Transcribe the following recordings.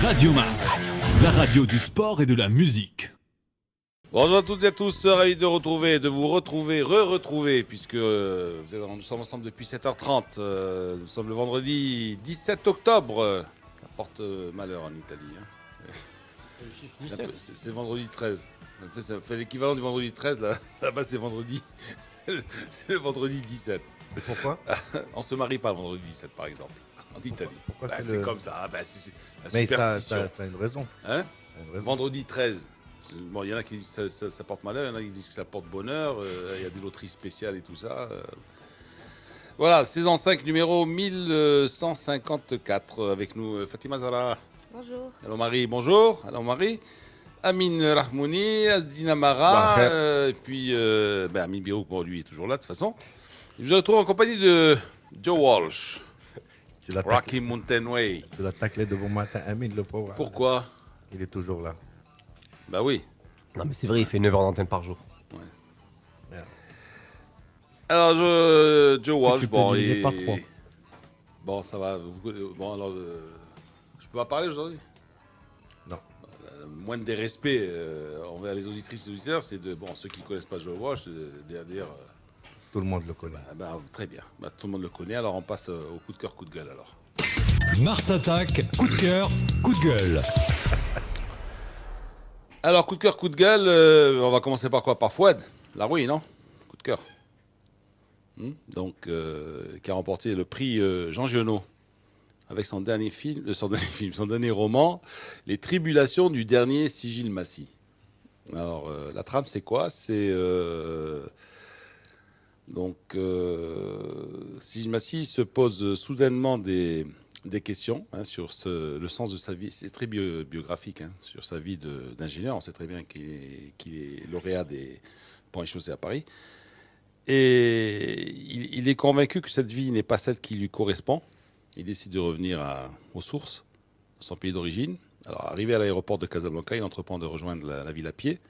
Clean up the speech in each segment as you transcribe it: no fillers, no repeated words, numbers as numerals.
Radio Mars, la radio du sport et de la musique. Bonjour à toutes et à tous, ravi de vous retrouver, puisque nous sommes ensemble depuis 7h30. Nous sommes le vendredi 17 octobre. Ça porte malheur en Italie. Hein. C'est vendredi 13. Ça fait l'équivalent du vendredi 13, là-bas c'est vendredi. C'est le vendredi 17. Et pourquoi? On se marie pas le vendredi 17 par exemple, en Italie. Pourquoi c'est comme ça, c'est la Mais superstition. ça a une raison. Hein? Vendredi 13. Bon, il y en a qui disent que ça porte malheur, il y en a qui disent que ça porte bonheur. Il y a des loteries spéciales et tout ça. Voilà, saison 5, numéro 1154. Avec nous, Fatima Zara. Bonjour. Allô Marie, bonjour. Allô Marie. Amine Rahmouni, Asdina Mara. Et puis, Amine Birouk, bon, lui est toujours là de toute façon. Je me retrouve en compagnie de Joe Walsh. Rocky Mountain Way. Tu l'as taclé de bon matin, Amine, le pauvre. Pourquoi? Il est toujours là. Bah oui. Non mais c'est vrai, il fait 9 heures d'antenne par jour. Ouais. Merde. Alors, Joe Walsh, tu peux diviser par 3. Bon, ça va. Bon, alors, je peux pas parler aujourd'hui? Non. Moins des respects envers les auditrices et auditeurs, c'est de, bon, ceux qui connaissent pas Joe Walsh, c'est de dire... Tout le monde le connaît. Très bien. Tout le monde le connaît, alors on passe au coup de cœur, coup de gueule alors. Mars attaque, coup de cœur, coup de gueule. Alors, coup de cœur, coup de gueule, on va commencer par quoi? Par Fouad Laroui, non? Coup de cœur. Donc, qui a remporté le prix Jean Giono avec son dernier roman, Les Tribulations du dernier Sigil Massi. Alors, la trame, c'est quoi? C'est... Sigil Massi se pose soudainement des questions sur le sens de sa vie. C'est très biographique sur sa vie d'ingénieur. On sait très bien qu'il est lauréat des ponts et chaussées à Paris. Et il est convaincu que cette vie n'est pas celle qui lui correspond. Il décide de revenir aux sources, à son pays d'origine. Alors, arrivé à l'aéroport de Casablanca, il entreprend de rejoindre la ville à pied,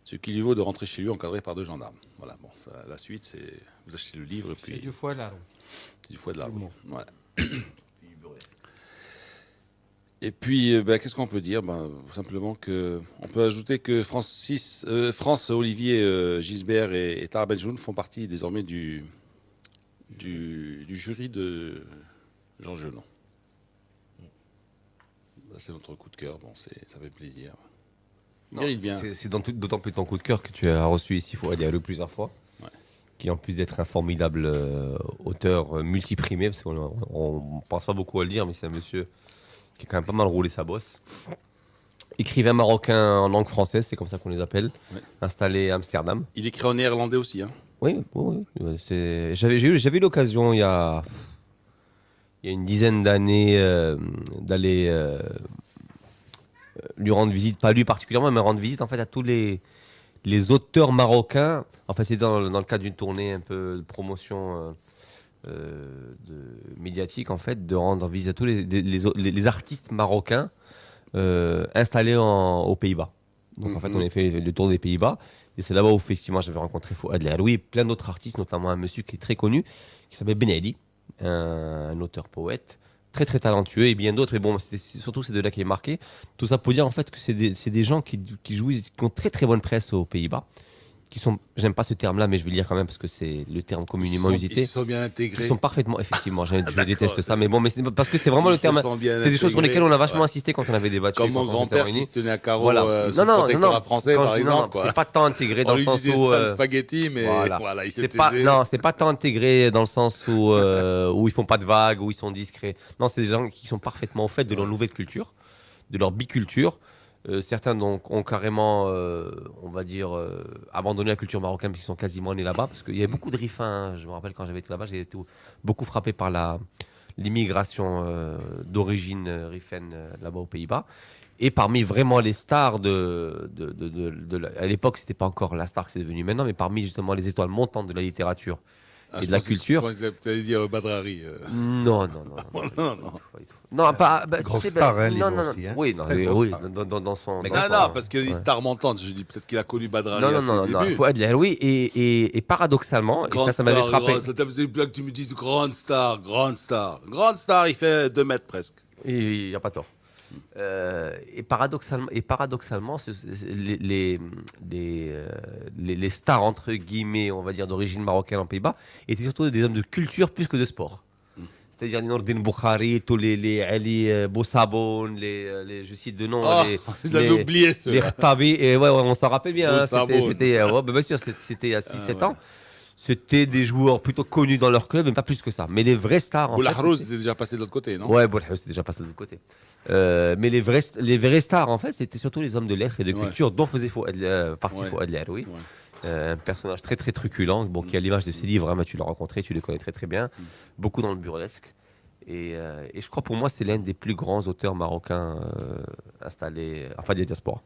ce qui lui vaut de rentrer chez lui encadré par 2 gendarmes. Voilà, bon, la suite, c'est... Vous achetez le livre et puis... C'est du foie de la roue. Du foie de la roue, voilà. Et puis, qu'est-ce qu'on peut dire? Simplement on peut ajouter que France-Olivier Gisbert et Tara Benjoun font partie désormais du jury de Jean Giono. C'est notre coup de cœur, bon, ça fait plaisir. Il mérite bien. C'est d'autant plus ton coup de cœur que tu as reçu ici Fouad Diallo plusieurs fois. Ouais. Qui en plus d'être un formidable auteur multiprimé, parce qu'on ne pense pas beaucoup à le dire, mais c'est un monsieur qui a quand même pas mal roulé sa bosse. Écrivain marocain en langue française, c'est comme ça qu'on les appelle, installé à Amsterdam. Il écrit en néerlandais aussi, hein? Oui. J'avais eu l'occasion il y a une dizaine d'années d'aller lui rendre visite, pas lui particulièrement, mais rendre visite en fait à tous les auteurs marocains. Enfin, c'est dans le cadre d'une tournée un peu de promotion médiatique, en fait, de rendre visite à tous les artistes marocains installés aux Pays-Bas. Donc, en fait, on a fait le tour des Pays-Bas. Et c'est là-bas où, effectivement, j'avais rencontré Fouad Laroui et plein d'autres artistes, notamment un monsieur qui est très connu, qui s'appelle Ben Ali, un auteur-poète, très très talentueux, et bien d'autres. Mais bon, surtout ces deux-là qui est marqué. Tout ça pour dire, en fait, que c'est des gens qui ont très très bonne presse aux Pays-Bas. Qui sont, j'aime pas ce terme-là, mais je vais le dire quand même parce que c'est le terme communément usité. Ils sont bien intégrés. Ils sont parfaitement, effectivement, je déteste ça, mais bon, mais parce que c'est vraiment le terme. C'est des choses sur lesquelles on a vachement insisté quand on avait débattu. Comme mon grand-père qui se tenait à carreau sur le non, protectorat français, par exemple. C'est pas tant intégré dans le sens où. Spaghetti, mais voilà, il se taisait. Non, c'est pas tant intégré dans le sens où ils font pas de vagues, où ils sont discrets. Non, c'est des gens qui sont parfaitement au fait de leur nouvelle culture, de leur biculture. Certains donc, ont carrément, on va dire, abandonné la culture marocaine parce qu'ils sont quasiment nés là-bas. Parce qu'il y avait beaucoup de rifins. Je me rappelle quand j'avais été là-bas, j'ai été beaucoup frappé par l'immigration d'origine rifaine là-bas aux Pays-Bas. Et parmi vraiment les stars à l'époque, c'était pas encore la star que c'est devenu maintenant, mais parmi justement les étoiles montantes de la littérature et de la culture. Tu allais dire Badrari. Non. Non, pas. Grosse star, hein, non. aussi, hein. Oui, dans son. Non, parce qu'il y a des stars montantes. Je dis peut-être qu'il a connu Badrari. Non. Fouad Laroui et paradoxalement, et ça m'avait frappé. C'est bien que tu me dises grande star. Grande star, il fait 2 mètres presque. Il n'y a pas tort. Et paradoxalement les stars, entre guillemets, on va dire, d'origine marocaine en Pays-Bas, étaient surtout des hommes de culture plus que de sport. C'est-à-dire les Nordin Boukhari, tous les Ali Boussabon, je cite de nom, vous avez oublié les ceux-là. Khtabi, et ouais, on s'en rappelle bien. Boussabon. Bien sûr, c'était il y a 6-7 ans. C'était des joueurs plutôt connus dans leur club, mais pas plus que ça. Mais les vrais stars, en fait, Boulahrouz était déjà passé de l'autre côté, non? ouais, Boulahrouz c'était déjà passé de l'autre côté. Mais les vrais stars, en fait, c'était surtout les hommes de lettres et de culture, dont faisait partie Fouad Laroui. Un personnage très très truculent, qui a l'image de ses livres, hein, tu l'as rencontré, tu le connais très très bien, beaucoup dans le burlesque. Et je crois pour moi c'est l'un des plus grands auteurs marocains installés, enfin des diasporas.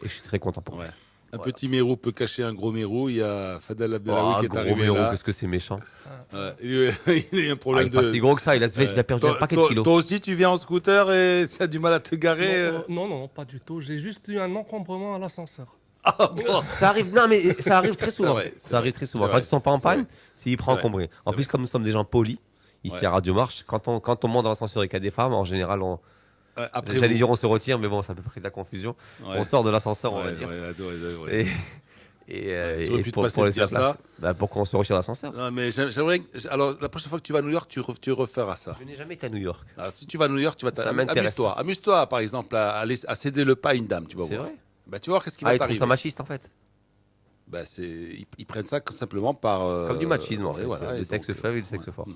Et je suis très content pour lui. Un petit mérou peut cacher un gros mérou. Il y a Fadel Abdelawi qui est arrivé Mérou, là. qu'est-ce que c'est méchant. Il a un problème Il est pas si gros que ça, il a perdu un paquet de kilos. Toi aussi, tu viens en scooter et tu as du mal à te garer. Non, pas du tout. J'ai juste eu un encombrement à l'ascenseur. Ça arrive, non mais ça arrive très souvent. vrai, Ça arrive très souvent. c'est Quand vrai, ils sont pas en c'est panne, vrai. c'est hyper encombré. En C'est plus, vrai. comme nous sommes des gens polis, ici à Radio Marche, quand on monte dans l'ascenseur et qu'il y a des femmes, en général, Après, j'allais dire on se retire, mais bon, ça peut créer de la confusion. On sort de l'ascenseur, on va dire. Et Tu aurais pu te pour passer de laisser la dire ça. place. Pour qu'on se retire de l'ascenseur. Non, mais j'aimerais. Alors, la prochaine fois que tu vas à New York, tu referas ça. Je n'ai jamais été à New York. Alors, si tu vas à New York, tu vas Ça m'intéresse. amuse-toi. Amuse-toi, par exemple, à céder le pas à une dame, tu vas C'est voir. vrai. Bah, tu vas voir qu'est-ce qui Ah, va ils trouvent t'arriver. ça machiste en fait. Bah, ils prennent ça simplement par. Comme du machisme en fait. voilà, Le et sexe donc, faible et le sexe fort.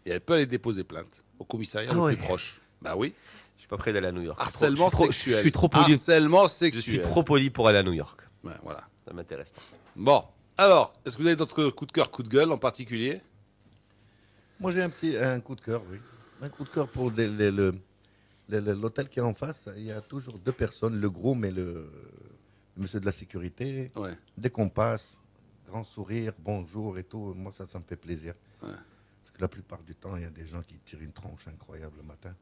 Et elle peut aller déposer plainte au commissariat Ah le ouais. plus proche. Bah oui. Je suis pas prêt d'aller à New York. Harcèlement sexuel. Je suis trop poli. Harcèlement Je suis sexuel. trop poli pour aller à New York. Ouais, voilà. Ça m'intéresse pas. Bon. Alors, est-ce que vous avez d'autres coups de cœur, coups de gueule en particulier? Moi, j'ai un coup de cœur, oui. Un coup de cœur pour l'hôtel qui est en face. Il y a toujours deux personnes, le groom et le monsieur de la sécurité. Ouais. Dès qu'on passe, grand sourire, bonjour et tout, moi, ça me fait plaisir. Ouais. Parce que la plupart du temps, il y a des gens qui tirent une tronche incroyable le matin.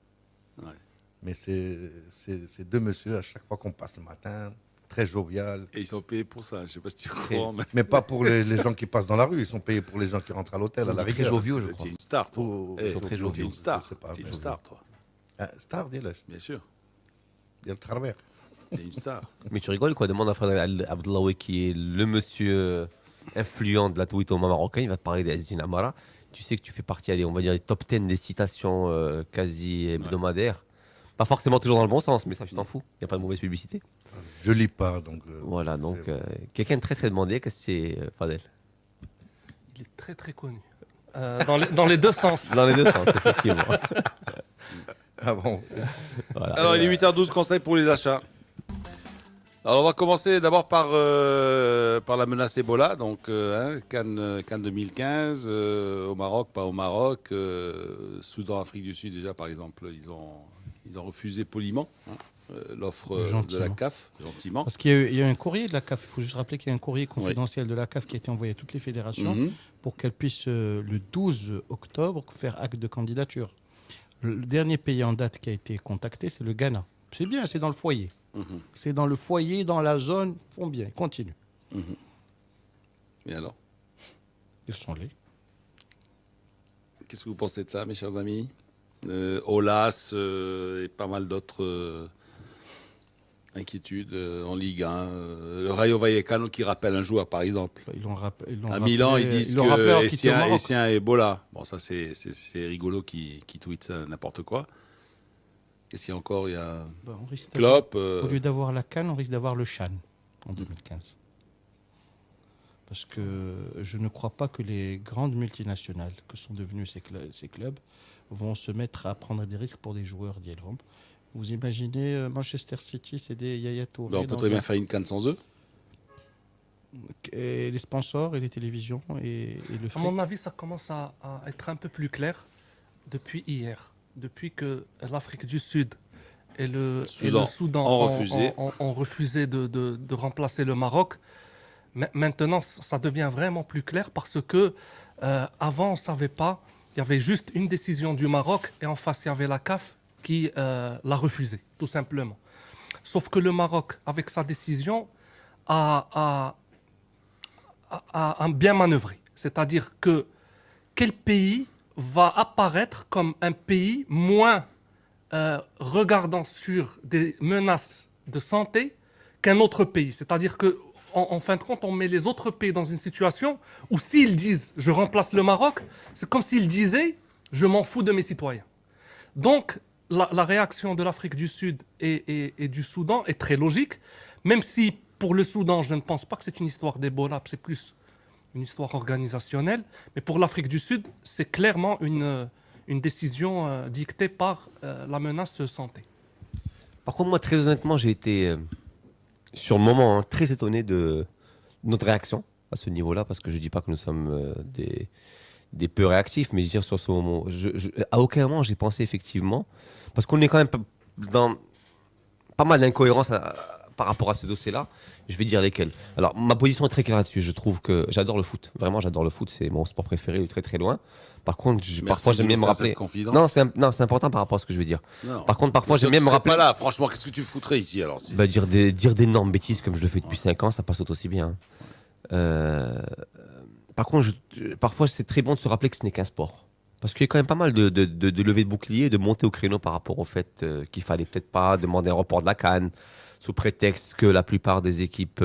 Ouais. Mais c'est deux messieurs, à chaque fois qu'on passe le matin, très jovial. Et ils sont payés pour ça. Je sais pas si tu crois, mais. Mais pas pour les gens qui passent dans la rue, ils sont payés pour les gens qui rentrent à l'hôtel, à la Très rigueur. joviaux, je Tu crois. es une star, toi. Oh, Eh, ils sont très tu es joviaux. une star. Je sais pas, Tu es une mais- star, toi. Star, dis-le, Bien sûr. il y a le travers. Tu es une star. Mais tu rigoles quoi? Demande à Fadel Abdellaoui qui est le monsieur influent de la Twitter marocain. Il va te parler d'Azzin Amara. Tu sais que tu fais partie, allez, on va dire, des top 10 des citations quasi hebdomadaires. Pas forcément toujours dans le bon sens, mais ça, tu t'en fous. Il n'y a pas de mauvaise publicité. Je lis pas, donc. Voilà, donc quelqu'un de très très demandé, qu'est-ce que c'est Fadel? Il est très très connu. Dans les deux sens. Dans les deux sens, effectivement. Ah bon. Voilà. Alors, il est 8h12, conseils pour les achats. Alors, on va commencer d'abord par la menace Ebola. Donc, Cannes 2015, au Maroc, pas au Maroc. Soudan, Afrique du Sud, déjà, par exemple, ils ont refusé poliment l'offre de la Gentiment. CAF, gentiment. Parce qu'il y a eu un courrier de la CAF. Il faut juste rappeler qu'il y a un courrier confidentiel de la CAF qui a été envoyé à toutes les fédérations Mhm. pour qu'elles puissent, le 12 octobre, faire acte de candidature. Le dernier pays en date qui a été contacté, c'est le Ghana. C'est bien, c'est dans le foyer. Mhm. C'est dans le foyer, dans la zone. Ils font bien, ils continuent. Et alors, Ils sont là. qu'est-ce que vous pensez de ça, mes chers amis? Olas et pas mal d'autres inquiétudes en Ligue 1. Le Rayo Vallecano qui rappelle un joueur, par exemple. Ils l'ont À rappelé- Milan, ils disent l'ont rappelé alors que qu'il était au Maroc. Essien et Ebola. Bon, ça, c'est rigolo qui tweet ça, n'importe quoi. Qu'est-ce qu'il y a encore? Il y a Ben, on risque Klopp. Au lieu d'avoir la Cannes, on risque d'avoir le Chan en 2015. Parce que je ne crois pas que les grandes multinationales que sont devenus ces clubs vont se mettre à prendre des risques pour des joueurs d'Yelrom. Vous imaginez Manchester City, c'est des Yaya Touré. Ben, on peut très bien faire une canne sans eux. Et les sponsors et les télévisions et le À fric. mon avis, ça commence à être un peu plus clair depuis hier. Depuis que l'Afrique du Sud et le Soudan ont refusé de remplacer le Maroc. Maintenant, ça devient vraiment plus clair parce que avant, on ne savait pas. Il y avait juste une décision du Maroc et en face, il y avait la CAF qui l'a refusé, tout simplement. Sauf que le Maroc, avec sa décision, a bien manœuvré. C'est-à-dire que quel pays va apparaître comme un pays moins regardant sur des menaces de santé qu'un autre pays. C'est-à-dire que en fin de compte, on met les autres pays dans une situation où s'ils disent « je remplace le Maroc », c'est comme s'ils disaient « je m'en fous de mes citoyens ». Donc, la réaction de l'Afrique du Sud et du Soudan est très logique, même si pour le Soudan, je ne pense pas que c'est une histoire d'Ebola, c'est plus une histoire organisationnelle. Mais pour l'Afrique du Sud, c'est clairement une décision dictée par la menace santé. Par contre, moi, très honnêtement, j'ai été, sur le moment, très étonné de notre réaction à ce niveau-là, parce que je ne dis pas que nous sommes des peu réactifs, mais je veux dire, sur ce moment, à aucun moment, j'ai pensé effectivement, parce qu'on est quand même dans pas mal d'incohérences par rapport à ce dossier-là, je vais dire lesquels. Alors, ma position est très claire là-dessus. Je trouve que j'adore le foot. Vraiment, j'adore le foot. C'est mon sport préféré de très très loin. Par contre, parfois, j'aime bien me rappeler. Non, c'est important par rapport à ce que je veux dire. Non. Par contre, parfois, j'aime bien me rappeler. Pas là, franchement, qu'est-ce que tu foutrais ici alors Bah, dire d'énormes bêtises comme je le fais depuis 5 ans, ça passe tout aussi bien. Par contre, parfois, c'est très bon de se rappeler que ce n'est qu'un sport. Parce qu'il y a quand même pas mal de levées de boucliers, de montées au créneau par rapport au fait qu'il fallait peut-être pas demander un report de la CAN, sous prétexte que la plupart des équipes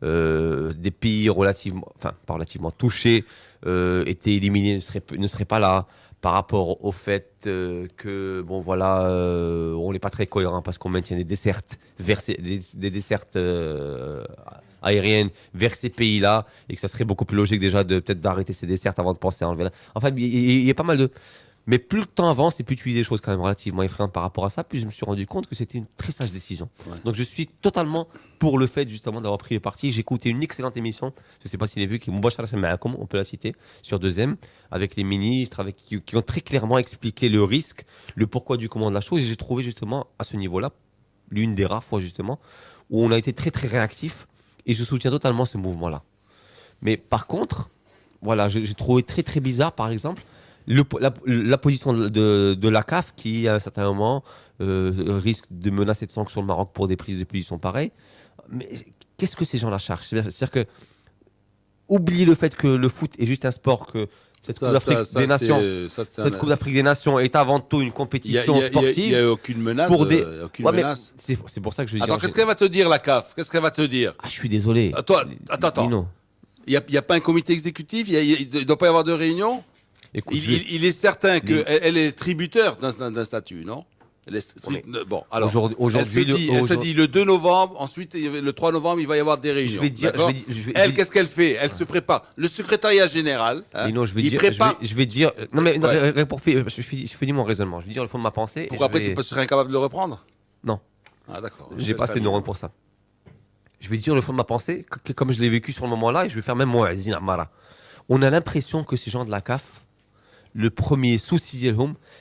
des pays relativement, enfin pas relativement touchés étaient éliminés, ne seraient pas là, par rapport au fait que bon voilà, on n'est pas très cohérent parce qu'on maintient des dessertes aériennes vers ces pays-là et que ça serait beaucoup plus logique déjà de peut-être d'arrêter ces dessertes avant de penser à enlever là. Enfin, il y a pas mal de. Mais plus le temps avance et plus tu dis des choses quand même relativement effrayantes par rapport à ça, plus je me suis rendu compte que c'était une très sage décision. Ouais. Donc je suis totalement pour le fait justement d'avoir pris le parti. J'ai écouté une excellente émission, je ne sais pas s'il est vu, qui est Moubachara Semaakoum, on peut la citer, sur 2M, avec les ministres, qui ont très clairement expliqué le risque, le pourquoi du comment de la chose. Et j'ai trouvé justement à ce niveau-là, l'une des rares fois justement, où on a été très très réactif et je soutiens totalement ce mouvement-là. Mais par contre, voilà, j'ai trouvé très très bizarre par exemple, la position de la CAF qui, à un certain moment, risque de menacer de sanctions le Maroc pour des prises de position pareilles. Mais qu'est-ce que ces gens-là cherchent ? C'est-à-dire que, oubliez le fait que le foot est juste un sport, que cette Coupe d'Afrique des Nations est avant tout une compétition sportive. Il n'y a aucune menace. Menace. C'est pour ça que je dis. Attends, qu'est-ce qu'elle va te dire, la CAF ? Qu'est-ce qu'elle va te dire ? Ah, je suis désolé. Attends. Il n'y a pas un comité exécutif ? Il ne doit pas y avoir de réunion ? Écoute, il est certain qu'elle est tributaire d'un statut, non ? Bon, alors, aujourd'hui, elle se dit le 2 novembre, ensuite le 3 novembre, il va y avoir des réunions. Elle, qu'est-ce qu'elle fait ? Elle se prépare. Le secrétariat général, il prépare. Je vais dire. Non, mais je finis mon raisonnement. Je vais dire le fond de ma pensée. Pourquoi après, tu serais incapable de le reprendre ? Non. Ah, d'accord. J'ai pas assez de neurones pour ça. Je vais dire le fond de ma pensée, comme je l'ai vécu sur le moment-là, et je vais faire même moi, Zine Amara. On a l'impression que ces gens de la CAF, le premier souci,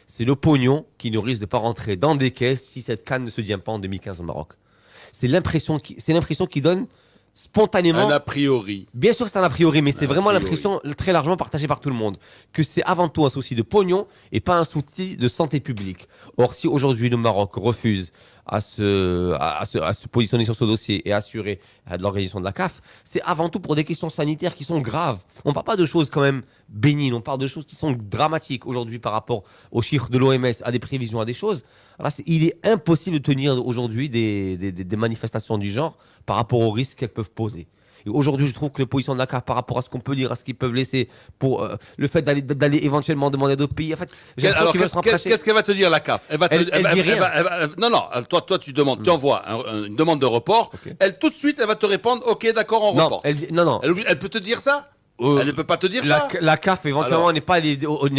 c'est le pognon qui ne risque de pas rentrer dans des caisses si cette CAN ne se tient pas en 2015 au Maroc. C'est l'impression qui donne spontanément. Un a priori. Bien sûr que c'est un a priori, mais c'est vraiment l'impression très largement partagée par tout le monde que c'est avant tout un souci de pognon et pas un souci de santé publique. Or, si aujourd'hui le Maroc refuse à se positionner sur ce dossier et assurer de l'organisation de la CAF, c'est avant tout pour des questions sanitaires qui sont graves. On ne parle pas de choses quand même bénignes, on parle de choses qui sont dramatiques aujourd'hui par rapport aux chiffres de l'OMS, à des prévisions, à des choses. Alors il est impossible de tenir aujourd'hui des manifestations du genre par rapport aux risques qu'elles peuvent poser. Et aujourd'hui, je trouve que la position de la CAF par rapport à ce qu'on peut dire, à ce qu'ils peuvent laisser, pour le fait d'aller éventuellement demander à d'autres pays. En fait, alors, qu'est-ce qu'elle va te dire, la CAF ? Elle dit rien. Non, toi, tu demandes, tu envoies une demande de report. Okay. Elle, tout de suite, elle va te répondre, OK, d'accord, on reporte. Non. Elle peut te dire ça ? Elle ne peut pas te dire ça. La CAF, éventuellement, n'est pas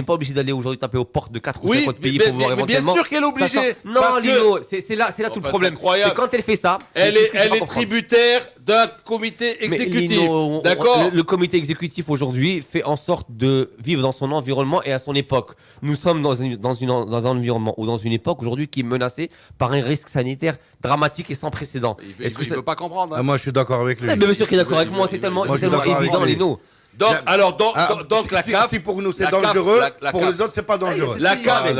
obligée d'aller aujourd'hui taper aux portes de 4 ou 5 autres pays pour voir éventuellement. Bien sûr qu'elle est obligée. Non, Lino, c'est là tout le problème. C'est quand elle fait ça. Elle est tributaire d'un comité exécutif. Lino, d'accord. Le comité exécutif aujourd'hui fait en sorte de vivre dans son environnement et à son époque. Nous sommes dans un environnement ou dans une époque aujourd'hui qui est menacée par un risque sanitaire dramatique et sans précédent. Il ne peut pas comprendre. Moi, je suis d'accord avec lui. Bien sûr qu'il est d'accord avec moi. C'est tellement évident, Lino. Donc la CAF, si pour nous c'est dangereux, pour les autres c'est pas dangereux. La CAF.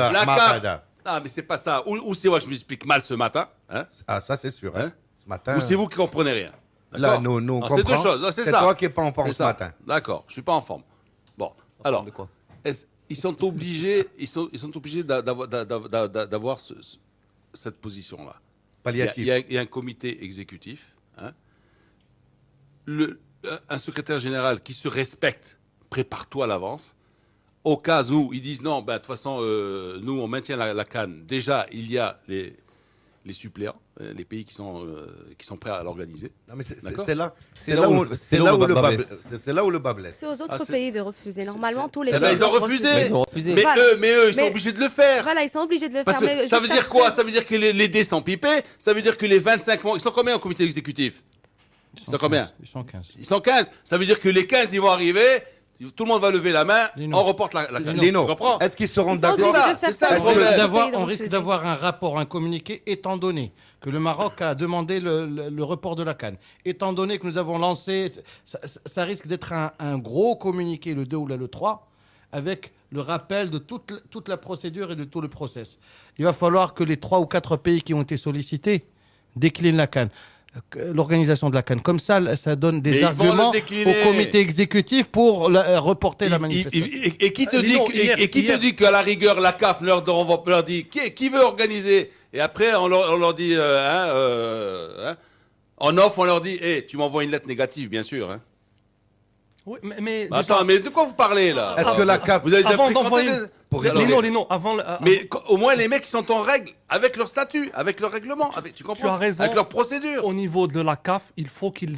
Ah mais c'est pas ça. Ou c'est moi je m'explique mal ce matin. Hein, ah ça c'est sûr. Hein. Ce matin. Ou c'est vous qui comprenez rien. Là nous comprenons. C'est deux choses. C'est toi qui est pas en forme ce matin. D'accord. Je suis pas en forme. Bon. Alors. De quoi ? ils sont obligés d'avoir cette position-là. Palliatif. Il y a un comité exécutif, hein. Un secrétaire général qui se respecte, prépare-toi à l'avance. Au cas où ils disent non, de toute façon, nous on maintient la CAN. Déjà, il y a les suppléants, les pays qui sont prêts à l'organiser. Non, mais c'est là où le bas blesse. C'est aux autres pays de refuser. Normalement, tous les pays. pays Ils ont refusé. Mais voilà. Ils sont obligés de le faire. Voilà, ils sont obligés de le Parce faire. que ça veut dire quoi? Ça veut dire que les dés sont pipés. Ça veut dire que les 25 membres. Ils sont combien au comité exécutif? Ils sont combien? Ils sont 15. Ils sont 15. Ça veut dire que les 15, ils vont arriver. Tout le monde va lever la main. On reporte la CAN. Lino, tu comprends? est-ce qu'ils seront d'accord? C'est ça. On risque d'avoir un rapport, un communiqué, étant donné que le Maroc a demandé le report de la CAN. Étant donné que nous avons lancé, ça risque d'être un gros communiqué, le 2 ou le 3, avec le rappel de toute la procédure et de tout le process. Il va falloir que les 3 ou 4 pays qui ont été sollicités déclinent la CAN. L'organisation de la CAN. Comme ça donne des arguments au comité exécutif pour reporter la manifestation. Et qui te dit qu'à la rigueur, la CAF leur dit qui veut organiser? Et après, on leur dit, en offre, on leur dit, tu m'envoies une lettre négative, bien sûr. Hein. Oui, mais attends, mais de quoi vous parlez là? Est-ce que la CAF... Vous avez déjà fréquenté les au moins les mecs qui sont en règle avec leur statut, avec leur règlement, tu comprends? Tu as raison. Avec leur procédure. Au niveau de la CAF, il faut qu'ils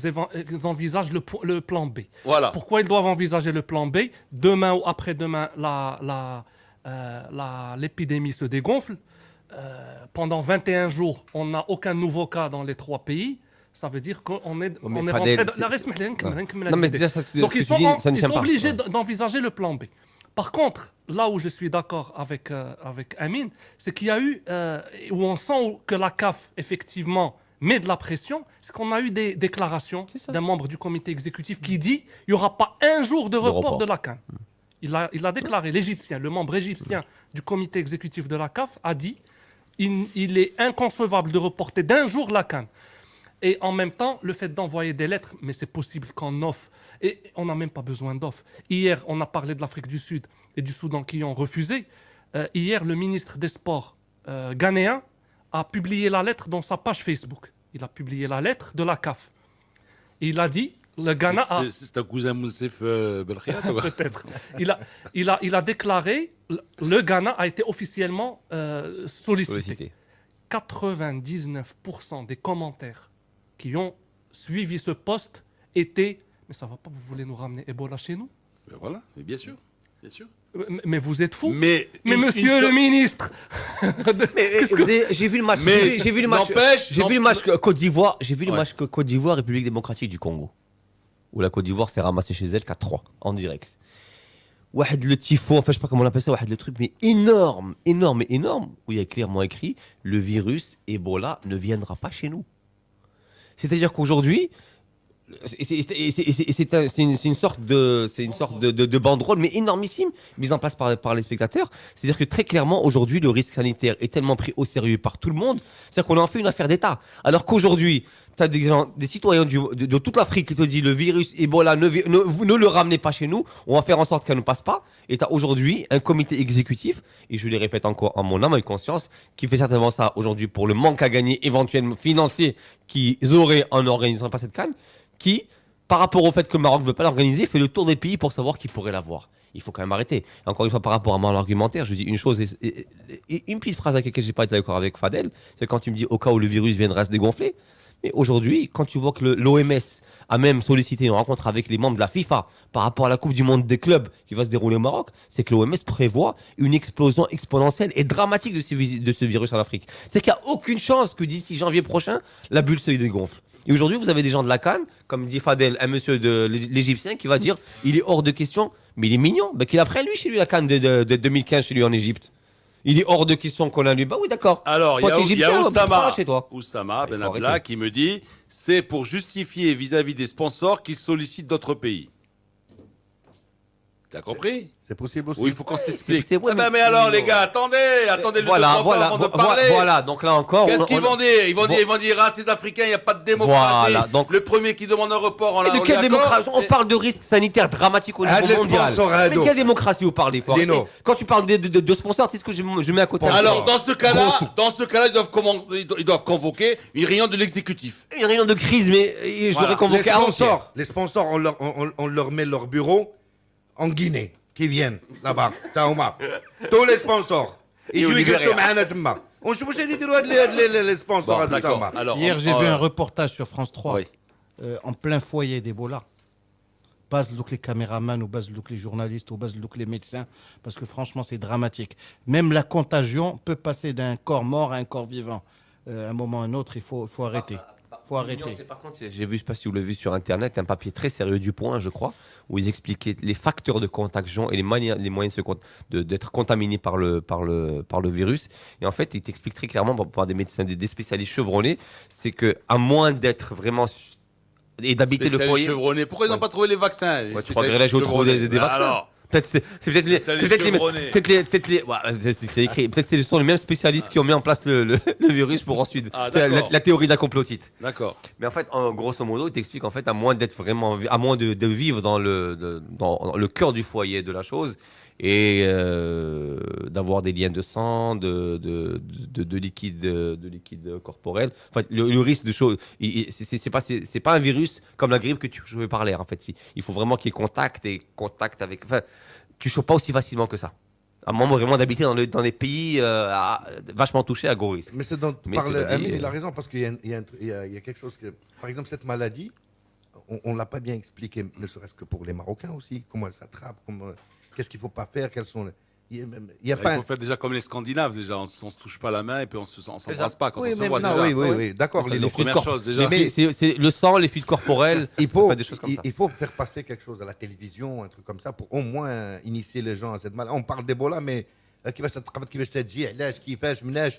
envisagent le plan B. Voilà. Pourquoi ils doivent envisager le plan B? Demain ou après-demain, l'épidémie se dégonfle. Pendant 21 jours, on n'a aucun nouveau cas dans les 3 pays. Ça veut dire qu'on est rentré dans la reste. Donc ils sont obligés d'envisager le plan B. Par contre, là où je suis d'accord avec Amine, c'est qu'il y a eu, où on sent que la CAF, effectivement, met de la pression, c'est qu'on a eu des déclarations d'un membre du comité exécutif qui dit qu'il n'y aura pas un jour de report de la CAN. Il a déclaré, l'Égyptien, le membre égyptien du comité exécutif de la CAF a dit il est inconcevable de reporter d'un jour la CAN. Et en même temps, le fait d'envoyer des lettres, mais c'est possible qu'en off, et on n'a même pas besoin d'off. Hier, on a parlé de l'Afrique du Sud et du Soudan qui ont refusé. Hier, le ministre des Sports ghanéen a publié la lettre dans sa page Facebook. Il a publié la lettre de la CAF. Et il a dit, le Ghana a... C'est un cousin Moussef Belkhia, peut-être. Il a déclaré, le Ghana a été officiellement sollicité. 99% des commentaires qui ont suivi ce poste étaient « Mais ça va pas, vous voulez nous ramener Ebola chez nous ?» Ben voilà, mais bien sûr. Mais vous êtes fou. Mais monsieur le ministre. J'ai vu le match. J'ai vu le match Côte d'Ivoire. J'ai vu le match Côte d'Ivoire République démocratique du Congo, où la Côte d'Ivoire s'est ramassée chez elle 4-3 en direct. Le tifo, enfin je sais pas comment on appelle ça, le truc, mais énorme, où il y a clairement écrit le virus Ebola ne viendra pas chez nous. C'est-à-dire qu'aujourd'hui, c'est une sorte de banderole, mais énormissime, mise en place par les spectateurs. C'est-à-dire que très clairement, aujourd'hui, le risque sanitaire est tellement pris au sérieux par tout le monde, c'est-à-dire qu'on en fait une affaire d'État. Alors qu'aujourd'hui, tu as des citoyens de toute l'Afrique qui te disent le virus Ebola, ne le ramenez pas chez nous, on va faire en sorte qu'elle ne passe pas. Et tu as aujourd'hui un comité exécutif, et je le répète encore en mon âme et conscience, qui fait certainement ça aujourd'hui pour le manque à gagner éventuellement financier qu'ils auraient en n'organisant pas cette CAN, qui, par rapport au fait que le Maroc ne veut pas l'organiser, fait le tour des pays pour savoir qui pourrait l'avoir. Il faut quand même arrêter. Et encore une fois, par rapport à mon argumentaire, je dis une chose, et une petite phrase avec laquelle je n'ai pas été d'accord avec Fadel, c'est quand tu me dis au cas où le virus viendra se dégonfler. Mais aujourd'hui, quand tu vois que l'OMS a même sollicité une rencontre avec les membres de la FIFA par rapport à la Coupe du Monde des clubs qui va se dérouler au Maroc, c'est que l'OMS prévoit une explosion exponentielle et dramatique de ce virus en Afrique. C'est qu'il n'y a aucune chance que d'ici janvier prochain, la bulle se dégonfle. Et aujourd'hui, vous avez des gens de la CAN, comme dit Fadel, un monsieur de l'Égyptien qui va dire il est hors de question, mais il est mignon, qu'il a pris lui chez lui la CAN de 2015 chez lui en Égypte. Il est hors de question qu'on a lui. Bah oui, d'accord. Alors, il y a Oussama Ben Abdallah qui me dit c'est pour justifier vis-à-vis des sponsors qu'ils sollicitent d'autres pays. T'as compris? C'est possible aussi. Oui, il faut qu'on s'explique. Ouais, mais alors, les gars, attendez le voilà, avant de parler. voilà. Donc là encore. Qu'est-ce qu'ils vont dire? Ils vont dire, ah, ces Africains, il n'y a pas de démocratie. Voilà, donc... Le premier qui demande un report, on l'a. De quelle démocratie? On parle de risques sanitaires dramatiques au niveau mondial. Mais de quelle démocratie vous parlez? Quand tu parles de sponsors, qu'est-ce que je mets à côté? Alors, dans ce cas-là, ils doivent convoquer une réunion de l'exécutif. Une réunion de crise, mais je l'aurais convoqué avant. Les sponsors, on leur met leur bureau en Guinée, qui viennent là-bas. Tous les sponsors. Ils jouent on joue les sponsors. Hier, j'ai vu un reportage sur France 3 en plein foyer d'Ebola. Base les caméramans, ou base les journalistes, ou base les médecins, parce que franchement, c'est dramatique. Même la contagion peut passer d'un corps mort à un corps vivant. À un moment ou à un autre, il faut arrêter. Faut arrêter. Par contre, j'ai vu, je ne sais pas si vous l'avez vu sur Internet, un papier très sérieux du Point, je crois, où ils expliquaient les facteurs de contagion et les moyens d'être contaminé par le virus. Et en fait, ils t'expliquent très clairement, par des médecins, des spécialistes chevronnés, c'est qu'à moins d'être vraiment... et d'habiter le foyer... chevronnés. Pourquoi ils n'ont pas trouvé les vaccins? Tu crois que là, je vais trouver des vaccins? Alors peut-être c'est écrit. Peut-être ce sont les mêmes spécialistes qui ont mis en place le virus pour ensuite la théorie de la complotite. D'accord. Mais en fait, grosso modo, il t'explique en fait à moins de vivre dans le cœur du foyer de la chose et d'avoir des liens de sang, de liquide corporel. En fait, le risque de choses, c'est pas un virus comme la grippe que tu chopes par l'air. En fait, il faut vraiment qu'il y ait contact avec. Enfin, tu chopes pas aussi facilement que ça. À un moment vraiment d'habiter dans des pays vachement touchés à gros risque. Mais c'est dont parle Amine, il a raison parce qu'il y a quelque chose que, par exemple, cette maladie, on l'a pas bien expliqué, ne serait-ce que pour les Marocains aussi, comment elle s'attrape, qu'est-ce qu'il ne faut pas faire, quels sont il faut faire déjà comme les Scandinaves, déjà. On ne se touche pas la main et puis on ne s'embrasse pas quand on se voit déjà. Oui, d'accord. C'est les premières choses déjà. C'est le sang, les fluides corporels. Il faut faire passer quelque chose à la télévision, un truc comme ça, pour au moins initier les gens à cette maladie. On parle d'Ebola, mais كيفاش تتقبض كيفاش تجي علاش كيفاش مناش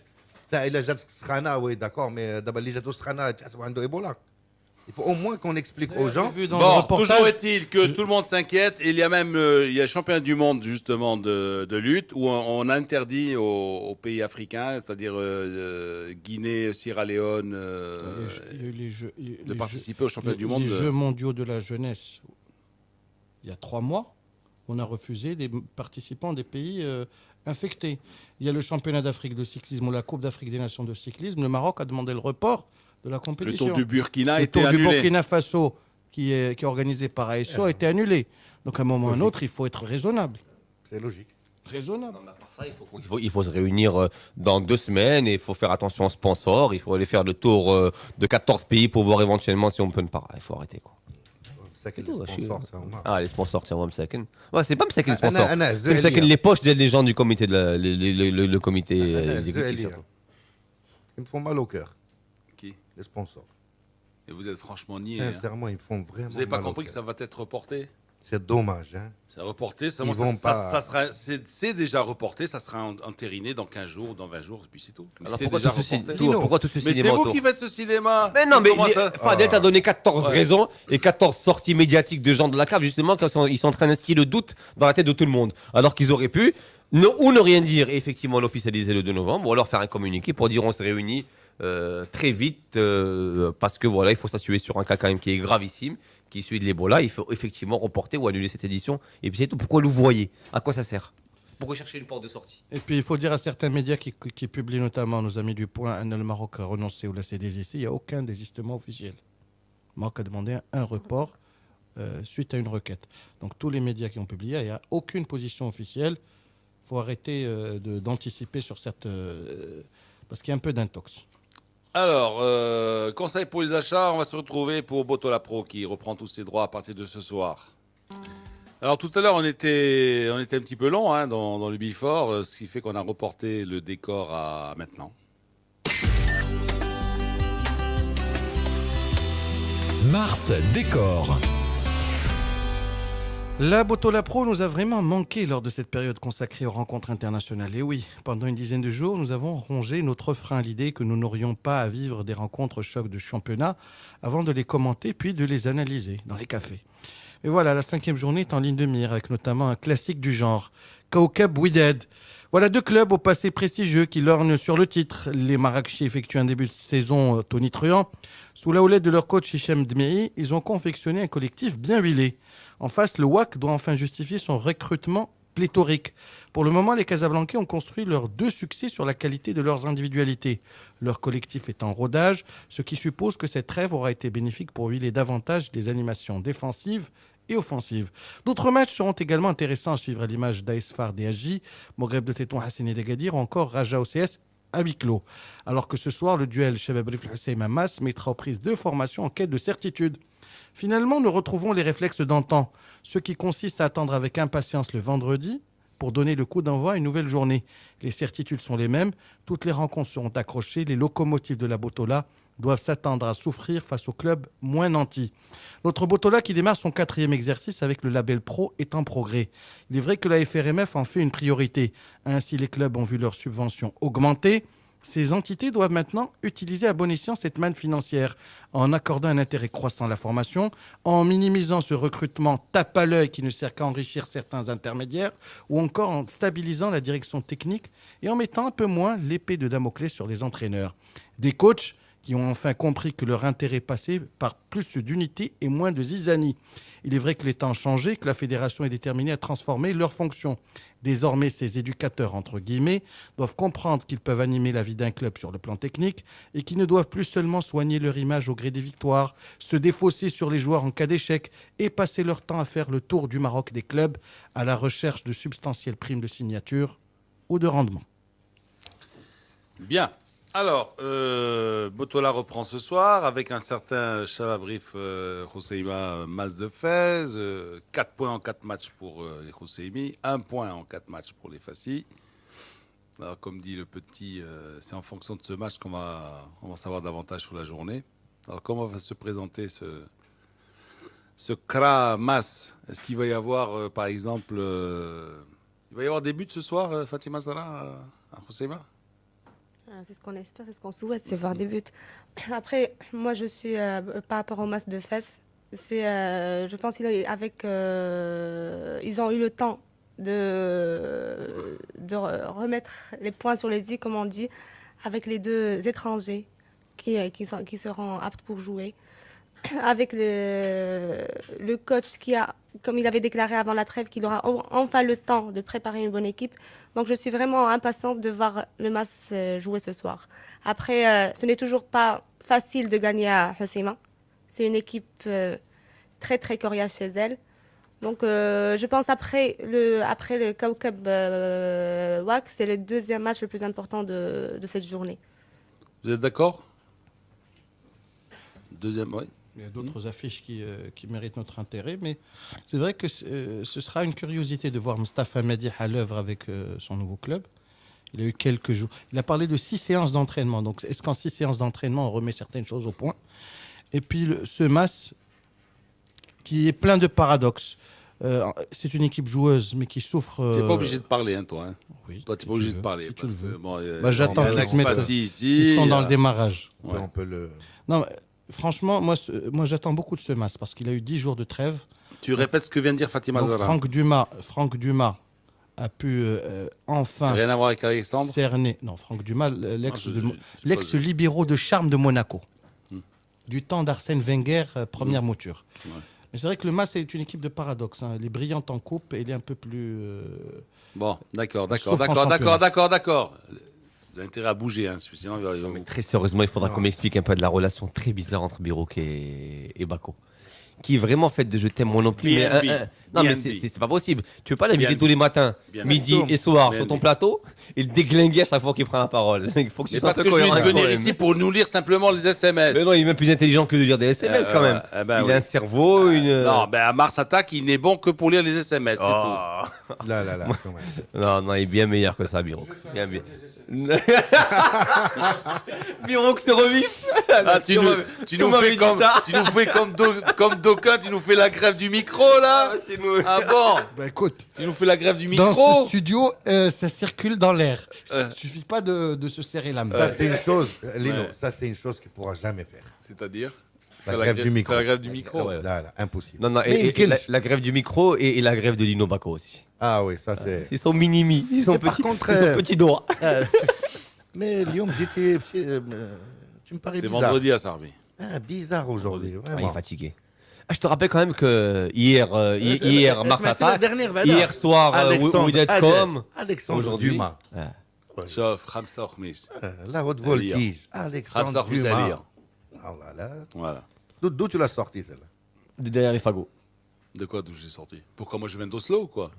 تاع الا جات السخانه وي داكور مي دابا اللي جاتو السخانه تحسبوا عنده ايبولا. Il faut au moins qu'on explique aux gens. Bon, toujours est-il que tout le monde s'inquiète. Il y a même il y a le championnat du monde justement de lutte où on interdit aux pays africains, c'est-à-dire Guinée, Sierra Leone, de participer au championnat du monde. Les Jeux mondiaux de la jeunesse, il y a 3 mois, on a refusé les participants des pays infectés. Il y a le championnat d'Afrique de cyclisme ou la Coupe d'Afrique des Nations de cyclisme. Le Maroc a demandé le report de la compétition. Le Tour du Burkina a été annulé. Le Tour du Burkina Faso, qui est organisé par ASO, a été annulé. Donc à un moment ou à un autre, il faut être raisonnable. C'est logique. Raisonnable. Non, à part ça, il faut se réunir dans 2 semaines et il faut faire attention aux sponsors. Il faut aller faire le tour de 14 pays pour voir éventuellement si on peut ne pas. Il faut arrêter quoi. Les sponsors, tiens, Msaken. Ouais, c'est pas Msaken les sponsors. C'est Msaken les poches des gens du comité le comité exécutif. Ils me font mal au cœur. Qui? Les sponsors. Et vous êtes franchement niais. Sincèrement, ils me font vraiment mal. Vous n'avez pas compris que ça va être reporté? C'est dommage. C'est reporté. C'est déjà reporté. Ça sera entériné dans 15 jours, dans 20 jours, et puis c'est tout. Mais c'est déjà reporté. Pourquoi tout ce cinéma? Mais c'est vous qui faites ce cinéma. Mais non, mais Fadel t'a donné 14 raisons et 14 sorties médiatiques de gens de la cave, justement, quand ils sont en train d'instiller le doute dans la tête de tout le monde. Alors qu'ils auraient pu ou ne rien dire et effectivement l'officialiser le 2 novembre, ou alors faire un communiqué pour dire on se réunit très vite parce que voilà, il faut s'assurer sur un cas quand même qui est gravissime, qui est celui de l'Ebola. Il faut effectivement reporter ou annuler cette édition. Et puis c'est tout. Pourquoi le voyez? À quoi ça sert? Pourquoi chercher une porte de sortie? Et puis il faut dire à certains médias qui publient notamment nos amis du Point, le Maroc a renoncé ou laissé désister. Il n'y a aucun désistement officiel. Le Maroc a demandé un report suite à une requête. Donc tous les médias qui ont publié, il n'y a aucune position officielle. Il faut arrêter d'anticiper sur cette... parce qu'il y a un peu d'intox. Alors, conseil pour les achats, on va se retrouver pour Botola Pro qui reprend tous ses droits à partir de ce soir. Alors tout à l'heure, on était un petit peu long dans le Before, ce qui fait qu'on a reporté le décor à maintenant. Mars Décor. La Botola Pro nous a vraiment manqué lors de cette période consacrée aux rencontres internationales. Et oui, pendant une dizaine de jours, nous avons rongé notre frein à l'idée que nous n'aurions pas à vivre des rencontres chocs de championnat avant de les commenter puis de les analyser dans les cafés. Et voilà, la 5e journée est en ligne de mire, avec notamment un classique du genre, Kaukab Wydad. Voilà 2 clubs au passé prestigieux qui lorgnent sur le titre. Les Marrakechis effectuent un début de saison tonitruant. Sous la houlette de leur coach Hichem Dmei, ils ont confectionné un collectif bien huilé. En face, le WAC doit enfin justifier son recrutement pléthorique. Pour le moment, les Casablancais ont construit leurs 2 succès sur la qualité de leurs individualités. Leur collectif est en rodage, ce qui suppose que cette trêve aura été bénéfique pour huiler davantage des animations défensives et offensives. D'autres matchs seront également intéressants à suivre à l'image d'Aïsfar DHJ, Moghreb de Tétouan Hassani d'Agadir ou encore Raja OCS à huis clos. Alors que ce soir, le duel Shabab Rif Hussein Hamas mettra aux prises 2 formations en quête de certitude. Finalement, nous retrouvons les réflexes d'antan, ceux qui consistent à attendre avec impatience le vendredi pour donner le coup d'envoi à une nouvelle journée. Les certitudes sont les mêmes, toutes les rencontres seront accrochées, les locomotives de la Botola doivent s'attendre à souffrir face au club moins nanti. Notre Botola qui démarre son 4e exercice avec le label pro est en progrès. Il est vrai que la FRMF en fait une priorité. Ainsi, les clubs ont vu leurs subventions augmenter. Ces entités doivent maintenant utiliser à bon escient cette manne financière en accordant un intérêt croissant à la formation, en minimisant ce recrutement tape à l'œil qui ne sert qu'à enrichir certains intermédiaires, ou encore en stabilisant la direction technique et en mettant un peu moins l'épée de Damoclès sur les entraîneurs. Des coachs qui ont enfin compris que leur intérêt passait par plus d'unité et moins de zizanie. Il est vrai que les temps ont changé, que la fédération est déterminée à transformer leurs fonctions. Désormais, ces éducateurs, entre guillemets, doivent comprendre qu'ils peuvent animer la vie d'un club sur le plan technique et qu'ils ne doivent plus seulement soigner leur image au gré des victoires, se défausser sur les joueurs en cas d'échec et passer leur temps à faire le tour du Maroc des clubs à la recherche de substantielles primes de signature ou de rendement. Bien. Alors, Botola reprend ce soir avec un certain Shabab Rif Hoceima Mas de Fès. 4 points en 4 matchs pour les Hoceimi, 1 point en 4 matchs pour les Fassi. Alors, comme dit le petit, c'est en fonction de ce match qu'on va savoir davantage sur la journée. Alors, comment va se présenter ce Kra Mas? Est-ce qu'il va y avoir, par exemple, il va y avoir des buts ce soir, Fatima Zara, à Hoceima? C'est ce qu'on espère, c'est ce qu'on souhaite, c'est voir des buts. Après, moi, je suis par rapport au Mas de Fès. Je pense qu'ils ont eu le temps de remettre les points sur les i, comme on dit, avec les 2 étrangers qui seront aptes pour jouer. Avec le coach qui a, comme il avait déclaré avant la trêve, qu'il aura enfin le temps de préparer une bonne équipe. Donc je suis vraiment impatiente de voir le Mas jouer ce soir. Après, ce n'est toujours pas facile de gagner à Hoceima. C'est une équipe très très coriace chez elle. Donc je pense après le Kaukab WAC, c'est le 2e match le plus important de cette journée. Vous êtes d'accord? 2e, oui. Il y a d'autres affiches qui méritent notre intérêt, mais c'est vrai que ce sera une curiosité de voir Mostafa Madih à l'œuvre avec son nouveau club. Il a eu quelques jours. Il a parlé de 6 séances d'entraînement. Donc, est-ce qu'en 6 séances d'entraînement, on remet certaines choses au point? Et puis, ce Mas, qui est plein de paradoxes. C'est une équipe joueuse, mais qui souffre... Tu n'es pas obligé de parler, hein, toi. Hein. Oui, toi, tu n'es pas obligé de parler. Si tu le veux. Bon, j'attends qu'ils se mettent... Ils sont dans le démarrage. Ouais. On peut le... Non, franchement, moi j'attends beaucoup de ce Mas parce qu'il a eu 10 jours de trêve. Tu répètes ce que vient de dire Fatima Zara. Franck Dumas a pu enfin... Rien à voir avec Alexandre cerner. Non, Franck Dumas, l'ex-libéraux de charme de Monaco. Du temps d'Arsène Wenger, première mouture. Ouais. Mais c'est vrai que le Mas est une équipe de paradoxe. Hein. Elle est brillante en coupe et elle est un peu plus... Bon, d'accord. L'intérêt à bouger, hein, sinon il va... Mais très sérieusement, il faudra qu'on m'explique un peu de la relation très bizarre entre Birouk et Bako. Qui est vraiment faite de je t'aime moi non plus. Non, mais c'est pas possible. Tu veux pas l'inviter tous les matins, midi et soir sur ton plateau et le déglinguer à chaque fois qu'il prend la parole. Il faut que tu sois parce que je vais venir ici pour nous lire simplement les SMS. Mais non, il est même plus intelligent que de lire des SMS quand même. Il a un cerveau, Non, à Mars Attack, il n'est bon que pour lire les SMS, c'est tout. Là, quand même. Non, il est bien meilleur que ça, Birouk. Bien. Birouk se revif. Tu nous fais comme d'aucuns, tu nous fais la grève du micro là. Ah bon? Bah écoute, tu nous fais la grève du micro. Dans ce studio, ça circule dans l'air. Il suffit pas de se serrer la main. Ça c'est une chose, Lino. Ça c'est une chose qu'il pourra jamais faire. C'est-à-dire? La grève du micro. La grève du micro. Ouais. Là, impossible. Non, et la grève du micro et la grève de Lino Baco aussi. Ah oui, ça c'est. C'est son mini-mi, c'est son petit doigt. Mais Lyon, tu me parais C'est bizarre. vendredi à Sarbi. Bizarre aujourd'hui, Il est vraiment. fatigué. Je te rappelle quand même que hier Marc hier soir, Wydad.com. Alexandre Dumas. شوف 5 خميس. La haute voltige. Alexandre Dumas. Oh là là. Voilà. D'où tu l'as sorti celle-là? De derrière les fagots. De quoi d'où j'ai sorti? Pourquoi moi je viens d'Oslo ou quoi?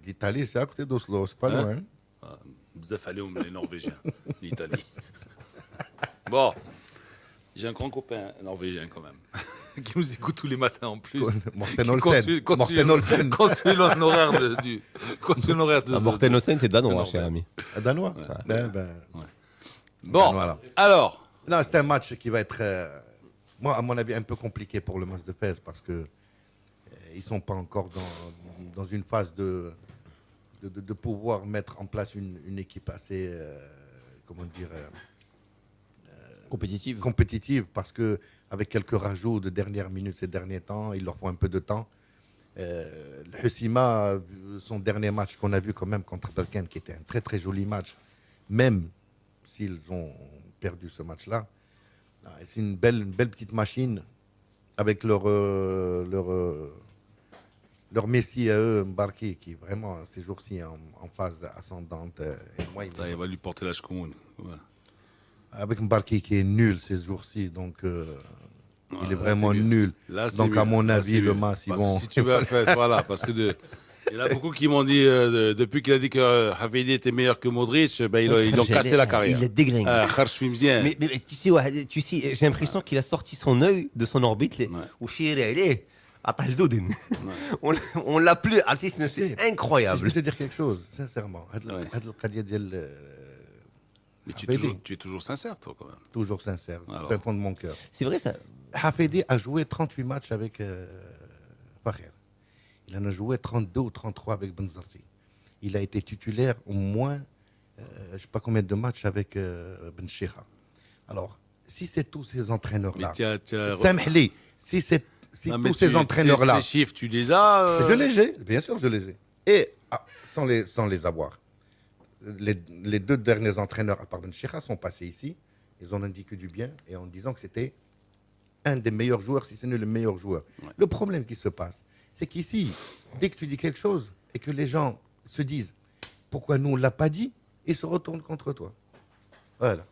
L'Italie, c'est à côté d'Oslo, c'est pas loin. Bzaf عليهم les Norvégiens, l'Italie. Bon, j'ai un grand copain norvégien quand même, qui nous écoute tous les matins en plus. Morten Olsen. Consul honoraire du. Consul honoraire de. Morten Olsen, c'est danois, cher ami. Danois. Bon, Voilà. alors. Non, c'est un match qui va être, moi, à mon avis, un peu compliqué pour le match de Fès parce que ils sont pas encore dans une phase de pouvoir mettre en place une équipe assez, comment dire, compétitive parce que avec quelques rajouts de dernière minute ces derniers temps, il leur faut un peu de temps. Le Hussima, son dernier match qu'on a vu quand même contre Balkan, qui était un très très joli match, même s'ils ont perdu ce match-là, c'est une belle petite machine avec leur Messi à eux, Mbarki, qui vraiment ces jours-ci en phase ascendante. Et moi, Ça, il va lui porter la chkoun. Ouais. Avec Mbarki qui est nul ces jours-ci, donc il est vraiment c'est nul. Là, c'est donc à mieux. mon Là, avis, c'est le mieux. match, ils Parce que vont... si tu veux à Fès, voilà, parce que il y en a beaucoup qui m'ont dit, depuis qu'il a dit que Hafidi était meilleur que Modric, ben, ils ont cassé la carrière. Il est déglingué. Kharch Fimzien. Mais tu sais, j'ai l'impression qu'il a sorti son œil de son orbite. Où Chiré, on l'a plus. C'est incroyable. Je vais te dire quelque chose, sincèrement. Mais tu es toujours sincère, toi, quand même. Toujours sincère, Alors. du fond de mon cœur. C'est vrai ça. Hafidi a joué 38 matchs avec Fahir. Il en a joué 32 ou 33 avec Benzarti. Il a été titulaire au moins, je ne sais pas combien de matchs avec Ben Cheikha. Alors, si c'est tous ces entraîneurs-là, Samhli, si tous ces entraîneurs-là... Ces chiffres, tu les as Je les ai, bien sûr, je les ai. Et sans les avoir. Les deux derniers entraîneurs, à part Ben Cheikha, sont passés ici. Ils ont indiqué du bien et en disant que c'était un des meilleurs joueurs, si ce n'est le meilleur joueur. Ouais. Le problème qui se passe, c'est qu'ici, dès que tu dis quelque chose et que les gens se disent pourquoi nous on ne l'a pas dit, ils se retournent contre toi. Voilà.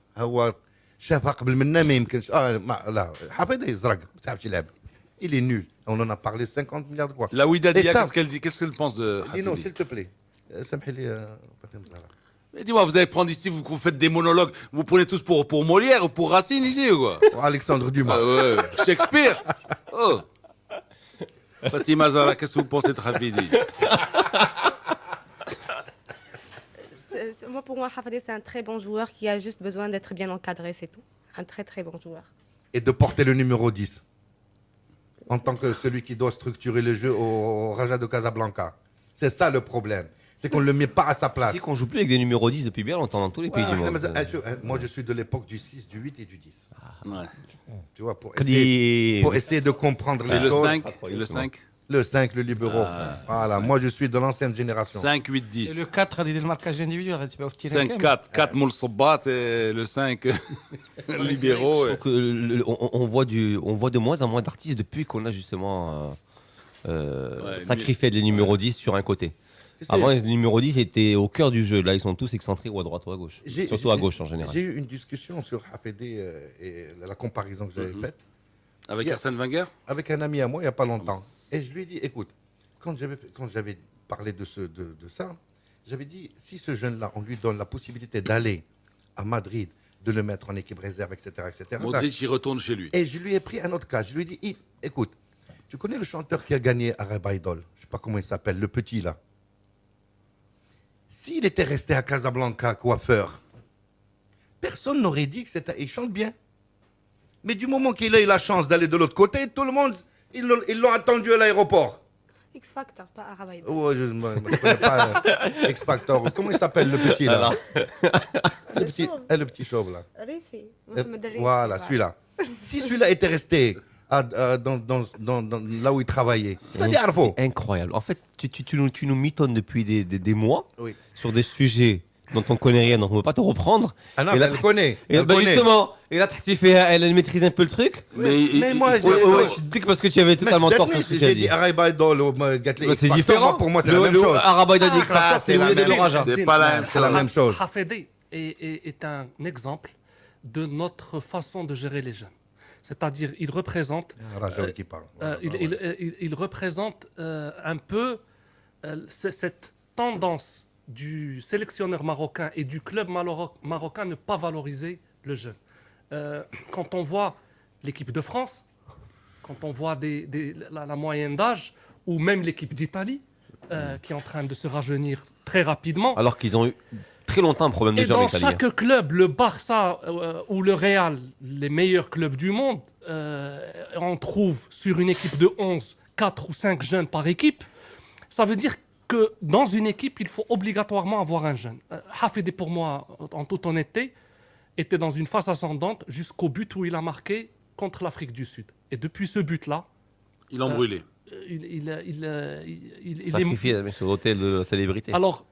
Il est nul. On en a parlé 50 milliards de fois. La Ouidadia, qu'est-ce qu'elle pense de Dis-nous, s'il te plaît. Mais dis-moi, vous allez prendre ici, vous faites des monologues, vous prenez tous pour Molière ou pour Racine ici ou quoi? Pour Alexandre Dumas. Ouais. Shakespeare. Oh. Fatima Zahra, qu'est-ce que vous pensez de Hafidi? Pour moi, Hafidi, c'est un très bon joueur qui a juste besoin d'être bien encadré, c'est tout. Un très très bon joueur. Et de porter le numéro 10. En tant que celui qui doit structurer le jeu au Raja de Casablanca. C'est ça le problème. C'est qu'on ne le met pas à sa place. C'est qu'on joue plus avec des numéros 10 depuis bien longtemps dans tous les pays du monde. Moi, je suis de l'époque du 6, du 8 et du 10. Ouais. Tu vois, pour essayer de comprendre les choses. Et le 5 Le 5, le libéraux. Voilà, 5. Moi je suis de l'ancienne génération. 5, 8, 10. Et le 4 a dit le marquage individuel. 5, 4 Moulsobat et le 5 libéraux. On voit de moins en moins d'artistes depuis qu'on a justement sacrifié les numéros 10 sur un côté. Avant, les numéros 10 étaient au cœur du jeu. Là, ils sont tous excentrés ou à droite ou à gauche. Surtout à gauche en général. J'ai eu une discussion sur Hafidi et la comparaison que j'avais faite. Avec Arsène Wenger? Avec un ami à moi, il n'y a pas longtemps. Et je lui ai dit, écoute, quand j'avais parlé de ça, j'avais dit, si ce jeune-là, on lui donne la possibilité d'aller à Madrid, de le mettre en équipe réserve, etc. Modric, il retourne chez lui. Et je lui ai pris un autre cas. Je lui ai dit, écoute, tu connais le chanteur qui a gagné Arab Idol? Je ne sais pas comment il s'appelle, le petit là. S'il était resté à Casablanca, coiffeur, personne n'aurait dit qu'il chante bien. Mais du moment qu'il a eu la chance d'aller de l'autre côté, tout le monde, ils l'ont attendu à l'aéroport. X Factor, pas Arab Idol. Oh, je ne connais pas X Factor. Comment il s'appelle le petit là? Le petit chauve là. Rifi. Voilà, celui-là. Si celui-là était resté là où il travaillait, c'est incroyable. En fait, tu nous mitonnes depuis des mois sur des sujets dont on connaît rien, donc on ne peut pas te reprendre. Ah non, et là, elle connaît. Justement, et là, elle maîtrise un peu le truc. Mais moi, je dis que parce que tu avais totalement tort sur ce que tu as dit. C'est différent. Pour moi, c'est la même chose. C'est pas la même chose. Hafedi est un exemple de notre façon de gérer les jeunes. C'est-à-dire, il représente un peu cette tendance du sélectionneur marocain et du club marocain ne pas valoriser le jeune. Quand on voit l'équipe de France, quand on voit la moyenne d'âge, ou même l'équipe d'Italie, qui est en train de se rajeunir très rapidement. Alors qu'ils ont eu très longtemps un problème de jeu en Italie. Et dans chaque club, le Barça ou le Real, les meilleurs clubs du monde, on trouve sur une équipe de 11, 4 ou 5 jeunes par équipe. Ça veut dire que dans une équipe, il faut obligatoirement avoir un jeune. Hafidi, pour moi, en toute honnêteté, était dans une phase ascendante jusqu'au but où il a marqué contre l'Afrique du Sud. Et depuis ce but-là... Ils l'ont brûlé. Il sacrifié sur l'autel de la célébrité. Alors,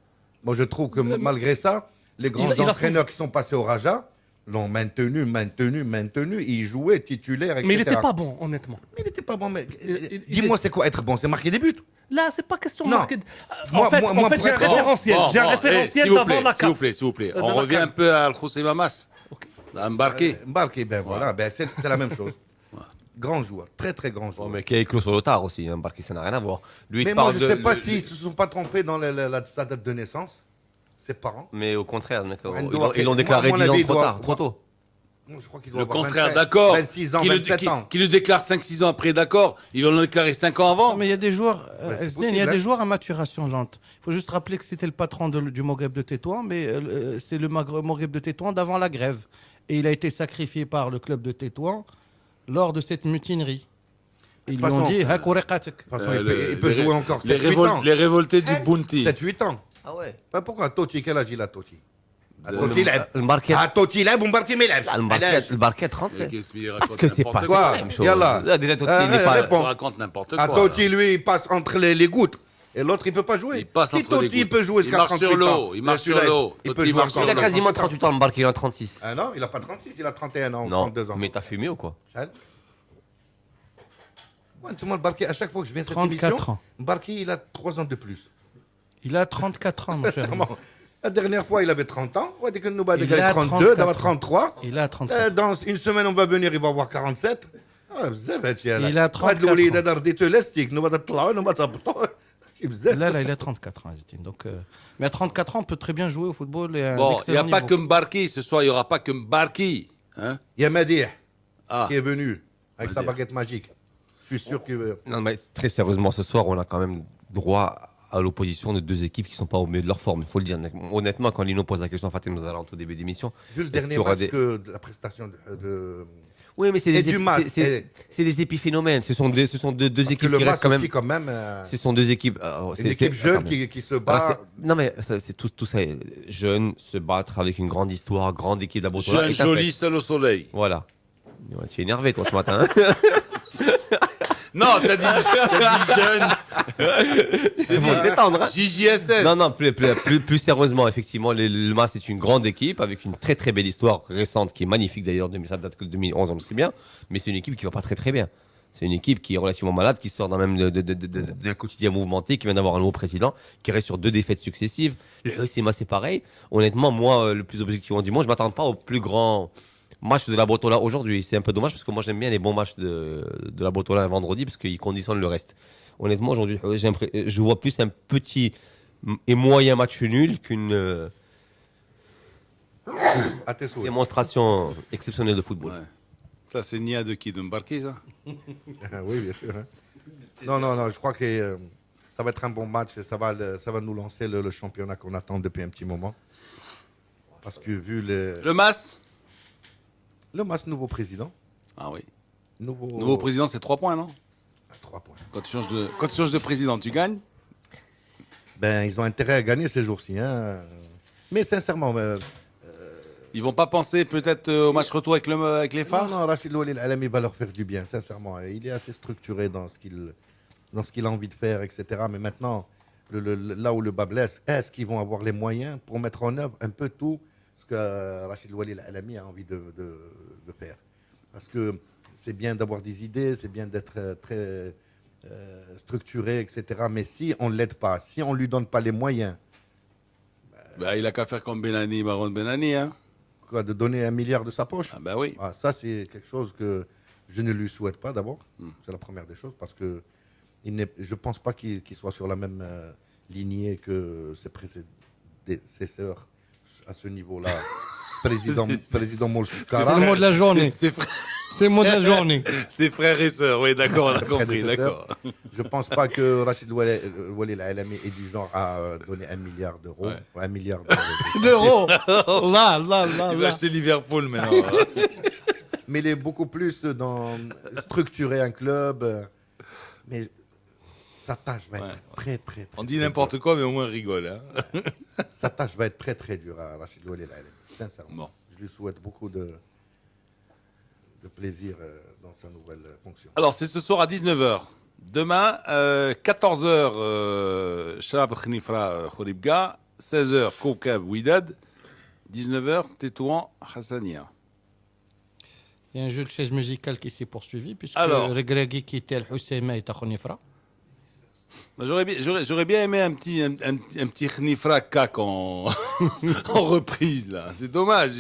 moi, je trouve que malgré ça, les grands entraîneurs qui sont passés au Raja l'ont maintenu. Il jouait titulaire, etc. Mais il n'était pas bon, honnêtement. Mais il n'était pas bon. Mais dis-moi, c'est quoi être bon? C'est marquer des buts? Là, c'est pas question de non. marquer. En fait, j'ai un référentiel. J'ai un référentiel d'avant la CAF. S'il vous plaît. On revient un peu à Al-Khoussé Mamas. Embarqué, ben voilà, c'est la même chose. Grand joueur, très très grand joueur. Mais qui a éclos sur le tard aussi, Embarqué, ça n'a rien à voir. Lui, mais moi, je ne sais pas s'ils ne se sont pas trompés dans sa date de naissance, ses parents. Mais au contraire, ils l'ont déclaré 10 ans trop tard, trop tôt. Je crois qu'il doit le avoir contraire, d'accord. 26 ans, 27 ans. Qui le déclare 5-6 ans après, d'accord. Ils l'ont déclaré 5 ans avant. Non, mais il y a des joueurs, des joueurs à maturation lente. Il faut juste rappeler que c'était le patron du Maghreb de Tétouan, mais c'est le Maghreb de Tétouan d'avant la grève. Et il a été sacrifié par le club de Tétouan lors de cette mutinerie. Ils lui ont dit il peut jouer encore 7-8 ans. Les révoltés du Bounty. 7-8 ans. Ah ouais. Pourquoi Totti, quel âge il a Totti? Totti لعب ومباركي ما يلعبش. الباركي 37. Parce que c'est pas quoi. Déjà Totti n'est pas raconte n'importe quoi. Totti lui il passe entre les gouttes et l'autre il peut pas jouer. Si Totti peut jouer jusqu'à 38 ans, il marche sur l'eau. Il peut jouer encore. Il a quasiment 38 ans, Mbarké, il a 36. Ah non, il a pas 36, il a 31 ans, non, 32 ans. Mais t'as fumé ou quoi? Mbarké, à chaque fois que je viens à cette émission, Mbarké il a 3 ans de plus. Il a 34 ans, mon cher. La dernière fois, il avait 30 ans. Il a 32, il a 33. Il a 33. Dans une semaine, on va venir, il va avoir 47. Il a 34 ans. Là, il a 34 ans, Zitine. Donc, mais à 34 ans, on peut très bien jouer au football. Bon, il n'y a pas que Mbarké. Ce soir, il n'y aura pas que Mbarké. Il y a Madih qui est venu avec sa baguette magique. Je suis sûr que... Non, mais très sérieusement, ce soir, on a quand même droit à l'opposition de deux équipes qui ne sont pas au milieu de leur forme. Il faut le dire. Honnêtement, quand Lino pose la question à Fatima Zahra au début d'émission... Vu le dernier match que la prestation de... Oui, mais c'est des épiphénomènes. Ce sont deux équipes qui restent quand même... Ce sont deux équipes... une équipe jeune qui se bat... Non, mais c'est tout ça. Jeune, se battre avec une grande histoire, grande équipe de la Botola. Jeune, joli, seul au soleil. Voilà. Tu es énervé, toi, ce matin. Non, t'as dit jeune. C'est bon, détendre. Hein. JJSS. Non, plus sérieusement, effectivement, le MAS est une grande équipe avec une très très belle histoire récente qui est magnifique d'ailleurs. Ça date que de 2011, on le sait bien. Mais c'est une équipe qui va pas très très bien. C'est une équipe qui est relativement malade, qui sort d'un même de quotidien mouvementé, qui vient d'avoir un nouveau président, qui reste sur 2 défaites successives. Le CMA, c'est pareil. Honnêtement, moi, le plus objectivement du monde, je m'attends pas au plus grand match de la Botola aujourd'hui. C'est un peu dommage parce que moi j'aime bien les bons matchs de la Botola un vendredi parce qu'ils conditionnent le reste. Honnêtement, aujourd'hui, je vois plus un petit et moyen match nul qu'une démonstration exceptionnelle de football. Ouais. Ça, c'est Nia de qui? De Mbarké, ça? Oui, bien sûr. Hein. Non, je crois que ça va être un bon match et ça va nous lancer le championnat qu'on attend depuis un petit moment. Parce que vu le MAS? Le MAS, nouveau président. Ah oui. Nouveau président, c'est 3 points, non? 3 points. Quand tu changes de président, tu gagnes? Ben, ils ont intérêt à gagner ces jours-ci. Hein. Mais sincèrement, Ils vont pas penser peut-être au match retour avec les phares? Non, Rachid Louali Al-Alami va leur faire du bien, sincèrement. Il est assez structuré dans ce qu'il a envie de faire, etc. Mais maintenant, là où le bas blesse, est-ce qu'ils vont avoir les moyens pour mettre en œuvre un peu tout ce que Rachid Louali Al-Alami a envie de faire? Parce que c'est bien d'avoir des idées, c'est bien d'être très structuré, etc. Mais si on ne l'aide pas, si on ne lui donne pas les moyens... il a qu'à faire comme Benani, Maron Benani, hein. Quoi, de donner 1 milliard de sa poche? Ah bah oui. Ah, ça, c'est quelque chose que je ne lui souhaite pas d'abord. C'est la première des choses parce que je ne pense pas qu'il soit sur la même lignée que ses prédécesseurs à ce niveau-là. Président Molchkara. C'est le mot de la journée. C'est le mot de la journée. Ses frères et sœurs, oui, d'accord, on a compris, d'accord. Je ne pense pas que Rachid Louali Al-Alami est du genre à donner 1 milliard d'euros. Ouais. 1 milliard D'euros. Là. Il va acheter Liverpool maintenant. Mais il est beaucoup plus dans structurer un club. Mais sa tâche va être très, très, très... On dit n'importe quoi, mais au moins on rigole. Hein. Sa tâche va être très, très dure à Rachid Louali Al-Alami, sincèrement. Bon. Je lui souhaite beaucoup de plaisir dans sa nouvelle fonction. Alors, c'est ce soir à 19h. Demain, 14h, Shabab Khnifra Khouribga. 16h, Koukab Ouidad. 19h, Tétouan Hassania. Il y a un jeu de chaises musicales qui s'est poursuivi, puisque Regragui quittait Al-Husseima et Khonifra. J'aurais bien aimé un petit Khnifra Kak en reprise, là. C'est dommage.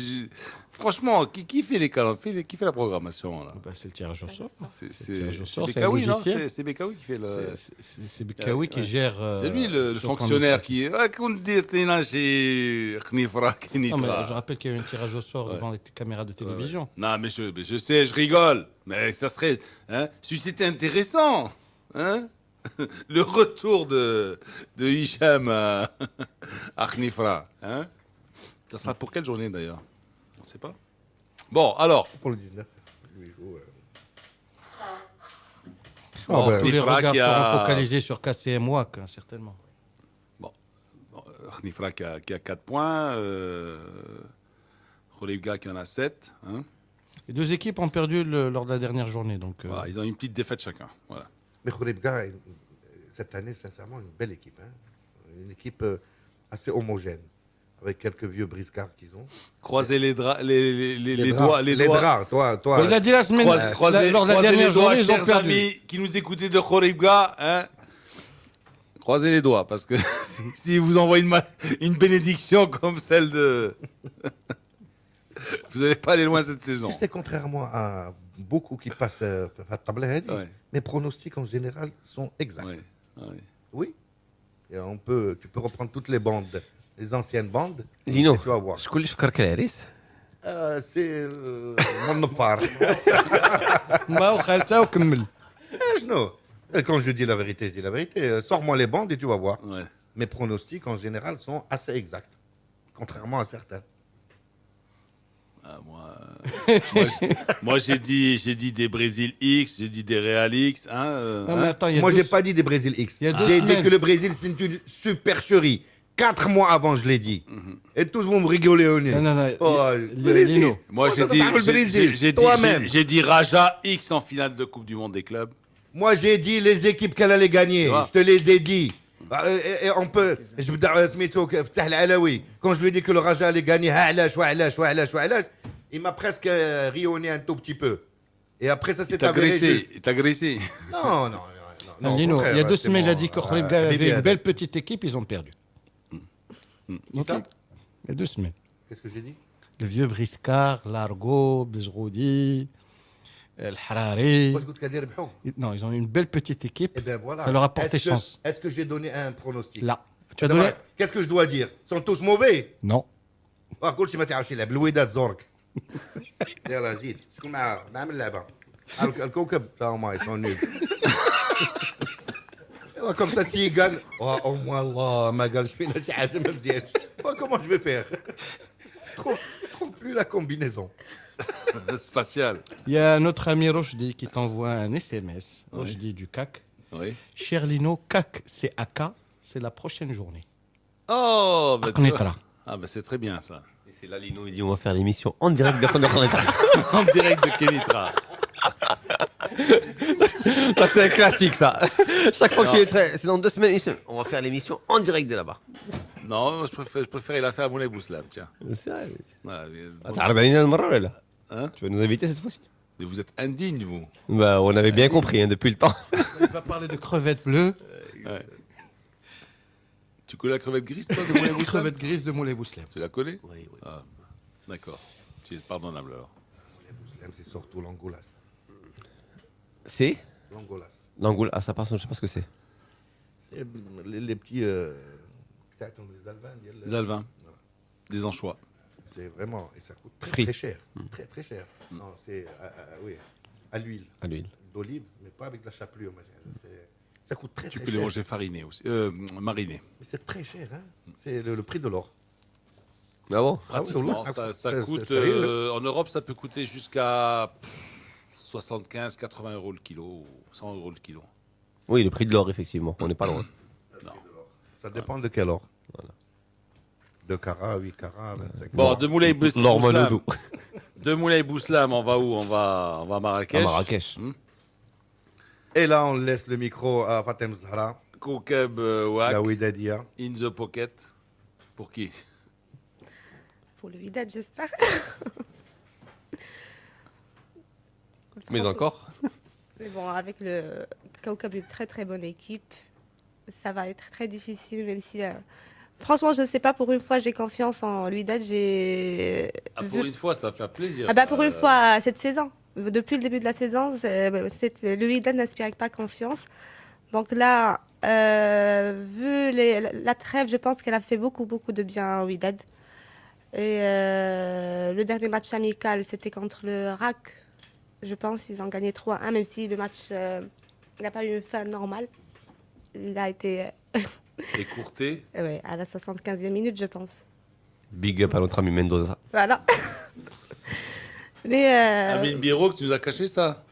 Franchement, qui fait les calendriers, qui fait la programmation là? C'est le tirage au sort. C'est Bekaoui, non? C'est Bekaoui qui fait le... C'est Bekaoui qui gère... c'est lui le fonctionnaire qui... Non, mais je rappelle qu'il y a eu un tirage au sort devant les caméras de télévision. Non, mais je sais, je rigole. Mais ça serait... Hein, si c'était intéressant, hein, le retour de Hicham à Khnifra. Hein, ça sera pour quelle journée d'ailleurs? On ne sait pas. Bon, alors. Pour le 19. Lui joue, tous les regards seront focalisés sur KCM WAC, hein, certainement. Bon. Khnifra qui a 4 points. Khouribga qui en a 7. Hein. Les deux équipes ont perdu lors de la dernière journée. Donc, voilà, ils ont une petite défaite chacun. Voilà. Mais Khouribga, cette année, sincèrement, une belle équipe. Hein. Une équipe assez homogène. Avec quelques vieux briscards qu'ils ont. Croisez les doigts. Toi. Il a dit la semaine lors de la dernière journée, ils ont perdu. Amis qui nous écoutaient de Khouribga, hein, croisez les doigts, parce que si vous envoie une bénédiction comme celle de... vous n'allez pas aller loin cette saison. Tu sais, contrairement à beaucoup qui passent à Tabla, mes pronostics en général sont exacts. Oui. Et tu peux reprendre toutes les bandes. Les anciennes bandes. Lino, tu vas voir. je connais Karkalaris. C'est mon part. Quand je dis la vérité, je dis la vérité. Sors-moi les bandes et tu vas voir. Ouais. Mes pronostics en général sont assez exacts, contrairement à certains. Ah, moi j'ai dit des Brésil X, j'ai dit des Real X. Moi, j'ai pas dit des Brésil X. J'ai dit que le Brésil, c'est une supercherie. 4 mois avant, je l'ai dit. Et tous vont me rigoler au nez. Lino. Moi, j'ai dit Raja X en finale de Coupe du Monde des clubs. Moi, j'ai dit les équipes qu'elle allait gagner. Je te les ai dit. Et on peut... Quand je lui ai dit que le Raja allait gagner, il m'a presque rionné un tout petit peu. Et après, ça s'est avéré. Il t'a agressé. Non, Lino, il y a 2 semaines, il a dit que Khouribga avait une belle petite équipe, ils ont perdu. Okay. Il y a 2 semaines. Qu'est-ce que j'ai dit? Le vieux Briscard, Largo, Bezroudi, El Harari. Non, ils ont une belle petite équipe. Et ben voilà. Ça leur a porté chance. Est-ce que j'ai donné un pronostic? Là. Tu as donné... Qu'est-ce que je dois dire? Ils sont tous mauvais? Non. كل شيء ما تعرفش يلعب الوداد زورك يلا زيد شكون معاه نعمل اللعبه الكوكب تاعهم ils sont nuls. Comme ça, s'il gagne, au moins, Allah, ma gueule, je fais une charge, je me dis, comment je vais faire? Je trouve plus la combinaison. Spatial. Il y a notre ami Rochdi qui t'envoie un SMS, Rochdi du CAC. Oui. Cher Lino, CAC, c'est AK, c'est la prochaine journée. Oh, bah, ah, bah c'est très bien ça. C'est là, Lino, il dit on va faire l'émission en direct de Kenitra. En direct de Kenitra. Ça, c'est un classique, ça. Chaque fois qu'il est très. C'est dans 2 semaines, on va faire l'émission en direct de là-bas. Non, je préfère la faire à Moulay Bouslam, tiens. C'est vrai. Voilà, Hein tu vas nous inviter cette fois-ci? mais vous êtes indigne, vous. Bah, on avait bien compris hein, depuis le temps. Il va parler de crevettes bleues. Ouais. Tu connais la crevette grise, toi, de Moulay Bouslam? Crevette grise de Moulay Bouslam. Tu la connais? Oui, oui. Ah, d'accord. Tu es pardonnable alors. C'est surtout l'angolas. C'est L'angolas. l'angoule. Ah, ça passe, je sais pas ce que c'est. C'est les petits. Les alvins. Les alvins. Des anchois. C'est vraiment. Et ça coûte très, Frit. très cher. Très, très cher. Non, c'est. Oui, à l'huile. À l'huile. D'olive, mais pas avec la chapelure. Ça coûte très, Tu très peux cher. les manger farinés aussi. Marinés. Mais c'est très cher, hein. C'est le prix de l'or. Ah bon? Pratiquement, ça C'est coûte. sérieux, En Europe, ça peut coûter jusqu'à 75-80 euros le kilo, ou 100 euros le kilo. Oui, le prix de l'or, effectivement. On n'est pas loin. Ça dépend de quel or. 2 carats, 8 carats, 25 Bon, de Moulay L'or Bouslam. Manodou. De Moulay Bouslam, on va où on va à Marrakech. À Marrakech. Et là, on laisse le micro à Fatem Zahra, Koukeb Ouak, la Ouidadia. In the Pocket. Pour qui? Pour le Wydad, j'espère. Mais Franchement, encore? Mais bon, avec le Kaukab, une très très bonne équipe, ça va être très difficile, même si. Franchement, je ne sais pas, pour une fois, j'ai confiance en Wydad. J'ai. Pour une fois, ça fait plaisir. Ah bah ça. pour une fois, cette saison. Depuis le début de la saison, le Wydad n'inspirait pas confiance. Donc là, vu la trêve, je pense qu'elle a fait beaucoup de bien au Wydad. Et le dernier match amical, c'était contre le RAC. Je pense qu'ils ont gagné 3-1, même si le match n'a pas eu une fin normale. Il a été Écourté. ouais, à la 75e minute, je pense. Big up à notre ami Mendoza. Voilà. Mais Amine Biro, que tu nous as caché ça.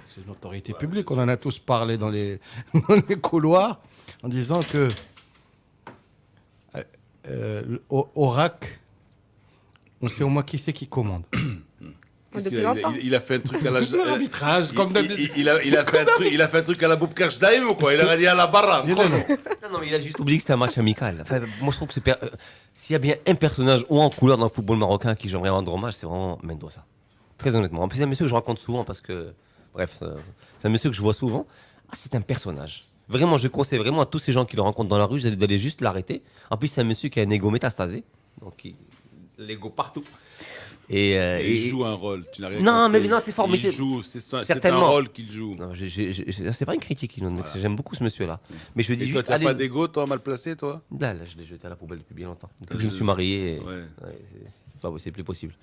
C'est une autorité publique. On en a tous parlé dans les, dans les couloirs en disant que au RAC, on sait au moins qui c'est qui commande. Qu'est-ce depuis qu'il a, longtemps. il a fait un truc à la. L'arbitrage, comme d'habitude. il a fait un truc à la Boubkar Daim ou quoi? Il a dit à la barra. Non, mais il a juste oublié que c'était un match amical. Enfin, moi, je trouve que s'il y a bien un personnage ou en couleur dans le football marocain qui j'aimerais rendre hommage, c'est vraiment Mendoza. Très honnêtement. En plus, c'est un monsieur que je raconte souvent parce que, bref, c'est un monsieur que je vois souvent. Ah, c'est un personnage. Vraiment, je conseille vraiment à tous ces gens qui le rencontrent dans la rue d'aller juste l'arrêter. En plus, c'est un monsieur qui a un ego métastasé. Donc, l'ego partout. Et il joue un rôle. Tu n'as rien Non, compris. mais non, c'est fort. Mais Il joue. C'est un certainement. rôle qu'il joue. Non, c'est pas une critique, Inon, mec. J'aime beaucoup ce monsieur-là. Mais je dis Et toi, juste. tu n'as allez- pas d'ego, toi, mal placé, toi? Là, je l'ai jeté à la poubelle depuis bien longtemps. Depuis que je me suis marié. Ouais. C'est plus possible.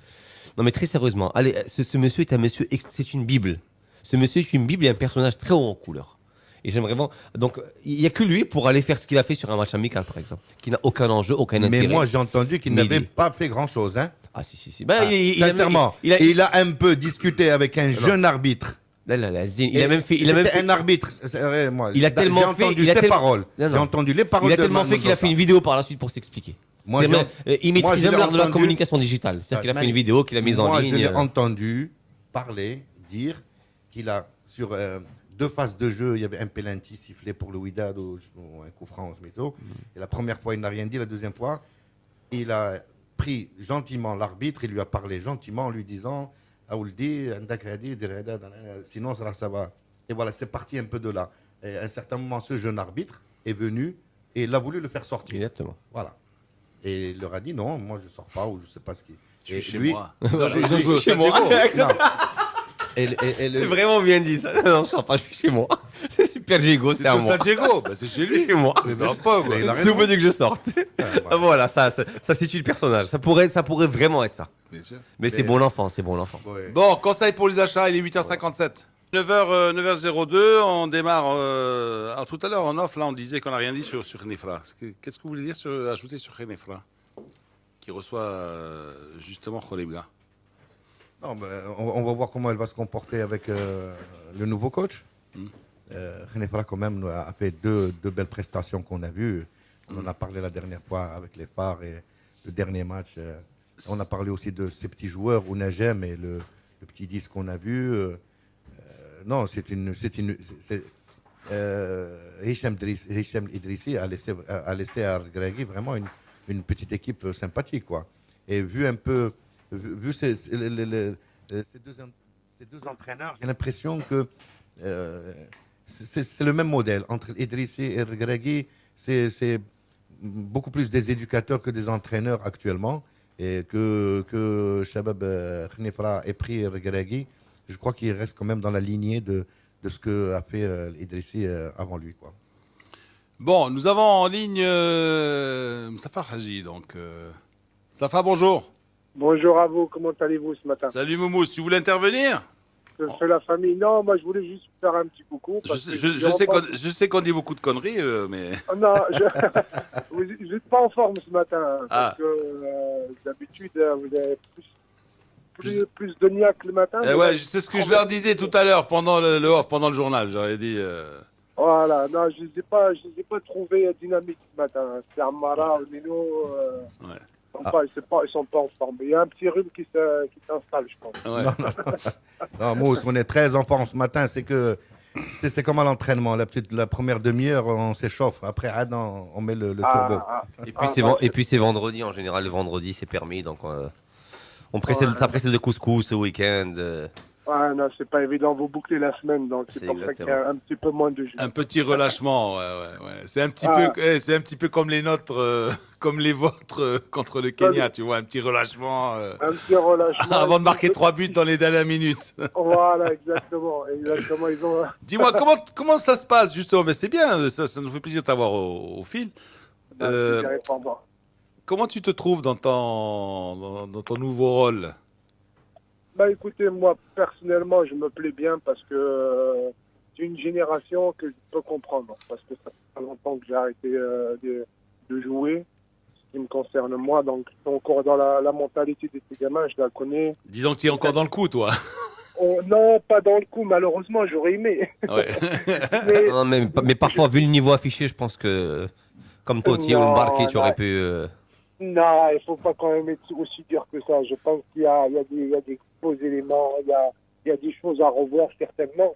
Non, mais très sérieusement, allez, ce monsieur est un monsieur. C'est une Bible. Ce monsieur est une Bible et un personnage très haut en couleur. Et j'aimerais vraiment. Donc, il n'y a que lui pour aller faire ce qu'il a fait sur un match amical, par exemple. Qui n'a aucun enjeu, aucun intérêt. Mais moi, j'ai entendu qu'il Mais n'avait il est- pas fait grand-chose. Hein. Ah, si. Ben, Sincèrement, il a un peu discuté avec un jeune arbitre. Il a même fait. Il a même C'était fait. un arbitre. C'est vrai, moi, Il a tellement j'ai fait- entendu il a ses tellement- paroles. Non, non. J'ai entendu les paroles Il a de tellement fait qu'il a fait une vidéo par la suite pour s'expliquer. Moi, C'est j'ai- même- il moi, maîtrise je même l'ai l'art de la entendu- communication digitale. C'est-à-dire qu'il a fait une vidéo qu'il a mise en Moi, ligne. je l'ai entendu parler, dire qu'il a, sur 2 phases de jeu, il y avait un penalty sifflé pour le Wydad ou un coup franc au Smito. Et la première fois, il n'a rien dit. La deuxième fois, il a pris gentiment l'arbitre, il lui a parlé gentiment en lui disant Aouldi, sinon ça va. Et voilà, c'est parti un peu de là. Et à un certain moment, ce jeune arbitre est venu et il a voulu le faire sortir. Exactement. Voilà. Et il leur a dit non, moi je ne sors pas ou je ne sais pas ce qui. Je suis chez lui- moi. Ils ont joué au Chez Stade moi. Diego. Non. Et C'est le- vraiment bien dit ça. Non, je sors pas, je suis chez moi. C'est super gigot, c'est C'est à au moi. Stade Diego. Bah, c'est chez C'est lui. chez moi. Mais ça va pas, quoi. Mais il a C'est raison. venu que je sorte. voilà. Voilà, ça situe le personnage. Ça pourrait vraiment être ça. Bien sûr. Mais c'est bon l'enfant, c'est bon l'enfant. Ouais. Bon, conseil pour les achats, il est 8h57. 9h02, on démarre. Alors, tout à l'heure, en off, là, on disait qu'on n'a rien dit sur Khenifra. Qu'est-ce que vous voulez dire ajouter sur Khenifra qui reçoit justement Kholebga? Non, mais on va voir comment elle va se comporter avec le nouveau coach. Khenifra, quand même, a fait deux belles prestations qu'on a vues. On en a parlé la dernière fois avec les phares et dernier match. On a parlé aussi de ces petits joueurs, Ounajem et le petit 10 qu'on a vu. Non, Hicham Idrissi a laissé à Regragui vraiment une petite équipe sympathique, quoi. Et vu un peu, vu ces deux entraîneurs, j'ai l'impression que c'est le même modèle entre Idrissi et Regragui. C'est beaucoup plus des éducateurs que des entraîneurs actuellement. Et que Shabab Khnifra ait pris Regragui, je crois qu'il reste quand même dans la lignée de ce qu'a fait Idrissi avant lui, quoi. Bon, nous avons en ligne Moustapha Haji. Donc, Moustapha, bonjour. Bonjour à vous, comment allez-vous ce matin? Salut Moumous, tu voulais intervenir? C'est la famille. Non, moi je voulais juste faire un petit coucou. Je sais qu'on dit beaucoup de conneries, mais... Non, vous n'êtes pas en forme ce matin. Parce que d'habitude, vous avez plus de niaque le matin. Ouais, c'est ce que je leur disais tout à l'heure pendant le off, pendant le journal. J'aurais dit... Voilà, non, je ne les ai pas trouvés dynamiques ce matin. C'est Amara, Nino... Ouais. Ils sont pas en forme. Il y a un petit rhume qui s'installe, je pense. Ouais. Non, Mousse, on est très en forme ce matin. C'est comme à l'entraînement. La première demi-heure, on s'échauffe. Après, on met le turbo. Et puis c'est vendredi. En général, le vendredi, c'est permis. Donc, ça précède le couscous au week-end. Ouais, non, c'est pas évident. Vous bouclez la semaine, donc c'est pour ça qu'il y a un petit peu moins de jus. Un petit relâchement, ouais. C'est un petit peu comme les nôtres, comme les vôtres contre le Kenya, tu vois, un petit relâchement. Un petit relâchement. Avant de marquer 3 buts dans les dernières minutes. Voilà, exactement. Ils ont... Dis-moi, comment ça se passe, justement? Mais c'est bien, ça nous fait plaisir de t'avoir au fil. Comment tu te trouves dans ton nouveau rôle? Bah écoutez, moi personnellement, je me plais bien parce que c'est une génération que je peux comprendre. Parce que ça fait pas longtemps que j'ai arrêté de jouer, ce qui me concerne moi. Donc je suis encore dans la mentalité de ces gamins, je la connais. Disons que tu es encore dans le coup, toi. Non, pas dans le coup, malheureusement, j'aurais aimé. Ouais. mais parfois, vu le niveau affiché, je pense que comme Totti ou Mbarki, tu aurais pu... Non, il ne faut pas quand même être aussi dur que ça. Je pense qu'il y a des faux éléments, il y a des choses à revoir certainement.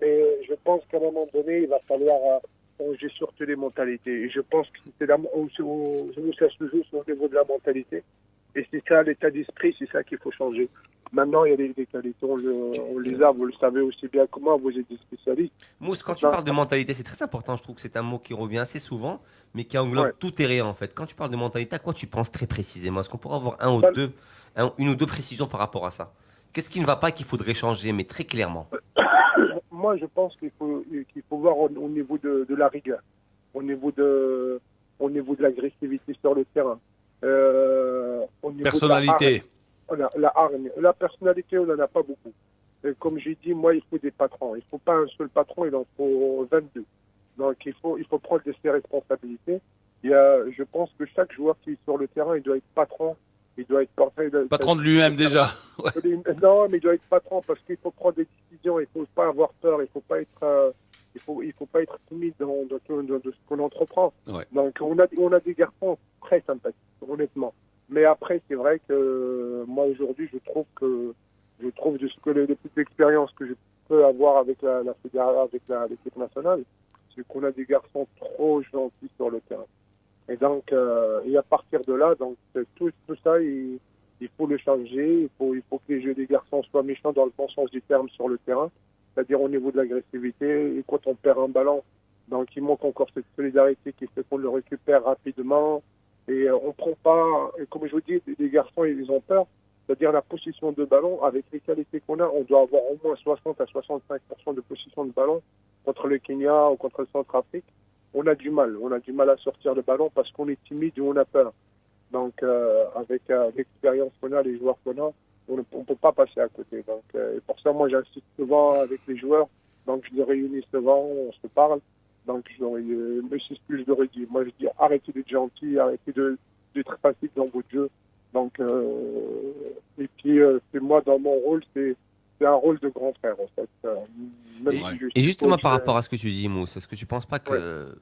Mais je pense qu'à un moment donné, il va falloir changer surtout les mentalités. Et je pense que ça se joue au niveau de la mentalité. Et c'est ça, l'état d'esprit, c'est ça qu'il faut changer. Maintenant, il y a des qualités, on les a, vous le savez aussi bien que moi, vous êtes des spécialistes. Mousse, quand tu parles de mentalité, c'est très important, je trouve que c'est un mot qui revient assez souvent, mais qui englobe tout et rien en fait. Quand tu parles de mentalité, à quoi tu penses très précisément? Est-ce qu'on pourrait avoir une ou deux précisions par rapport à ça? Qu'est-ce qui ne va pas et qu'il faudrait changer, mais très clairement? Moi, je pense qu'il faut voir au niveau de la rigueur, au niveau de l'agressivité sur le terrain. Au niveau personnalité. La personnalité, on n'en a pas beaucoup. Et comme j'ai dit, moi, il faut des patrons. Il ne faut pas un seul patron, il en faut 22. Donc, il faut prendre ses responsabilités. Je pense que chaque joueur qui est sur le terrain, il doit être patron. Il doit être patron de lui-même déjà. Non, mais il doit être patron parce qu'il faut prendre des décisions. Il ne faut pas avoir peur. Il ne faut pas être timide dans ce qu'on entreprend. Ouais. Donc, on a des garçons très sympathiques, honnêtement. Mais après, c'est vrai que moi, aujourd'hui, je trouve de ce que les petites expériences que je peux avoir avec l'équipe nationale, c'est qu'on a des garçons trop gentils sur le terrain. Et donc, et à partir de là, donc tout ça, il faut le changer. Il faut que les jeux des garçons soient méchants dans le bon sens du terme sur le terrain, c'est-à-dire au niveau de l'agressivité. Et quand on perd un ballon, donc il manque encore cette solidarité qui fait qu'on le récupère rapidement. Et on prend pas, comme je vous dis, les garçons, ils ont peur. C'est-à-dire la possession de ballon, avec les qualités qu'on a, on doit avoir au moins 60 à 65% de possession de ballon contre le Kenya ou contre le Centrafrique. On a du mal à sortir le ballon parce qu'on est timide ou on a peur. Donc, avec l'expérience qu'on a, les joueurs qu'on a, on ne peut pas passer à côté. Donc, et pour ça, moi, j'insiste souvent avec les joueurs. Donc, je les réunis souvent, on se parle. Donc, mais c'est ce que je leur ai dit. Moi, je dis, arrêtez d'être gentil, arrêtez d'être facile dans votre jeu. Donc, et puis, c'est moi, dans mon rôle, c'est un rôle de grand frère, en fait. Et justement, par rapport à ce que tu dis, Mousse, est-ce que tu ne penses pas que...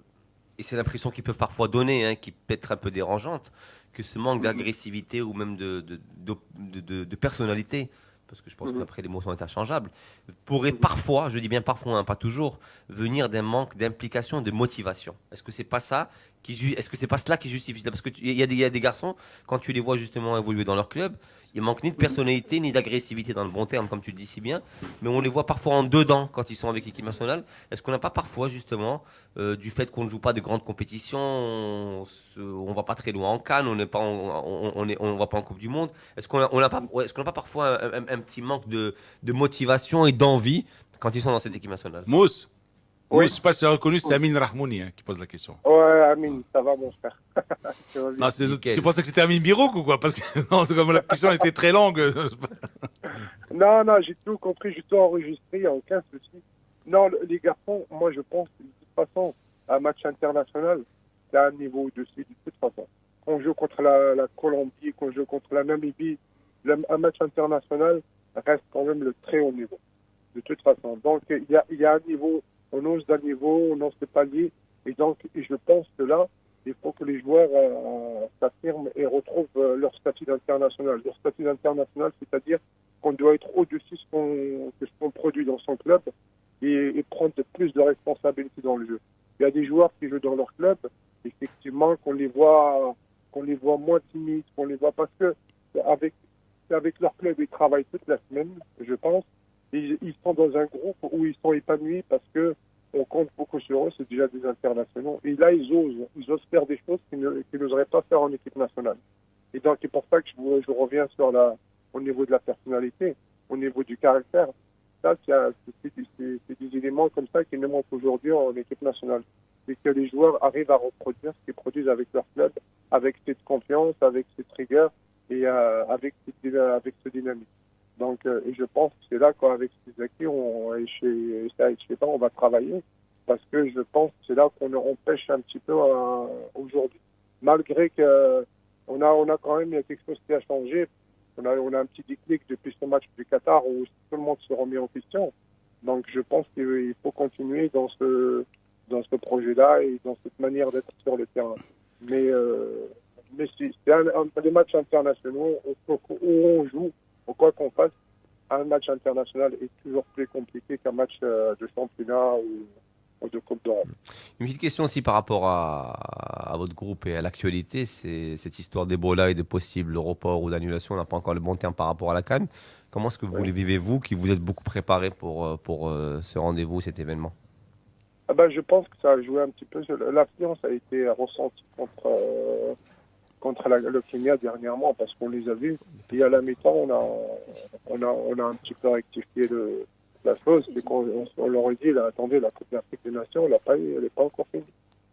Et c'est l'impression qu'ils peuvent parfois donner, hein, qui peut être un peu dérangeante, que ce manque d'agressivité ou même de personnalité, parce que je pense qu'après les mots sont interchangeables, pourrait parfois, je dis bien parfois, hein, pas toujours, venir d'un manque d'implication, de motivation. Est-ce que c'est pas ça est-ce que c'est pas cela qui justifie? Parce qu'il y a des garçons, quand tu les vois justement évoluer dans leur club, il manque ni de personnalité ni d'agressivité dans le bon terme, comme tu le dis si bien, mais on les voit parfois en dedans quand ils sont avec l'équipe nationale. Est-ce qu'on n'a pas parfois justement, du fait qu'on ne joue pas de grandes compétitions, on va pas très loin en Cannes, on va pas en Coupe du Monde, est-ce qu'on n'a pas parfois un petit manque de motivation et d'envie quand ils sont dans cette équipe nationale? Mousse. Oui, je ne sais pas si tu as reconnu, c'est Amin Rahmouni qui pose la question. Ouais, Amin, ça va, mon frère. Non, tu pensais que c'était Amin Birouk ou quoi? Parce que non, comme la question était très longue. Non, j'ai tout compris, j'ai tout enregistré, il n'y a aucun souci. Non, les garçons, moi je pense que de toute façon, un match international, c'est un niveau au-dessus de toute façon. Quand on joue contre la Colombie, quand on joue contre la Namibie, un match international reste quand même le très haut niveau, de toute façon. Donc il y a un niveau. On ose d'un niveau, on ose des paliers. Et donc, je pense que là, il faut que les joueurs s'affirment et retrouvent leur statut d'international. Leur statut d'international, c'est-à-dire qu'on doit être au-dessus de ce qu'on produit dans son club et prendre plus de responsabilités dans le jeu. Il y a des joueurs qui jouent dans leur club, effectivement, qu'on les voit moins timides, qu'on les voit parce que avec leur club, ils travaillent toute la semaine, je pense. Ils sont dans un groupe où ils sont épanouis parce que on compte beaucoup sur eux, c'est déjà des internationaux. Et là, ils osent faire des choses qu'ils n'oseraient pas faire en équipe nationale. Et donc, c'est pour ça que je reviens au niveau de la personnalité, au niveau du caractère. Ça, c'est des éléments comme ça qui nous manquent aujourd'hui en équipe nationale. C'est que les joueurs arrivent à reproduire ce qu'ils produisent avec leur club, avec cette confiance, avec cette rigueur et avec ce dynamisme. Donc, et je pense que c'est là qu'avec ces acquis, on va travailler parce que je pense que c'est là qu'on pêche un petit peu aujourd'hui. Malgré qu'on a quand même quelque chose qui a changé, on a un petit déclic depuis ce match du Qatar où tout le monde se remet en question. Donc, je pense qu'il faut continuer dans ce projet-là et dans cette manière d'être sur le terrain. Mais c'est des matchs internationaux où on joue. Quoi qu'on fasse, un match international est toujours plus compliqué qu'un match de championnat ou de Coupe d'Europe. Une petite question aussi par rapport à votre groupe et à l'actualité, c'est cette histoire d'Ebola et de possibles reports ou d'annulation. On n'a pas encore le bon terme par rapport à la CAN. Comment est-ce que vous les vivez, vous, qui vous êtes beaucoup préparé pour ce rendez-vous, cet événement? Je pense que ça a joué un petit peu. L'affluence a été ressentie contre le Kenya dernièrement parce qu'on les a vus. Et à la mi-temps, on a un petit peu rectifié la chose. C'est qu'on leur a dit, là, attendez, la Coupe d'Afrique des Nations, elle n'est pas encore finie.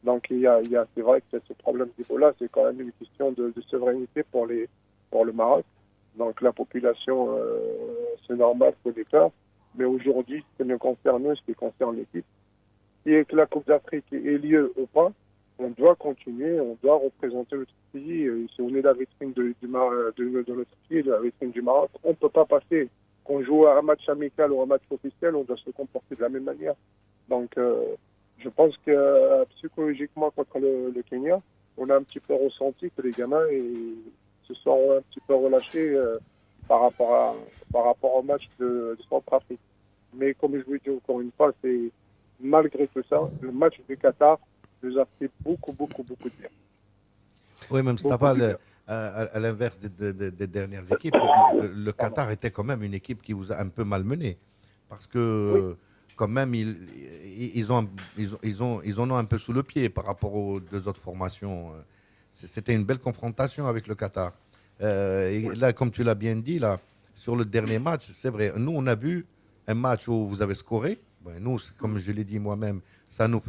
Donc c'est vrai que ce problème d'Ebola, c'est quand même une question de souveraineté pour le Maroc. Donc la population, c'est normal, il faut des peurs. Mais aujourd'hui, ce qui nous concerne nous, ce qui concerne l'équipe, et que la Coupe d'Afrique ait lieu ou pas, on doit continuer, on doit représenter notre pays. Si on est la vitrine de notre pays, la vitrine du Maroc, on ne peut pas passer. Qu'on joue à un match amical ou un match officiel, on doit se comporter de la même manière. Donc, je pense que psychologiquement, contre le Kenya, on a un petit peu ressenti que les gamins se sont un petit peu relâchés par rapport au match de Centrafrique. Mais comme je vous le dis encore une fois, c'est malgré tout ça, le match du Qatar nous a fait beaucoup de bien. Oui, même si tu n'as pas à l'inverse des dernières équipes, le Qatar était quand même une équipe qui vous a un peu malmené. Parce que, quand même, ils en ont un peu sous le pied par rapport aux deux autres formations. C'était une belle confrontation avec le Qatar. Et là, comme tu l'as bien dit, là, sur le dernier match, c'est vrai, nous, on a vu un match où vous avez scoré. Nous, comme je l'ai dit moi-même,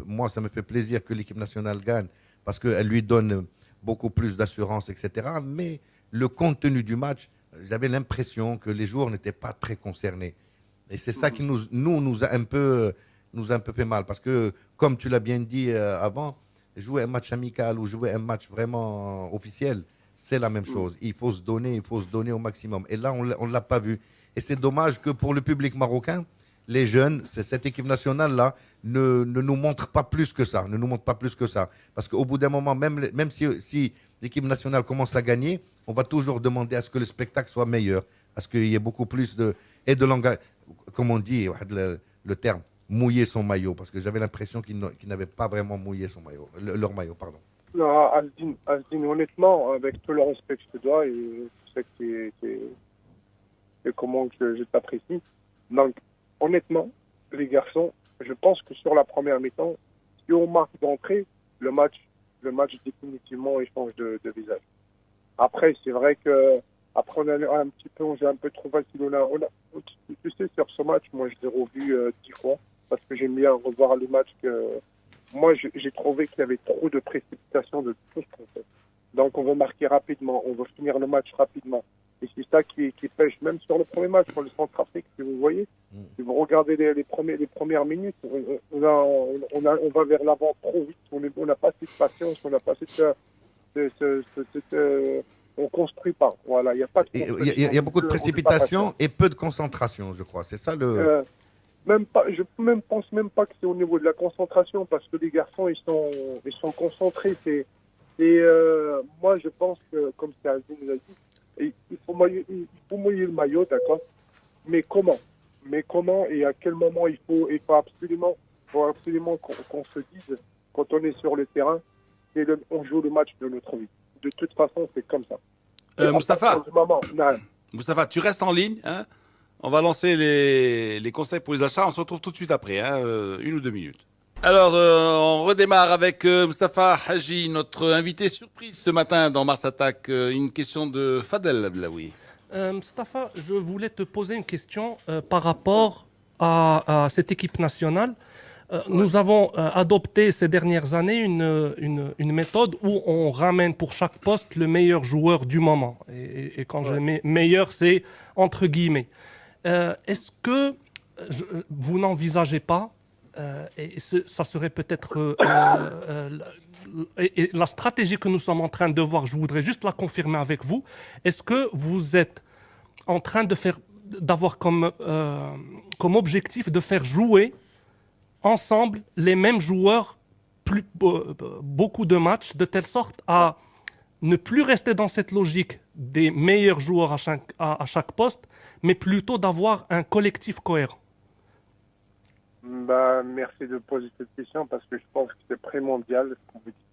moi, ça me fait plaisir que l'équipe nationale gagne parce qu'elle lui donne beaucoup plus d'assurance, etc. Mais le contenu du match, j'avais l'impression que les joueurs n'étaient pas très concernés. Et c'est ça qui nous a un peu fait mal. Parce que, comme tu l'as bien dit avant, jouer un match amical ou jouer un match vraiment officiel, c'est la même chose. Il faut se donner au maximum. Et là, on ne l'a pas vu. Et c'est dommage que pour le public marocain, les jeunes, cette équipe nationale-là, ne nous montre pas plus que ça. Ne nous montre pas plus que ça. Parce qu'au bout d'un moment, même si l'équipe nationale commence à gagner, on va toujours demander à ce que le spectacle soit meilleur. À ce qu'il y ait beaucoup plus de langage. Comme on dit, le terme, mouiller son maillot. Parce que j'avais l'impression qu'ils n'avaient pas vraiment mouillé son maillot, leur maillot, pardon. Non, Asdine, honnêtement, avec tout le respect que je te dois, et je sais que comment je t'apprécie. Donc, honnêtement, les garçons, je pense que sur la première mi-temps, si on marque d'entrée, le match définitivement il change de visage. Après, c'est vrai que après on j'ai un peu trop facile. Tu sais, sur ce match, moi je l'ai revu 10 fois parce que j'aime bien revoir les matchs que moi j'ai trouvé qu'il y avait trop de précipitation de tout ce qu'on fait. Donc on veut marquer rapidement, on veut finir le match rapidement. Et c'est ça qui pêche, même sur le premier match, sur le Centrafrique, si vous voyez. Si vous regardez les premières minutes, on va vers l'avant trop vite. On n'a pas cette patience, on n'a pas on construit pas. Voilà, il y a pas de il y a beaucoup de précipitation et peu de concentration, je crois. C'est ça le. Je pense même pas que c'est au niveau de la concentration, parce que les garçons, ils sont concentrés. Moi, je pense que, comme Azine nous a dit, il faut mouiller le maillot, d'accord. Mais comment et à quel moment il faut absolument qu'on se dise, quand on est sur le terrain, on joue le match de notre vie. De toute façon, c'est comme ça. Moustapha, tu restes en ligne. Hein, on va lancer les conseils pour les achats. On se retrouve tout de suite après, 1 ou 2 minutes. Alors, on redémarre avec Moustapha Hadji, notre invité surprise ce matin dans Mars Attack. Une question de Fadel Abdelawi. Moustapha, je voulais te poser une question par rapport à cette équipe nationale. Nous avons adopté ces dernières années une méthode où on ramène pour chaque poste le meilleur joueur du moment. Et quand je mets meilleur, c'est entre guillemets. Est-ce que vous n'envisagez pas, et ça serait peut-être la stratégie que nous sommes en train de voir, je voudrais juste la confirmer avec vous, est-ce que vous êtes en train d'avoir comme objectif de faire jouer ensemble les mêmes joueurs beaucoup de matchs, de telle sorte à ne plus rester dans cette logique des meilleurs joueurs à chaque poste, mais plutôt d'avoir un collectif cohérent? Merci de poser cette question, parce que je pense que c'est primordial ce qu'on vous dit.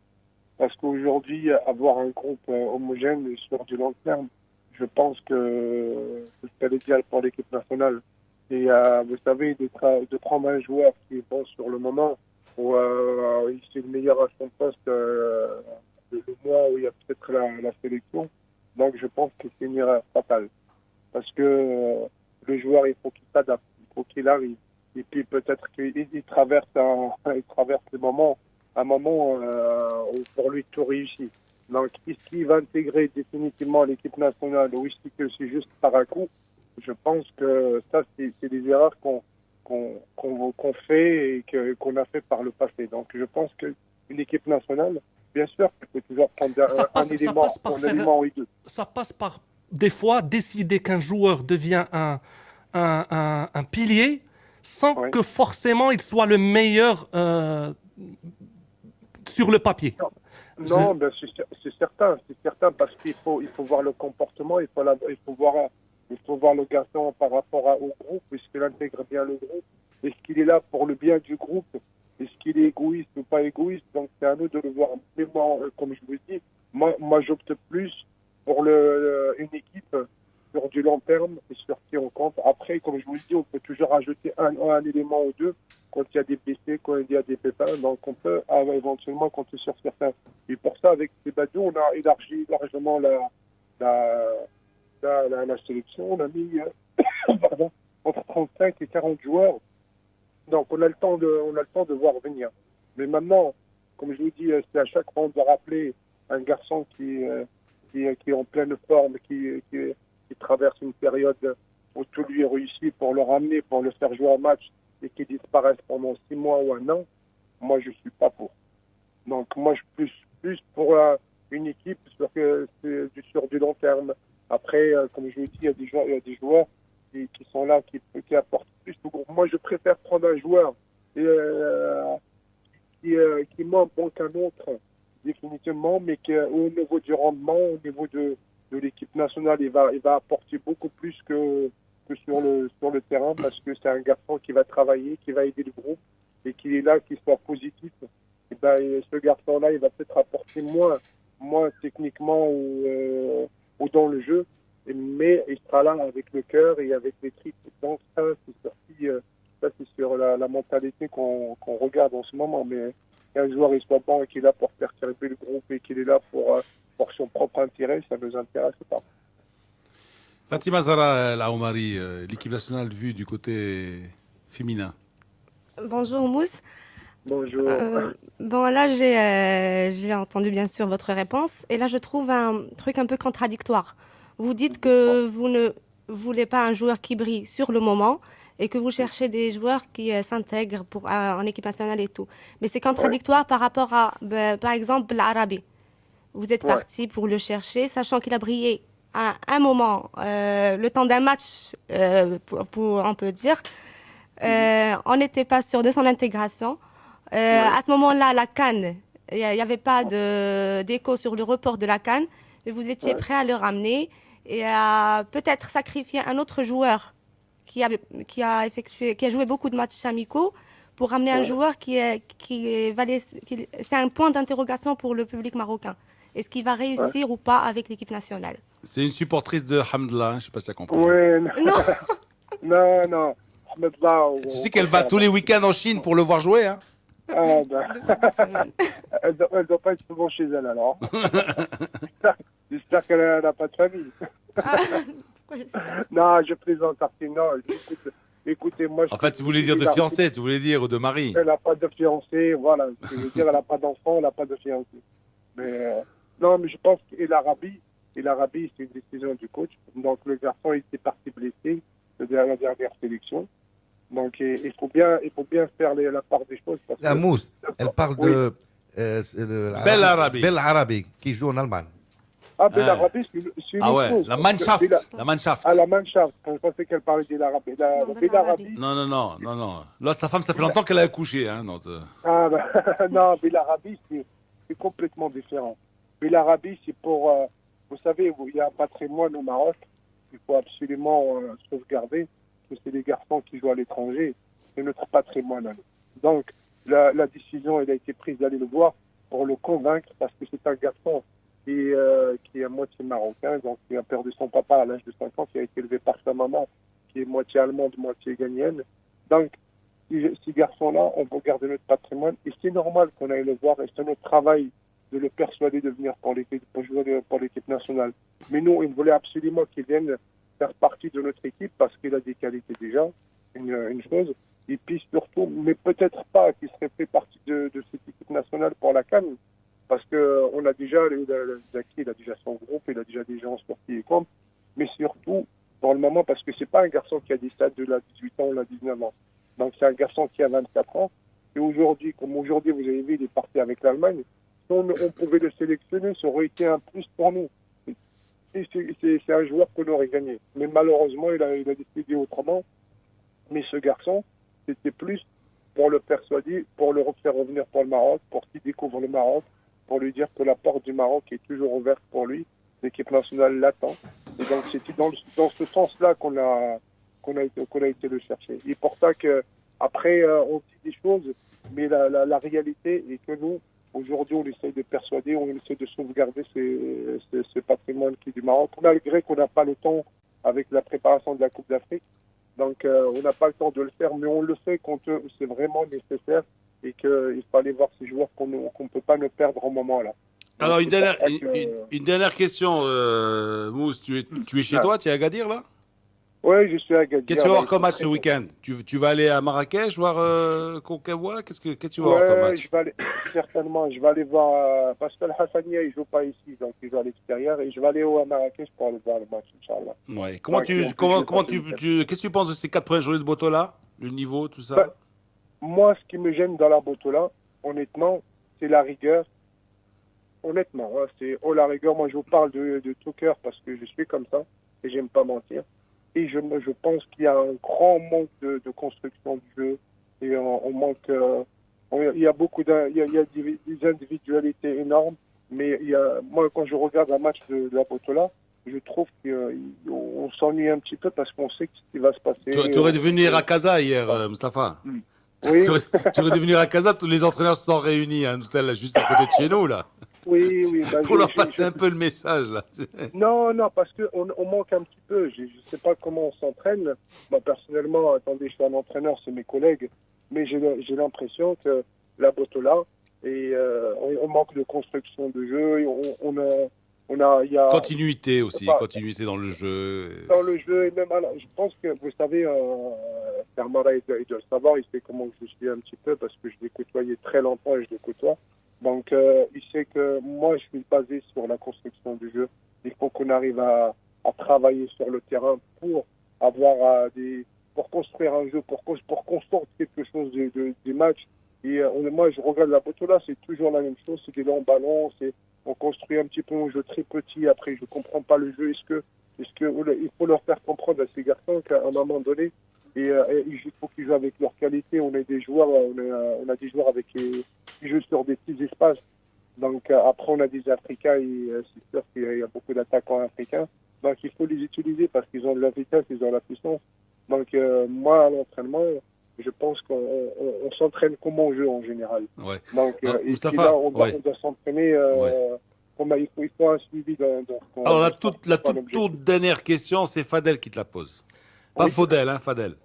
Parce qu'aujourd'hui, avoir un groupe homogène sur du long terme, je pense que c'est l'idéal pour l'équipe nationale. Et vous savez, de prendre un joueur qui est bon sur le moment, ou c'est le meilleur à son poste le mois où il y a peut-être la sélection. Donc je pense que c'est une erreur fatale. Parce que le joueur, il faut qu'il s'adapte, il faut qu'il arrive. Et puis peut-être qu'il traverse un moment où pour lui tout réussit. Donc est-ce qu'il va intégrer définitivement l'équipe nationale, ou est-ce que c'est juste par un coup? Je pense que ça, c'est des erreurs qu'on fait et qu'on a fait par le passé. Donc je pense qu'une équipe nationale, bien sûr, il faut toujours prendre un élément ou deux. Ça passe par, des fois, décider qu'un joueur devient un pilier sans que forcément il soit le meilleur sur le papier. Non, c'est certain, parce qu'il faut voir le comportement, il faut voir le garçon par rapport au groupe, est-ce qu'il intègre bien le groupe, est-ce qu'il est là pour le bien du groupe, est-ce qu'il est égoïste ou pas égoïste. Donc c'est à nous de le voir. Mais moi, comme je vous dis, moi j'opte plus pour une équipe sur du long terme et sur qui on compte. Après, comme je vous le dis, on peut toujours ajouter un élément ou deux quand il y a des blessés, quand il y a des pépins. Donc on peut éventuellement compter sur certains. Et pour ça, avec ces badauds, on a élargi largement la sélection. On a mis entre 35 et 40 joueurs. Donc on a le temps de voir venir. Mais maintenant, comme je vous dis, c'est à chaque fois on doit rappeler un garçon qui est en pleine forme, qui traverse une période où tout lui est réussi, pour le ramener, pour le faire jouer un match et qu'il disparaisse pendant 6 mois ou 1 an. Moi, je suis pas pour. Donc moi, je suis plus pour une équipe sur du long terme. Après, comme je vous dis, il y a des joueurs qui sont là, qui apportent plus au groupe. Moi, je préfère prendre un joueur qui est moins bon qu'un autre, définitivement, mais qui, au niveau du rendement, au niveau de l'équipe nationale, il va apporter beaucoup plus que sur le terrain, parce que c'est un garçon qui va travailler, qui va aider le groupe, et qu'il est là, qu'il soit positif. Et ben, ce garçon-là, il va peut-être apporter moins techniquement ou dans le jeu, mais il sera là avec le cœur et avec les tripes. Donc ça, c'est sur la mentalité qu'on regarde en ce moment. Mais qu'un joueur il soit bon et qu'il est là pour faire tirer le groupe et qu'il est là pour son propre intérêt, ça ne nous intéresse pas. Fatima Zahra El Aoumari, l'équipe nationale vue du côté féminin. Bonjour Mousse. Bonjour. Bon, là, j'ai entendu bien sûr votre réponse. Et là, je trouve un truc un peu contradictoire. Vous dites que vous ne voulez pas un joueur qui brille sur le moment et que vous cherchez des joueurs qui s'intègrent en équipe nationale et tout. Mais c'est contradictoire par rapport à, par exemple, l'Arabie. Vous êtes parti pour le chercher, sachant qu'il a brillé à un moment, le temps d'un match, on peut dire. On n'était pas sûr de son intégration. À ce moment-là, la CAN, il n'y avait pas d'écho sur le report de la CAN, mais vous étiez prêt à le ramener et à peut-être sacrifier un autre joueur qui a joué beaucoup de matchs amicaux pour ramener un joueur c'est un point d'interrogation pour le public marocain. Est-ce qu'il va réussir ou pas avec l'équipe nationale? C'est une supportrice de Hamdallah, je ne sais pas si tu as compris. Oui, non. non. Tu sais qu'elle va tous les week-ends en Chine pour le voir jouer, hein? Elle doit pas être souvent chez elle, alors. J'espère qu'elle n'a pas de famille. Non, je plaisante, non. Écoutez, moi... En fait, tu voulais dire de fiancé, tu voulais dire, ou de mari. Elle n'a pas de fiancé, voilà. Je veux dire, elle n'a pas d'enfant, elle n'a pas de fiancé. Mais, non, mais je pense que l'Arabie, c'est une décision du coach. Donc, le garçon, il était parti blessé la dernière sélection. Donc, il faut bien faire la part des choses. La Mousse, elle parle de Belarabi, qui joue en Allemagne. Ah, Belarabi, c'est une autre chose. La Mannschaft. Ah, la Mannschaft. Je pensais qu'elle parlait de l'Arabie. Belarabi. Non. L'autre, sa femme, ça fait longtemps qu'elle a accouché. Hein, non, Belarabi, c'est complètement différent. Belarabi, c'est pour... vous savez, il y a un patrimoine au Maroc qu'il faut absolument sauvegarder. C'est les garçons qui jouent à l'étranger, c'est notre patrimoine. Donc, la décision, elle a été prise d'aller le voir pour le convaincre, parce que c'est un garçon qui est à moitié marocain, donc qui a perdu son papa à l'âge de 5 ans, qui a été élevé par sa maman, qui est moitié allemande, moitié ghanéenne. Donc, ces garçons-là, on peut garder notre patrimoine, et c'est normal qu'on aille le voir, et c'est notre travail de le persuader de venir pour jouer pour l'équipe nationale. Mais nous, il voulait absolument qu'il vienne faire partie de notre équipe parce qu'il a des qualités déjà, une chose, et puis surtout, mais peut-être pas qu'il serait fait partie de cette équipe nationale pour la CAN, parce qu'on a déjà, Zaki, il a déjà son groupe, il a déjà des gens sortis et compte, mais surtout, pour le moment, parce que c'est pas un garçon qui a des stades de la 18 ans ou la 19 ans, donc c'est un garçon qui a 24 ans, et aujourd'hui, comme aujourd'hui, vous avez vu, il est parti avec l'Allemagne, si on pouvait le sélectionner, ça aurait été un plus pour nous. C'est un joueur qu'on aurait gagné. Mais malheureusement, il a décidé autrement. Mais ce garçon, c'était plus pour le persuader, pour le faire revenir pour le Maroc, pour qu'il découvre le Maroc, pour lui dire que la porte du Maroc est toujours ouverte pour lui. L'équipe nationale l'attend. Et donc, c'était dans ce sens-là qu'on a été le chercher. Et pour ça qu'après, on dit des choses, mais la réalité est que nous, aujourd'hui, on essaie de persuader, on essaie de sauvegarder ce patrimoine qui est du Maroc, malgré qu'on n'a pas le temps avec la préparation de la Coupe d'Afrique. Donc, on n'a pas le temps de le faire, mais on le fait quand c'est vraiment nécessaire et qu'il faut aller voir ces joueurs qu'on ne peut pas ne perdre au moment-là. Alors, une dernière question, Mousse. Tu es chez toi? Tu es à Agadir, là? Oui, je suis à Agadir. Qu'est-ce que tu vas voir comme match ce week-end? Tu vas aller à Marrakech voir Konkawa? Qu'est-ce que tu vas voir comme match? Certainement, je vais aller voir... parce que le Hassania, il ne joue pas ici, donc il joue à l'extérieur. Et je vais aller à Marrakech pour aller voir le match, Inch'Allah. Ouais. Qu'est-ce que tu penses de ces 4 premières journées de Botola? Le niveau, tout ça? Moi, ce qui me gêne dans la Botola, honnêtement, c'est la rigueur. Honnêtement, c'est la rigueur. Moi, je vous parle de tout cœur parce que je suis comme ça et j'aime pas mentir. Et je pense qu'il y a un grand manque de construction du jeu. Et on manque... il y a il y a des individualités énormes. Mais moi, quand je regarde un match de la Botola, je trouve qu'on s'ennuie un petit peu parce qu'on sait ce qui va se passer. Tu aurais dû venir à Casa hier, Mustapha. Oui. Tu aurais dû venir à Casa, tous les entraîneurs se sont réunis à un hôtel juste à côté de chez nous, là. Oui. Pour leur passer un peu le message, là. Non, parce qu'on manque un petit peu. Je ne sais pas comment on s'entraîne. Moi, personnellement, attendez, je suis un entraîneur, c'est mes collègues. Mais j'ai l'impression que la Botola, on manque de construction de jeu. Il y a continuité aussi, continuité dans le jeu. Dans le jeu, et même, alors, je pense que, vous savez, Fermara, il doit le savoir, il sait comment je suis un petit peu, parce que je l'ai côtoyé très longtemps et je le côtoie. Donc, il sait que moi, je suis basé sur la construction du jeu. Il faut qu'on arrive à travailler sur le terrain pour avoir pour construire un jeu, pour qu'on sorte quelque chose du match. Et moi, je regarde la Botola, c'est toujours la même chose, c'est des longs ballons, on construit un petit peu un jeu très petit. Après, je comprends pas le jeu. Est-ce que il faut leur faire comprendre à ces garçons qu'à un moment donné, il faut qu'ils jouent avec leur qualité. On a des joueurs, on a des joueurs qui jouent sur des petits espaces. Donc après, on a des Africains et c'est sûr qu'il y a beaucoup d'attaquants africains. Donc il faut les utiliser parce qu'ils ont de la vitesse, ils ont de la puissance. Donc moi, à l'entraînement, je pense qu'on s'entraîne comme on joue en général. Ouais. Donc, Mustapha, là, on doit s'entraîner. Il faut un suivi. Alors, la toute dernière question, c'est Fadel qui te la pose. Pas Faudel, hein, Fadel.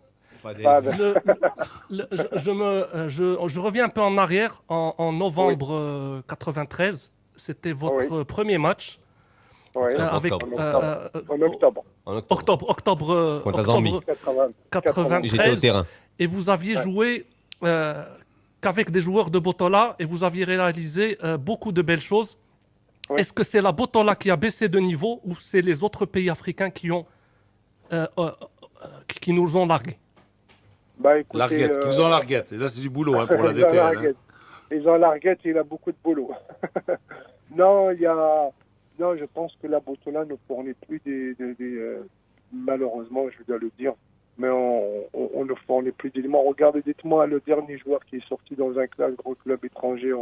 Je reviens un peu en arrière. En novembre 93, c'était votre premier match. Ouais. En octobre 93. J'étais au terrain. Et vous aviez joué qu'avec des joueurs de Botola et vous aviez réalisé beaucoup de belles choses. Oui. Est-ce que c'est la Botola qui a baissé de niveau ou c'est les autres pays africains qui nous ont largués? Larguette, ils ont larguette. Et là, c'est du boulot pour la DTN. Ils ont larguette et il a beaucoup de boulot. Non, je pense que la Botola ne fournit plus malheureusement, je dois le dire, mais on ne fournit plus d'éléments. Regardez, dites-moi le dernier joueur qui est sorti dans un gros club étranger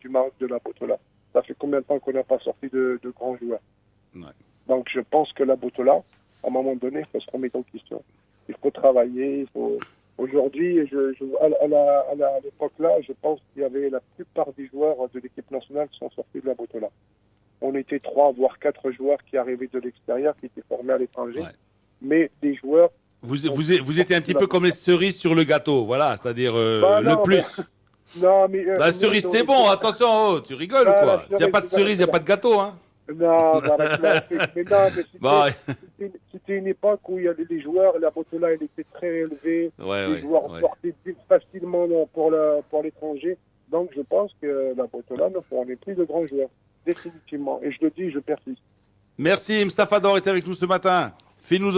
du Maroc de la Botola. Ça fait combien de temps qu'on n'a pas sorti de grands joueurs? Ouais. Donc je pense que la Botola, à un moment donné, il faut se remettre en question. Il faut travailler. Aujourd'hui, à l'époque-là, je pense qu'il y avait la plupart des joueurs de l'équipe nationale qui sont sortis de la Botola. On était 3 voire 4 joueurs qui arrivaient de l'extérieur, qui étaient formés à l'étranger. Ouais. Mais des joueurs... Vous étiez un petit peu comme les cerises sur le gâteau, voilà, c'est-à-dire le plus. Non, mais... la cerise, c'est bon, attention, tu rigoles ou quoi? S'il n'y a pas de cerise, il n'y a pas de gâteau, hein? Non, c'était une époque où il y avait les joueurs, la Botola, elle était très élevée, les joueurs sortaient facilement pour l'étranger. Donc je pense que la Botola ne fournit plus de grands joueurs, définitivement. Et je le dis, je persiste. Merci, Mustapha d'avoir été avec nous ce matin. Fais-nous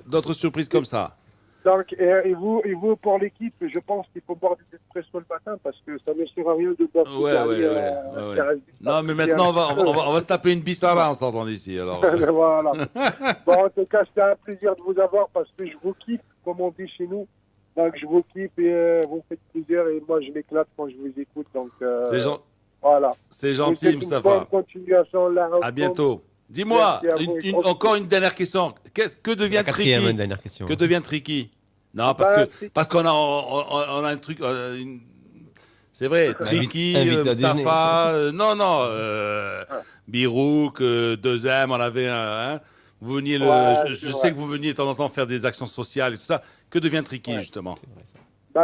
d'autres surprises comme ça. Donc, et vous, pour l'équipe, je pense qu'il faut boire du espresso le matin parce que ça ne sert à rien de boire ouais. Non, mais maintenant, on va se taper une bistava en sortant d'ici. Alors. Voilà. Bon, en tout cas, c'était un plaisir de vous avoir parce que je vous kiffe, comme on dit chez nous. Donc, je vous kiffe et vous me faites plaisir et moi, je m'éclate quand je vous écoute. Donc, voilà. C'est gentil, Mustapha. Bonne continuation. À bientôt. Dis-moi, encore une dernière question. Que devient Tricky? Que devient Tricky? Non, parce qu'on a un truc. C'est vrai, Tricky, Mustapha, Birouk, 2M, on avait un. Vous veniez je sais que vous veniez de temps en temps faire des actions sociales et tout ça. Que devient Tricky, justement?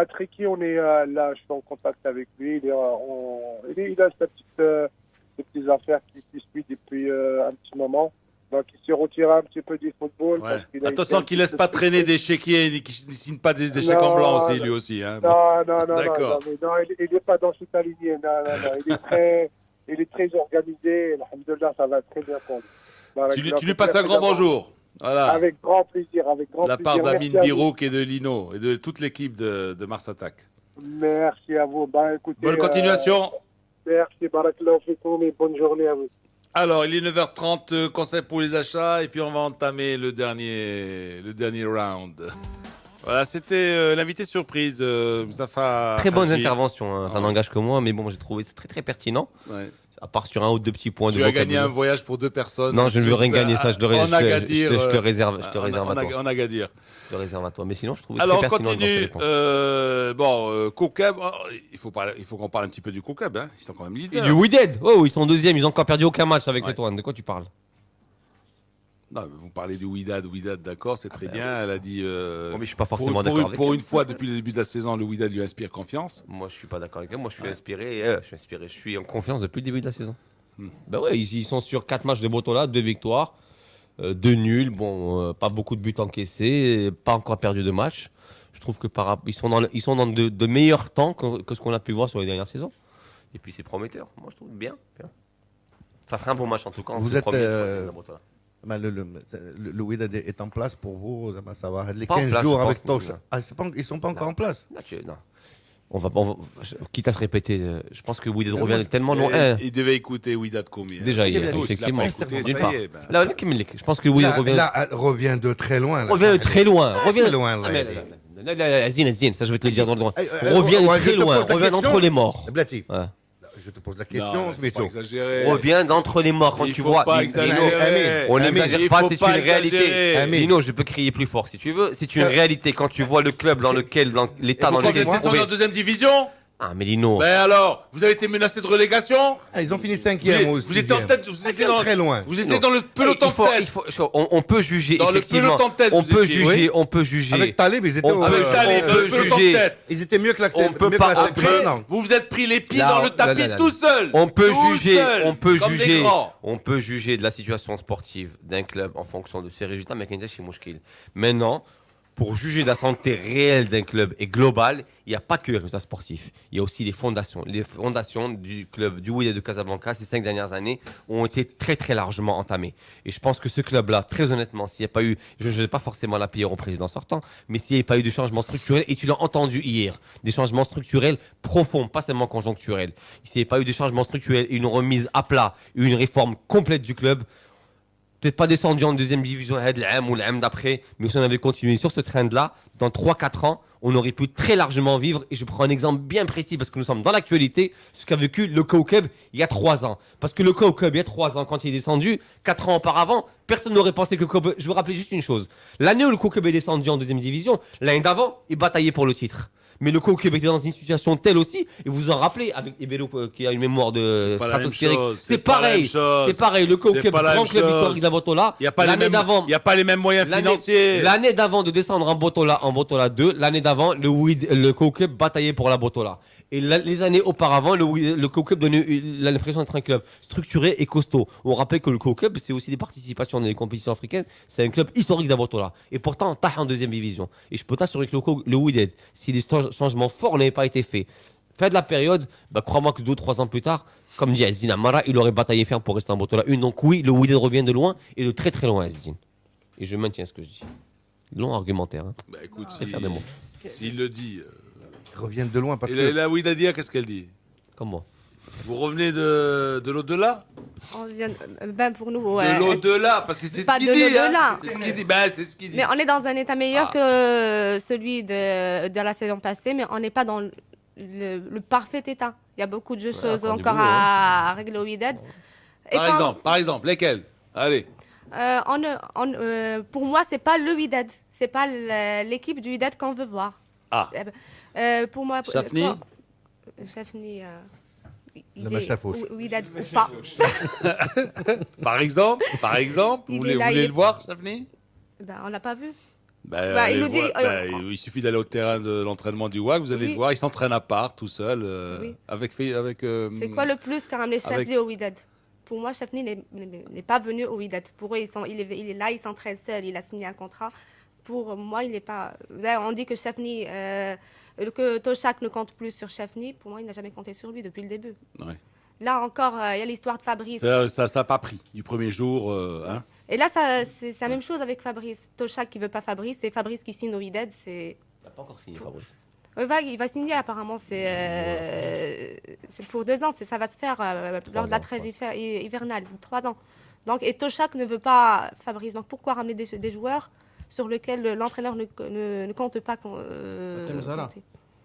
Tricky, on est là, je suis en contact avec lui. Il a sa des petites affaires qui suivent depuis un petit moment. Donc, il s'est retiré un petit peu du football. Ouais. Attention qu'il ne laisse pas traîner des chéquiers et qu'il ne signe pas des chèques en blanc aussi, lui aussi. Hein. Non, d'accord. Non, il n'est pas dans cette lignée. Non. Il est très organisé. Alhamdoulilah, ça va très bien pour lui. Tu lui passes un grand bonjour. Voilà. Avec grand plaisir. De la part d'Amine Birouk et de Lino et de toute l'équipe de Mars Attack. Merci à vous. Écoutez, bonne continuation. Merci, barakallahu fikoum et bonne journée à vous. Alors, il est 9h30, conseil pour les achats, et puis on va entamer le dernier round. Voilà, c'était l'invité surprise, Mustapha. Très bonne Haji. intervention, hein. Ça n'engage que moi, mais bon, j'ai trouvé très très pertinent. Ouais. À part sur un ou deux petits points Tu de as gagné vocabulaire. un voyage pour 2 personnes. Non, je ne veux rien gagner, ça je le réserve. En Agadir. Je te réserve à toi. En Agadir. Je le réserve à toi. Mais sinon, je trouve Alors, très on pertinent dans ses continue. réponses. Kokeb, il faut qu'on parle un petit peu du Kokeb. Hein. Ils sont quand même Et leaders. du Wydad. Oh, ils sont deuxième. Ils ont encore perdu aucun match avec Ouais. l'Étoile. De quoi tu parles? Non, mais vous parlez du Wydad, d'accord, c'est très bien. Elle a dit. Bon, mais je suis pas forcément d'accord avec Pour elle. une fois, depuis le début de la saison, le Wydad lui inspire confiance. Moi, je suis pas d'accord avec elle. Moi, je suis inspiré. Je suis en confiance depuis le début de la saison. Ben ouais, ils sont sur 4 matchs de Botola, 2 victoires, 2 nuls. Bon, pas beaucoup de buts encaissés, pas encore perdu de match. Je trouve que ils sont dans de meilleurs temps que ce qu'on a pu voir sur les dernières saisons. Et puis c'est prometteur. Moi, je trouve bien. Ça ferait un bon match en tout cas. Vous êtes, Botola. Le Wydad est en place pour vous, ça va. Les Pas en 15 place, jours je avec pense, Toch. non. Ah, ils sont pas encore en place. Non. Quitte à se répéter, je pense que Wydad revient tellement loin. Il devait écouter Wydad combien. Déjà hier, Tous, effectivement. il l'a pas écouté, D'une ça part. y est, ben. Là, je pense que Wydad revient. Là, revient de très loin. là. Revient de très loin. Revient Très loin, là. Azine, ça je vais te le dire dans le droit. Ouais, Revient de je très te loin, pose la revient question. d'entre les morts. Blati, Ouais. je te pose la Non, question, faut mais pas exagérer. Revient d'entre les morts quand Il tu faut vois. pas Lino, exagérer. on Amine, n'exagère il pas, faut c'est pas une réalité. exagérer. Amine. Lino, je peux crier plus fort si tu veux. C'est une réalité quand tu vois le club dans lequel, dans l'état dans pourquoi lequel Vous vous êtes vous descendu en trouvez. deuxième division. Ah, mais Lino. Ben alors, vous avez été menacé de relégation. Ah, ils ont fini 5e ou Vous étiez en 6e. tête, vous étiez dans Très loin. Vous étiez dans le peloton de tête. On peut juger Dans le effectivement. peloton de tête, On vous peut étiez. juger, Oui. on peut juger. Avec Talib, ils étaient On Avec peut- Talib, on dans peut le peloton de juger. tête. Ils étaient mieux classés. On peut mieux pas- classés Après, non. vous vous êtes pris les pieds Là, dans le là, tapis là, là. tout seul. On peut Tout juger, seul, on peut comme des juger, grands. on peut juger de la situation sportive d'un club en fonction de ses résultats, mais chez Mouchkil. Maintenant, pour juger de la santé réelle d'un club et globale, il n'y a pas que les résultats sportifs. Il y a aussi les fondations. Les fondations du club du Wydad de Casablanca ces 5 dernières années ont été très très largement entamées. Et je pense que ce club-là, très honnêtement, s'il n'y a pas eu, je ne vais pas forcément la payer au président sortant, mais s'il n'y a pas eu de changements structurels, et tu l'as entendu hier, des changements structurels profonds, pas seulement conjoncturels. S'il n'y a pas eu de changements structurels, une remise à plat, une réforme complète du club, peut-être pas descendu en deuxième division ou l'AM d'après, mais si on avait continué sur ce trend-là, dans 3-4 ans, on aurait pu très largement vivre. Et je prends un exemple bien précis parce que nous sommes dans l'actualité, ce qu'a vécu le Koukeb il y a 3 ans. Parce que le Koukeb, il y a 3 ans, quand il est descendu, 4 ans auparavant, personne n'aurait pensé que le Koukeb. Je vais vous rappeler juste une chose. L'année où le Koukeb est descendu en deuxième division, l'année d'avant, il bataillait pour le titre. Mais le Koukeb était dans une situation telle aussi, et vous en rappelez, avec Ebelo qui a une mémoire de C'est pas la même stratosphérique. chose, C'est pareil. C'est pareil. Le Koukeb, pas la grand même club chose. historique d'Abotola. Il n'y a pas les mêmes moyens financiers. L'année d'avant de descendre en Botola 2, l'année d'avant, le Koukeb bataillait pour la Botola. Et les années auparavant, le Koukeb donnait l'impression d'être un club structuré et costaud. On rappelle que le Koukeb, c'est aussi des participations dans les compétitions africaines. C'est un club historique d'Abotola. Et pourtant, on taille en deuxième division. Et je peux t'assurer que le Wydad, si des changements forts n'avaient pas été faits, fin de la période, crois-moi que 2 ou 3 ans plus tard, comme dit Azdine Amara, il aurait bataillé ferme pour rester en Botola 1. Donc oui, le Wydad revient de loin et de très très loin, Azdine. Et je maintiens ce que je dis. Long argumentaire. Hein. Bah écoute, s'il le dit. Ils reviennent de loin parce Et que. la Wydadia, qu'est-ce qu'elle dit? Comment? Vous revenez de l'au-delà? On vient, pour nous, De l'au-delà, parce que c'est ce Pas qu'il de dit. l'au-delà. Hein. C'est ce qu'il dit. C'est ce qu'il dit. Mais on est dans un état meilleur que celui de la saison passée, mais on n'est pas dans le parfait état. Il y a beaucoup de choses encore à régler au Wydad. Par exemple, lesquels? Allez. Pour moi, c'est pas le Wydad. C'est pas l'équipe du Wydad qu'on veut voir. Ah. Pour moi, Chafni. Chafni. Wydad ou pas. Par exemple, vous voulez le voir, Chafni? On l'a pas vu. Il nous dit, il suffit d'aller au terrain de l'entraînement du WAC, vous allez le voir, il s'entraîne à part, tout seul, avec. C'est quoi le plus qu'a ramené Chafni au Wydad? Pour moi, Chafni n'est pas venu au Wydad. Pour eux, il est là, il s'entraîne seul, il a signé un contrat. Pour moi, il n'est pas. Là, on dit que Chafni, que Toshak ne compte plus sur Chafni. Pour moi, il n'a jamais compté sur lui depuis le début. Ouais. Là encore, il y a l'histoire de Fabrice. Ça n'a pas pris du premier jour. Hein. Et là, c'est la même chose avec Fabrice. Toshak qui veut pas Fabrice, c'est Fabrice qui signe au Wydad. Il n'a pas encore signé Fabrice. Il va signer apparemment, c'est pour 2 ans, ça va se faire lors de la trêve hivernale, 3 ans. Donc, et Toshak ne veut pas Fabrice. Donc pourquoi ramener des joueurs sur lesquels l'entraîneur ne compte pas compter.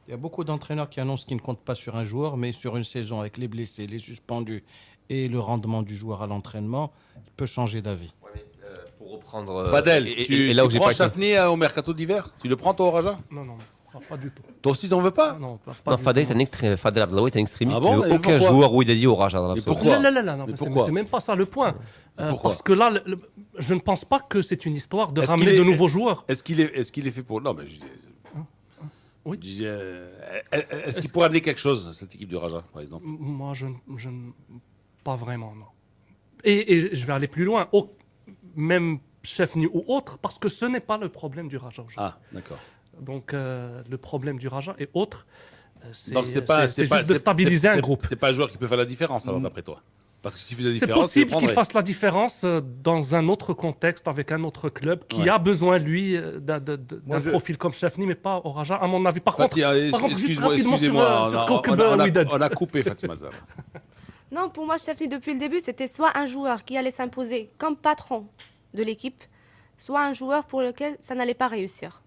Il y a beaucoup d'entraîneurs qui annoncent qu'ils ne comptent pas sur un joueur, mais sur une saison avec les blessés, les suspendus et le rendement du joueur à l'entraînement, il peut changer d'avis. Pour reprendre... Fadel, et là où tu j'ai prends pas Chafni au mercato d'hiver? Tu le prends toi au Raja? Non, pas du tout. Toi aussi, t'en veux pas? Non, Fadel Abdelawi est un extrémiste. Ah bon, il veut aucun joueur où il a dit au Raja. Et pourquoi? Non, c'est même pas ça le point. Parce que là, je ne pense pas que c'est une histoire de ramener de nouveaux joueurs. Est-ce qu'il est fait pour... Non, mais je disais... Oui. Est-ce qu'il pourrait amener quelque chose, cette équipe du Raja, par exemple? Moi, je pas vraiment, non. Et je vais aller plus loin, même Chefni ou autre, parce que ce n'est pas le problème du Raja aujourd'hui. Ah, d'accord. Donc, le problème du Raja est autre. C'est juste de stabiliser un groupe. C'est pas un joueur qui peut faire la différence, alors, d'après toi? Parce que s'il fait la C'est différence, possible qu'il fasse la différence dans un autre contexte, avec un autre club qui a besoin, lui, d'un profil comme Chefni, mais pas au Raja, à mon avis. Par contre, juste rapidement sur Wydad. On a coupé Fatima Zahra. Non, pour moi, Chefni, depuis le début, c'était soit un joueur qui allait s'imposer comme patron de l'équipe, soit un joueur pour lequel ça n'allait pas réussir.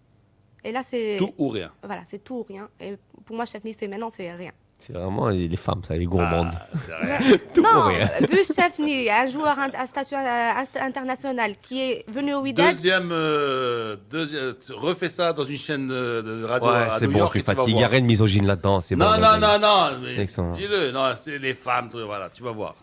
Et là, c'est... Tout ou rien. Voilà, c'est tout ou rien. Et pour moi, Chefni, c'est rien. C'est vraiment les femmes, ça, les gourmandes. Non, vu Chefni, un joueur à station internationale qui est venu au Wydad... Refais ça dans une chaîne de radio à c'est New bon, York. Je suis fatigué. Il n'y a rien de misogyne là-dedans. C'est bon. Non. Dis-le. Non, c'est les femmes. Voilà, tu vas voir.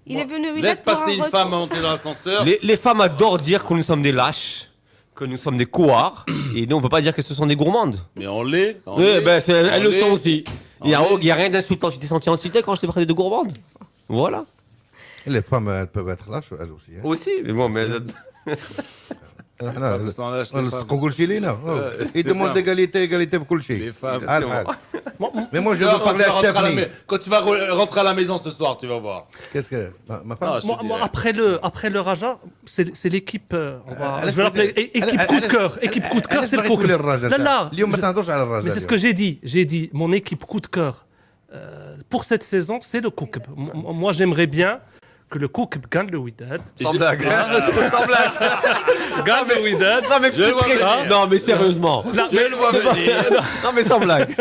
Il est venu au Wydad. Laisse passer une femme à monter dans l'ascenseur. Les femmes adorent dire que nous sommes des lâches, que nous sommes des couards. Et nous, on ne peut pas dire que ce sont des gourmandes. Mais on l'est. Elles le sont aussi. Il n'y a rien d'insultant. Tu t'es senti insulté quand je t'ai parlé de gourmande? Voilà. Les femmes, elles peuvent être lâches, elles aussi. Hein. Aussi, mais bon, mais... Ils demandent l'égalité pour Kulchi. Les femmes. Mais moi, je veux parler à Chefni. Quand tu vas rentrer à la maison ce soir, tu vas voir. Qu'est-ce que... Ma femme Moi, après le Raja, c'est l'équipe... je vais l'appeler équipe coup de cœur. Équipe coup de cœur, c'est le coup. Mais c'est ce que j'ai dit. J'ai dit, mon équipe coup de cœur pour cette saison, c'est le Koukb. Moi, j'aimerais bien que le Koukb gagne le Wydad. Sans blague. Gagne le Wydad. Non, mais sérieusement. Je le vois venir. Non, mais sans blague.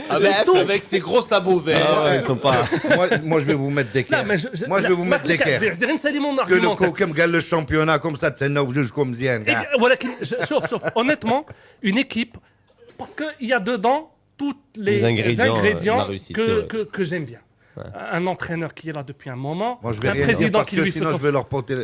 Avec ses gros sabots verts. Ils sont pas... moi, je vais vous mettre d'équerre. Moi, je vais vous mettre d'équerre. Que le Koukb gagne le championnat comme ça, c'est un juge comme Zien. Sauf, honnêtement, une équipe, parce qu'il y a dedans tous les ingrédients que j'aime bien. Ouais. Un entraîneur qui est là depuis un moment, moi, je vais un président qui lui fait... Sinon, je vais leur porter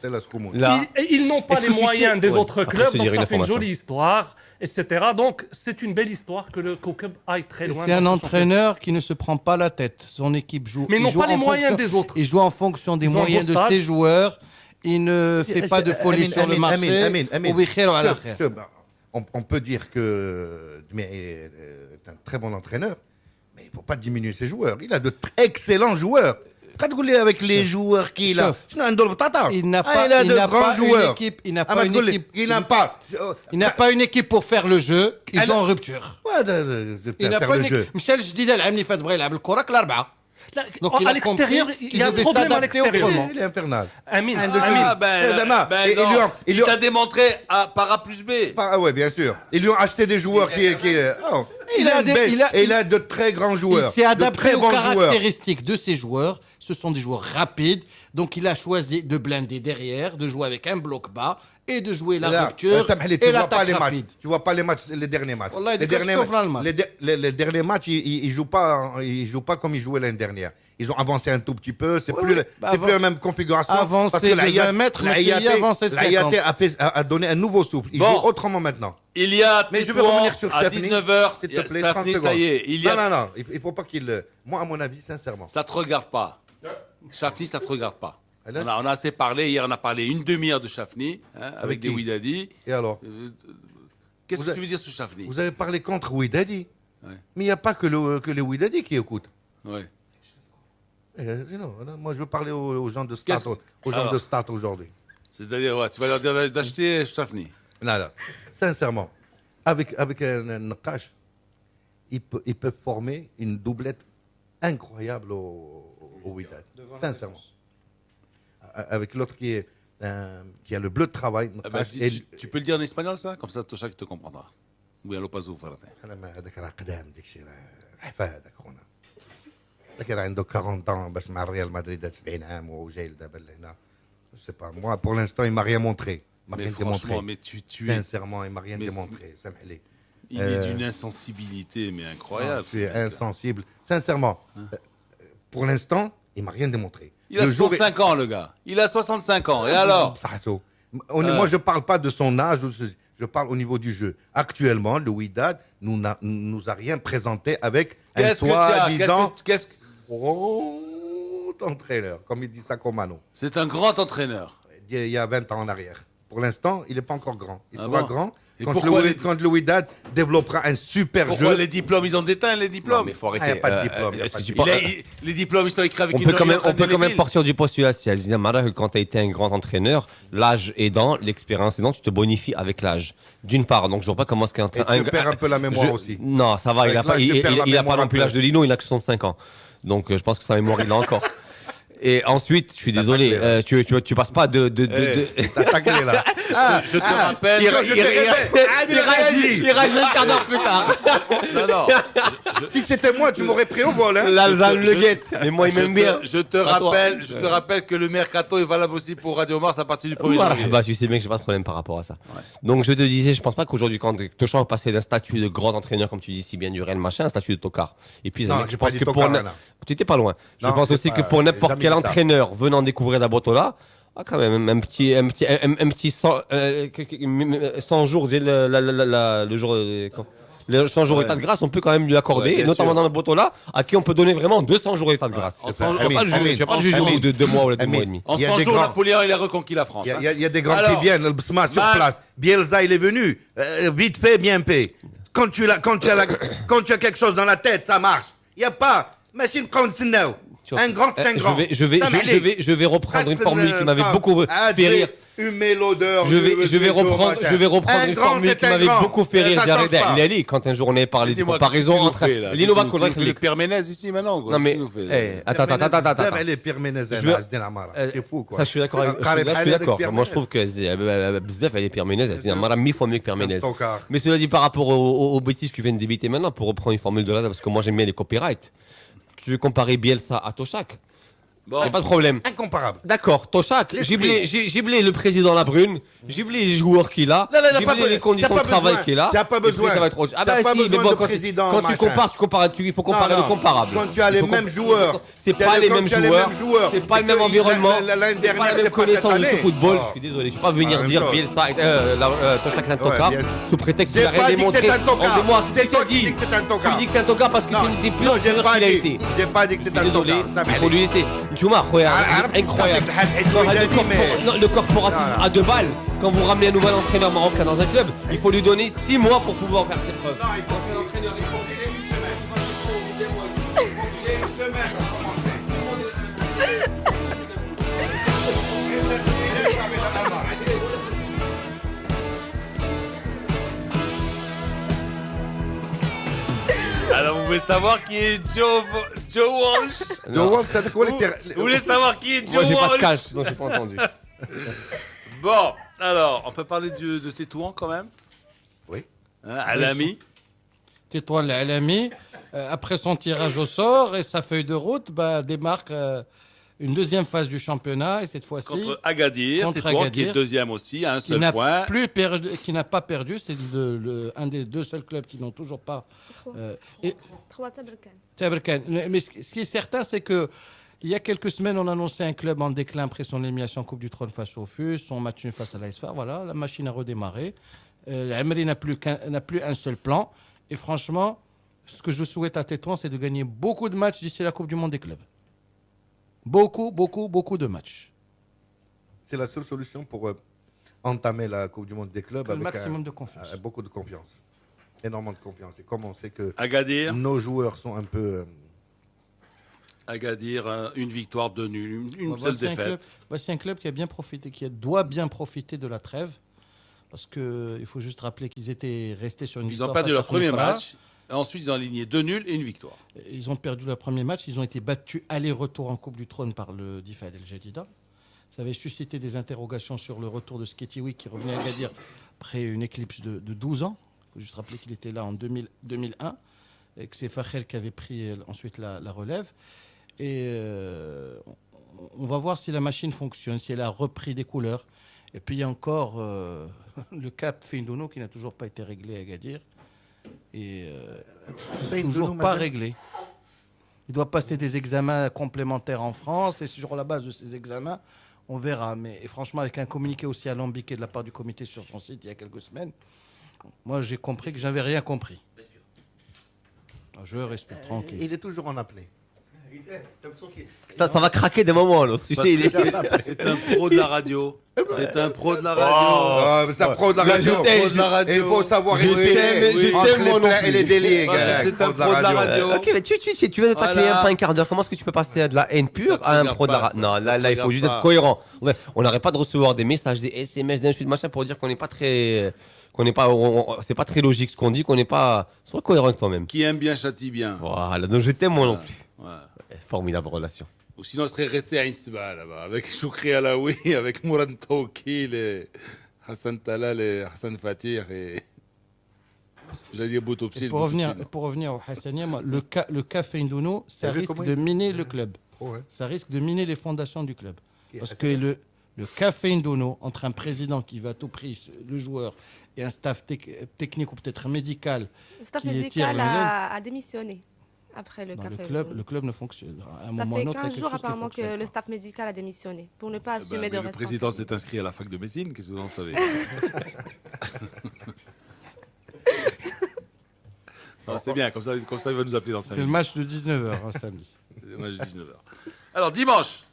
la scoumoune. Ils n'ont pas les moyens des autres clubs, donc ça fait une jolie histoire, etc. Donc, c'est une belle histoire que le Koukb aille très loin. C'est un entraîneur qui ne se prend pas la tête. Son équipe joue... Mais ils n'ont pas les moyens des autres. Il joue en fonction des moyens de ses joueurs. Il ne fait pas de folie sur le marché. On peut dire que est un très bon entraîneur. Mais il ne faut pas diminuer ses joueurs. Il a de excellents joueurs. Avec les joueurs qu'il a. Il n'a pas une équipe. Il n'a pas une équipe pour faire le jeu. Ils sont en rupture. Il n'a pas une équipe. Michel Jdida, il fait à l'extérieur, il y a un problème à l'extérieur. Il est infernal. Il t'a démontré par A plus B. Oui, bien sûr. Ils lui ont acheté des joueurs qui... Il a de très grands joueurs. Il s'est adapté aux caractéristiques de ses joueurs. Ce sont des joueurs rapides. Donc il a choisi de blinder derrière, de jouer avec un bloc bas et de jouer la rupture et l'attaque rapide. Tu vois pas les derniers matchs. Les derniers matchs, ils jouent pas comme ils jouaient l'année dernière. Ils ont avancé un tout petit peu. C'est plus la même configuration. Avancer de 20 mètres, l'Ayat a donné un nouveau souffle. Ils jouent autrement maintenant. Il y a mais je vais revenir sur à Chefni, 19h. S'il te plaît, Chefni, ça y est. Non, il faut pas qu'il... Moi, à mon avis, sincèrement. Ça te regarde pas. Chefni, ça te regarde pas. On a assez parlé. Hier, on a parlé une demi-heure de Chefni avec des Wydadi. Et alors qu'est-ce que tu veux dire sur Chefni? Vous avez parlé contre Wydadi. Mais il n'y a pas que les Wydadi qui écoutent. Oui. Non, moi, je veux parler aux gens de Stade aujourd'hui. C'est-à-dire, tu vas leur dire d'acheter Chefni. Non, sincèrement, avec un Nakash, ils peuvent former une doublette incroyable au Wydad. Sincèrement. Avec l'autre qui a le bleu de travail. Tu peux le dire en espagnol, ça? Comme ça, Toshak te comprendra. Oui, à l'opposé, كان عنده 40 ans باش مع الريال مدريد 70 عام وجاي لدابا لهنا. Je sais pas. Moi, pour l'instant, il m'a rien montré. Il m'a rien démontré. Mais sincèrement, il m'a rien démontré. Il est d'une insensibilité, mais incroyable. Je suis insensible. Sincèrement, pour l'instant, il m'a rien démontré. Il a 65 ans, le gars. Il a 65 ans. Et alors? Moi, je parle pas de son âge. Je parle au niveau du jeu. Actuellement, le Wydad nous a rien présenté avec un soi-disant grand entraîneur, comme il dit Sako Mano. C'est un grand entraîneur. Il y a 20 ans en arrière. Pour l'instant, il n'est pas encore grand. Il sera grand quand le Wydad développera un super jeu. Pourquoi les diplômes, ils ont déteint les diplômes? Non, mais il faut arrêter. Il n'y a pas de diplôme. Les diplômes, ils sont écrits avec on peut quand même partir du postulat, si Alzina Mara, que quand tu as été un grand entraîneur, l'âge aidant, l'expérience aidant, tu te bonifies avec l'âge. D'une part, donc je vois pas comment est-ce qu'un tu perds un peu la mémoire aussi. Non, ça va, il n'a pas non plus l'âge de Lino, il a que 65 ans. Donc je pense que sa mémoire, il l'a encore. Et ensuite, je suis désolé, tu passes pas de... T'as taclé là. Je te rappelle... Il réagit un quart d'heure plus tard. Non. Si c'était moi, tu m'aurais pris au vol. Hein. L'Alzane le guette, mais moi il m'aime bien. Je te rappelle que le mercato est valable aussi pour Radio Mars à partir du 1er janvier. Bah, tu sais bien que j'ai pas de problème par rapport à ça. Ouais. Donc je te disais, je pense pas qu'aujourd'hui, quand Toshan va passer d'un statut de grand entraîneur, comme tu dis si bien du Real machin, un statut de tocard. Et puis, non, je pense que pour... Tu étais pas loin. Je Non, pense aussi que pour n'importe quel entraîneur venant découvrir la Botola, quand même, un petit 100 jours, le jour... Les 100 jours d'état de grâce, on peut quand même lui accorder, et notamment dans le Botola, à qui on peut donner vraiment 200 jours d'état de grâce. Tu vas pas le juger au bout de 2 mois ou 2 mois et demi. En 100 jours, Napoléon, il a reconquis la France. Il y a des grands qui viennent, le Bsma sur place. Bielsa, il est venu. Vite fait, bien fait. Quand tu as quelque chose dans la tête, ça marche. Il n'y a pas. Machine Kounsnao. Un grand, c'est un grand. Je vais reprendre une formule qui m'avait beaucoup fait rire. Humer l'odeur. Je vais reprendre une formule qui m'avait beaucoup fait rire. L'Ali, quand un jour on avait parlé de comparaison entre l'Innova et le Pierre Ménez ici maintenant. Non mais attends. Elle est Pierre Ménez. C'est fou quoi. Ça je suis d'accord. Moi je trouve que Bzef elle est Pierre Ménez. C'est un mara 1000 fois mieux que Pierre Ménez. Mais cela dit par rapport aux bêtises que tu viens de débiter maintenant, pour reprendre une formule de là, parce que moi j'aime bien les copyrights. Tu veux comparer Bielsa à Toshak? Bon. Pas de problème. Incomparable. D'accord, Toshak, Giblé le président Labrune, Giblé les joueurs qu'il a, Giblé les conditions de travail qu'il a. T'as pas besoin. Ah bah si, mais bon, quand tu compares, il faut comparer le comparable. Quand tu as les mêmes joueurs. C'est pas les mêmes joueurs, c'est pas le même environnement, c'est pas la même connaissance du football. Je suis désolé, je ne vais pas venir dire Bielsa, Toshak est un tocard, sous prétexte qu'il a rien démontré en 2 mois. C'est toi qui dis que c'est un tocard. Tu dis que c'est un tocard parce que c'est une des pires joueurs qu'il a été. J'ai pas dit que c'est un tocard. Désolé, il faut lui laisser. Chouma, incroyable. Le corporatisme à 2 balles. Quand vous ramenez un nouvel entraîneur marocain dans un club, il faut lui donner 6 mois pour pouvoir faire ses preuves. Non, il faut un entraîneur, il faut une semaine. Alors vous voulez savoir qui est Joe Walsh? Joe Walsh, c'est quoi les Vous voulez savoir qui est Joe Walsh? Moi j'ai pas de cash, donc j'ai pas entendu. Bon, alors, on peut parler de Tétouan quand même? Oui. Alami. Tétouan Alami, après son tirage au sort et sa feuille de route, démarque une deuxième phase du championnat, et cette fois-ci contre Agadir, Tétouan qui est deuxième aussi, à un seul point. Qui n'a pas perdu, c'est un des 2 seuls clubs qui n'ont toujours pas... 3 Taberkan. Mais ce qui est certain, c'est que il y a quelques semaines, on annonçait un club en déclin après son élimination en Coupe du Trône face au FUS, son match face à l'ASFA. Voilà, la machine a redémarré. L'Amri n'a plus un seul plan. Et franchement, ce que je souhaite à Tétouan, c'est de gagner beaucoup de matchs d'ici la Coupe du Monde des clubs. Beaucoup de matchs. C'est la seule solution pour entamer la Coupe du Monde des clubs avec maximum de confiance. Beaucoup de confiance. Énormément de confiance. Et comme on sait que Agadir, nos joueurs sont un peu... Agadir, une victoire, 2 nuls, une seule défaite. Voici un club qui a bien profité, doit bien profiter de la trêve. Parce qu'il faut juste rappeler qu'ils étaient restés sur une victoire. Ils ont perdu leur premier match. Ensuite, ils ont aligné 2 nuls et une victoire. Ils ont perdu le premier match. Ils ont été battus aller-retour en Coupe du Trône par le Difad El Jadida. Ça avait suscité des interrogations sur le retour de Sketiwi qui revenait à Agadir après une éclipse de 12 ans. Il faut juste rappeler qu'il était là en 2001 et que c'est Fakhel qui avait pris ensuite la relève. Et on va voir si la machine fonctionne, si elle a repris des couleurs. Et puis il y a encore le cap Feindouno qui n'a toujours pas été réglé à Agadir. Et toujours pas réglé. Il doit passer des examens complémentaires en France et sur la base de ces examens, on verra. Mais franchement, avec un communiqué aussi alambiqué de la part du comité sur son site il y a quelques semaines, moi j'ai compris que j'avais rien compris. Je respire tranquille. Il est toujours en appelé. Ça va craquer des moments, l'autre. Tu sais, c'est un pro de la radio. C'est un pro de la radio. C'est un pro de la radio. Il faut savoir écouter entre les plaies et les délits, gars. C'est un pro de la radio. Ok, mais tu viens d'être un client pas un quart d'heure. Comment est-ce que tu peux passer de la haine pure à un pro de la radio? Non, là, il faut juste être cohérent. On n'arrête pas de recevoir des messages, des SMS, d'insultes, machin, pour dire qu'on n'est pas très... c'est pas très logique ce qu'on dit, qu'on n'est pas... Sois cohérent avec toi-même. Qui aime bien châtie bien. Voilà, donc je t'aime moi non plus. Formidable relation. Ou sinon, je serais resté à Innsba, là-bas, avec Choukri Alaoui, avec Mourad Tawkil, et Hassan Talal et Hassan Fatir, et j'allais dire Boutopsi. Pour revenir au Hassania, le cas Feindouno, ça risque de miner le club. Ça risque de miner les fondations du club. Parce que le cas Feindouno, entre un président qui veut à tout prix le joueur et un staff technique ou peut-être médical... Le staff médical a démissionné. Après le club ne fonctionne. Ça fait 15 jours apparemment que le staff médical a démissionné pour ne pas assumer de responsabilité. Le président s'est inscrit à la fac de médecine, qu'est-ce que vous en savez? C'est bien, comme ça il va nous appeler dans 5 minutes. C'est le match de 19h samedi. C'est le match de 19h. Alors dimanche,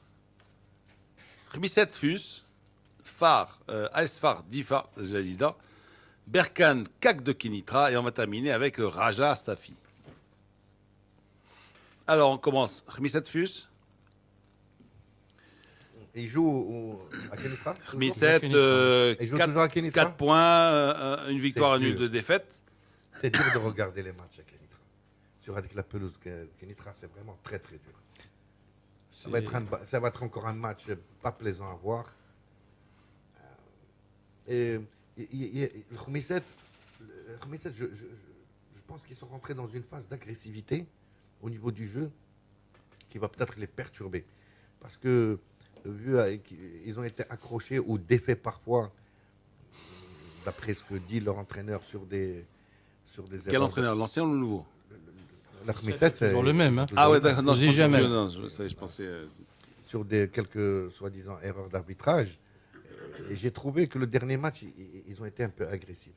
Khmisset Fus, AS Far Difa, Jadida, Berkane Kak de Kenitra, et on va terminer avec le Raja Safi. Alors, on commence. Khmisset Fus. Il joue à Kenitra. Khmisset, 4 points, une victoire, un nul de défaite. C'est dur de regarder les matchs à Kenitra. Avec la pelouse de Kenitra, c'est vraiment très très dur. Ça va être encore un match pas plaisant à voir. Et le Khmisset, je pense qu'ils sont rentrés dans une phase d'agressivité au niveau du jeu qui va peut-être les perturber. Parce que, vu qu'ils ont été accrochés ou défaits parfois, d'après ce que dit leur entraîneur sur des Quel entraîneur, l'ancien ou le nouveau? Le Khmisset, c'est toujours le même. Hein. Ah ouais, d'accord. Non, je pensais... Sur quelques, soi-disant, erreurs d'arbitrage. Et j'ai trouvé que le dernier match, ils ont été un peu agressifs.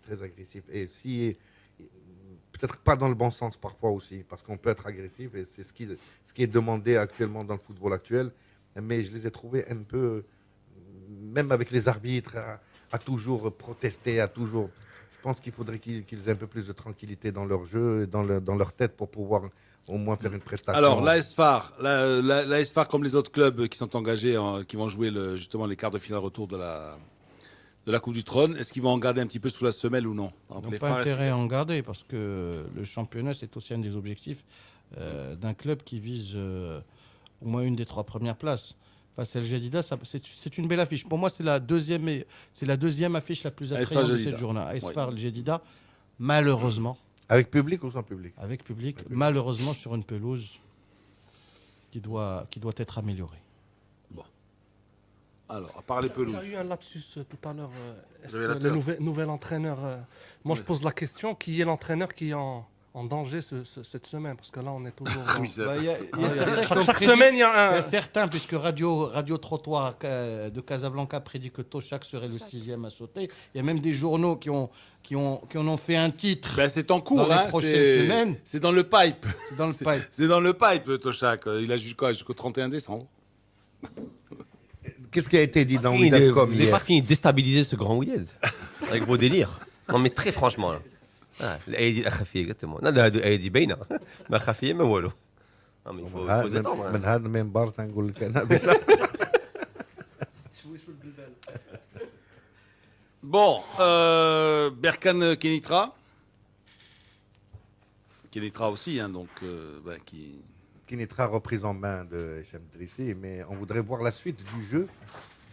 Très agressifs. Et si... Peut-être pas dans le bon sens parfois aussi, parce qu'on peut être agressif et c'est ce qui est demandé actuellement dans le football actuel. Mais je les ai trouvés un peu, même avec les arbitres, à toujours protester, Je pense qu'il faudrait qu'ils aient un peu plus de tranquillité dans leur jeu, et dans leur tête pour pouvoir au moins faire une prestation. Alors, l'AS Far, comme les autres clubs qui sont engagés, qui vont jouer justement les quarts de finale retour de la Coupe du Trône, est-ce qu'ils vont en garder un petit peu sous la semelle ou non? Ils n'ont pas intérêt à en garder parce que le championnat, c'est aussi un des objectifs d'un club qui vise au moins une des 3 premières places. Face à El Jadida, c'est une belle affiche. Pour moi, c'est la deuxième affiche la plus attrayante de cette journée. AS Far El Jadida, malheureusement. Avec public ou sans public? Avec public, malheureusement sur une pelouse qui doit être améliorée. Alors, à part les pelouses. Il y a eu un lapsus tout à l'heure. Est-ce que le nouvel entraîneur... moi, je pose la question, qui est l'entraîneur qui est en danger cette semaine? Parce que là, on est toujours... Chaque semaine, il y a un... Il y a certains, puisque Radio Trottoir de Casablanca prédit que Toshak serait le 6e à sauter. Il y a même des journaux qui en ont fait un titre. C'est en cours, dans les prochaines semaines. C'est dans le pipe. C'est dans le pipe, Toshak. Il a jusqu'au 31 décembre. Qu'est-ce qui a été dit dans Ouidadcom hier? Vous n'avez pas fini de déstabiliser ce grand Ouidad avec vos délires. Non, mais très franchement. الأيدي الأخفية exactement. لا هذه أيدي باينة ما خفية ما والو. من هذا المنبر تنقول لك أنا Bon, Berkane Kenitra. Kenitra aussi, hein, donc Kenitra reprise en main de Hicham Drissi, mais on voudrait voir la suite du jeu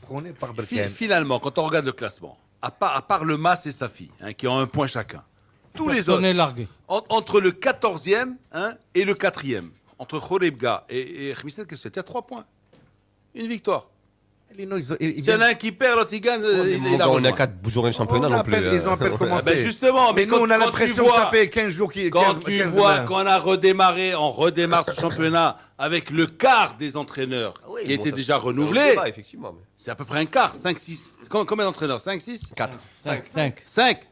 prôné par Berkane. Finalement, quand on regarde le classement, à part le Mas et Safi, hein, qui ont un point chacun, tous les autres, largué. Entre le 14e et le 4e, entre Khorebga et Khmisnet, qu'est-ce que c'est? Il y a 3 points. Une victoire. S'il y en a un qui perd, l'autre il gagne. On a 4 journées de championnat non plus. Ils ont à peine commencé. Justement, mais nous on a l'impression que ça fait 15 jours Quand tu vois qu'on a redémarré, on redémarre ce championnat avec le quart des entraîneurs qui étaient déjà renouvelés. C'est à peu près un quart, 5, 6. Combien d'entraîneurs? 5, 6 4. 5.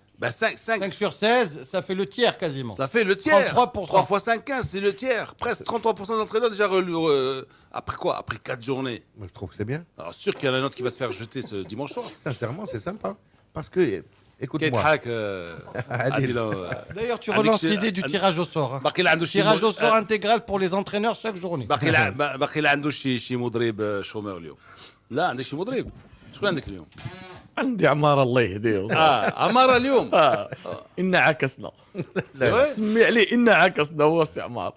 5 sur 16, ça fait le tiers quasiment. Ça fait le tiers. 33%. 3 fois 5, 15, c'est le tiers. Presque 33% d'entraîneurs déjà après quoi? Après 4 journées. Moi, je trouve que c'est bien. Alors, sûr qu'il y en a un autre qui va se faire jeter ce dimanche soir. Sincèrement, c'est sympa. Parce que, écoute-moi. D'ailleurs, tu relances l'idée du tirage au sort. Tirage au sort intégral pour les entraîneurs chaque journée. باقي عنده شي مدرب شومر اليوم. لا عندك شي مدرب. شكون عندك اليوم؟ عندي عمارة الله يهديه. عمارة اليوم. إنا عكسنا. سمي عليه إنا عكسنا هو السي عمار.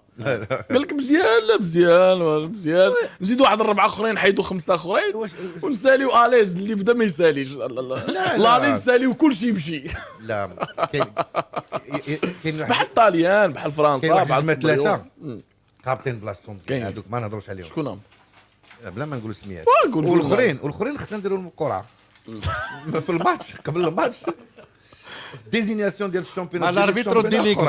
قال لك مزيان لا مزيان نزيدوا واحد 4 اخرين حيدوا 5 اخرين ونساليو اليز اللي بدا ما يساليش لا نساليو كلشي يمشي. لا بحال الطاليان بحال فرنسا بحال 3 كابتن بلاصتهم هذوك ما نهضروش عليهم. شكون هم؟ بلا ما نقولوا سميات. والاخرين خصنا نديروا لهم القرعه في الماتش قبل الماتش. ديزينياسيون ديال الشامبيون. L'arbitre délégué.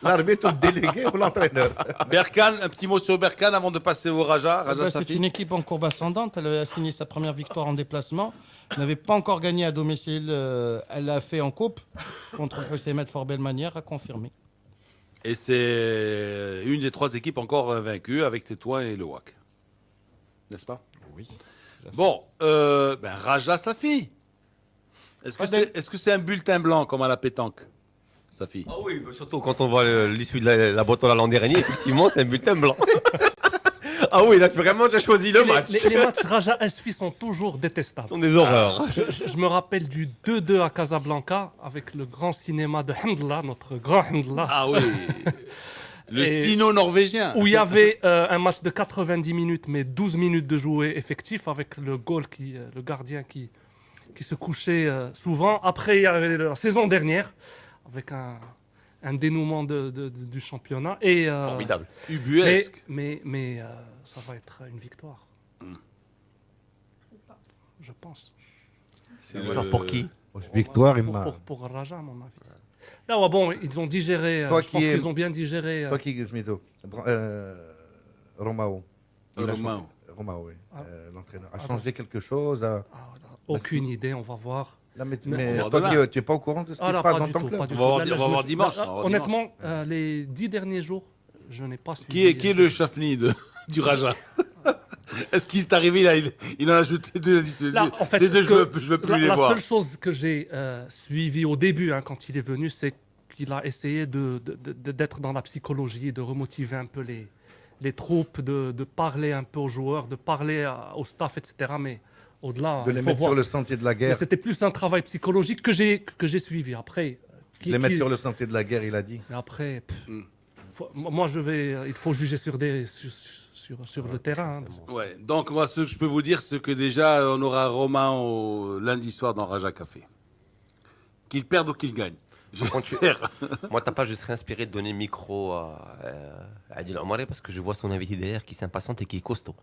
L'arbitre délégué ou l'entraîneur. Berkane, un petit mot sur Berkane avant de passer au Raja. C'est une équipe en courbe ascendante. Elle a signé sa première victoire en déplacement. N'avait pas encore gagné à domicile. Elle l'a fait en coupe contre le Hussein Fort belle manière, a confirmé. Et c'est une des 3 équipes encore vaincues avec Tétouan et le WAC. N'est-ce pas? Oui. Bon, Raja Safi. Est-ce que c'est un bulletin blanc comme à la pétanque, Safi? Ah oui, surtout quand on voit l'issue de la boîte l'an dernier, effectivement, c'est un bulletin blanc. Ah oui, là, vraiment, tu as choisi le match. Les matchs Raja Asfi sont toujours détestables. Ce sont des horreurs. Je me rappelle du 2-2 à Casablanca avec le grand cinéma de Hamdallah, notre grand Hamdallah. Ah oui. Le sino-norvégien. Où il y avait un match de 90 minutes, mais 12 minutes de jouer effectif avec le gardien qui se couchait souvent. Après, il y avait la saison dernière, avec un dénouement du championnat. Formidable. Ubuesque. Mais ça va être une victoire. Je pense. C'est une victoire pour qui? Victoire, pour Raja, à mon avis. Là, bon, ils ont digéré. Je pense qu'ils ont bien digéré. Toi qui Smito, Romao. Romao, oui. L'entraîneur a changé quelque chose. Aucune idée, on va voir. Mais toi, tu n'es pas au courant de ce qui se passe dans ton club? On va voir dimanche. Honnêtement, les 10 derniers jours, je n'ai pas suivi. Qui est le Chafni du Raja? Est-ce qu'il est arrivé là? Il en a ajouté 2. En fait, je veux plus les voir. La seule chose que j'ai suivie au début, quand il est venu, c'est qu'il a essayé d'être dans la psychologie, de remotiver un peu les troupes, de parler un peu aux joueurs, de parler au staff, etc. Mais au-delà, de les mettre sur le sentier de la guerre. C'était plus un travail psychologique que j'ai suivi. Après, les mettre sur le sentier de la guerre, il a dit. Après, moi, il faut juger sur le terrain. Ouais. Donc, moi, ce que je peux vous dire, c'est que déjà, on aura Romain lundi soir dans Raja Café. Qu'il perde ou qu'il gagne. Moi, t'as pas, je serais inspiré de donner le micro à Adil Omari parce que je vois son invité derrière qui s'impatiente et qui est costaud.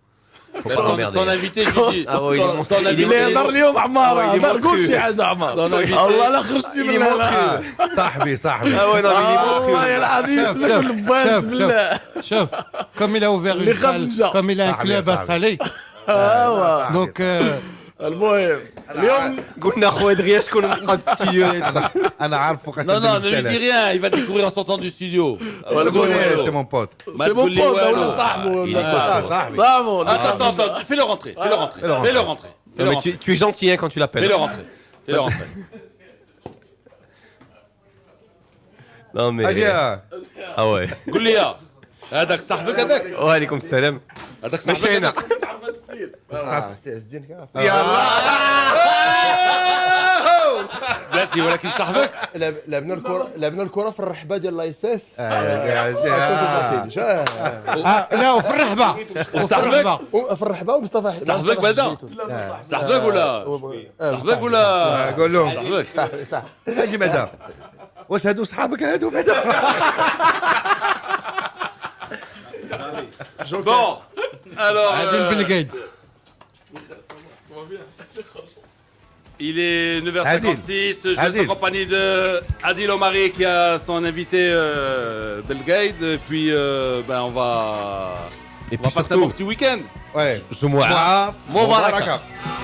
Son invité, je dis. Ah oui, il est dans اليوم عمارة دار كل شيء حاجة عمارة الله لا خرجتي من هنا صاحبي ah ouais non والله العظيم كل بانت بالله شوف comme il a ouvert une salle comme il a un club à Salé donc المهم اليوم قلنا خويا دغيا شكون قاد الستوديو انا عارفه قاعد Non, ne lui dis rien, il va te découvrir en sortant du studio. C'est mon pote. C'est mon pote, صاحبه Attends, fais-le rentrer. Tu es gentil quand tu l'appelles. Fais-le rentrer. Non mais ah ouais. قول لي هذاك صاحبك هذاك. وعليكم السلام. هذاك صاحبك. ولكن صاحبك لعبنا الكره في الرحبه ديال لايسيس لا وفي الرحبه في الرحبه ومصطفى صاحبك بعدا صاحبك ولا صاحبك ولا قول لهم صاحبك اجي بعدا واش هادو صحابك هادو بعدا Bon, alors, il est 9h56, je suis en compagnie de Adil Omari qui a son invité Belgrade, et puis on va passer un bon petit week-end. Ouais. Jumu'ah Mubarak.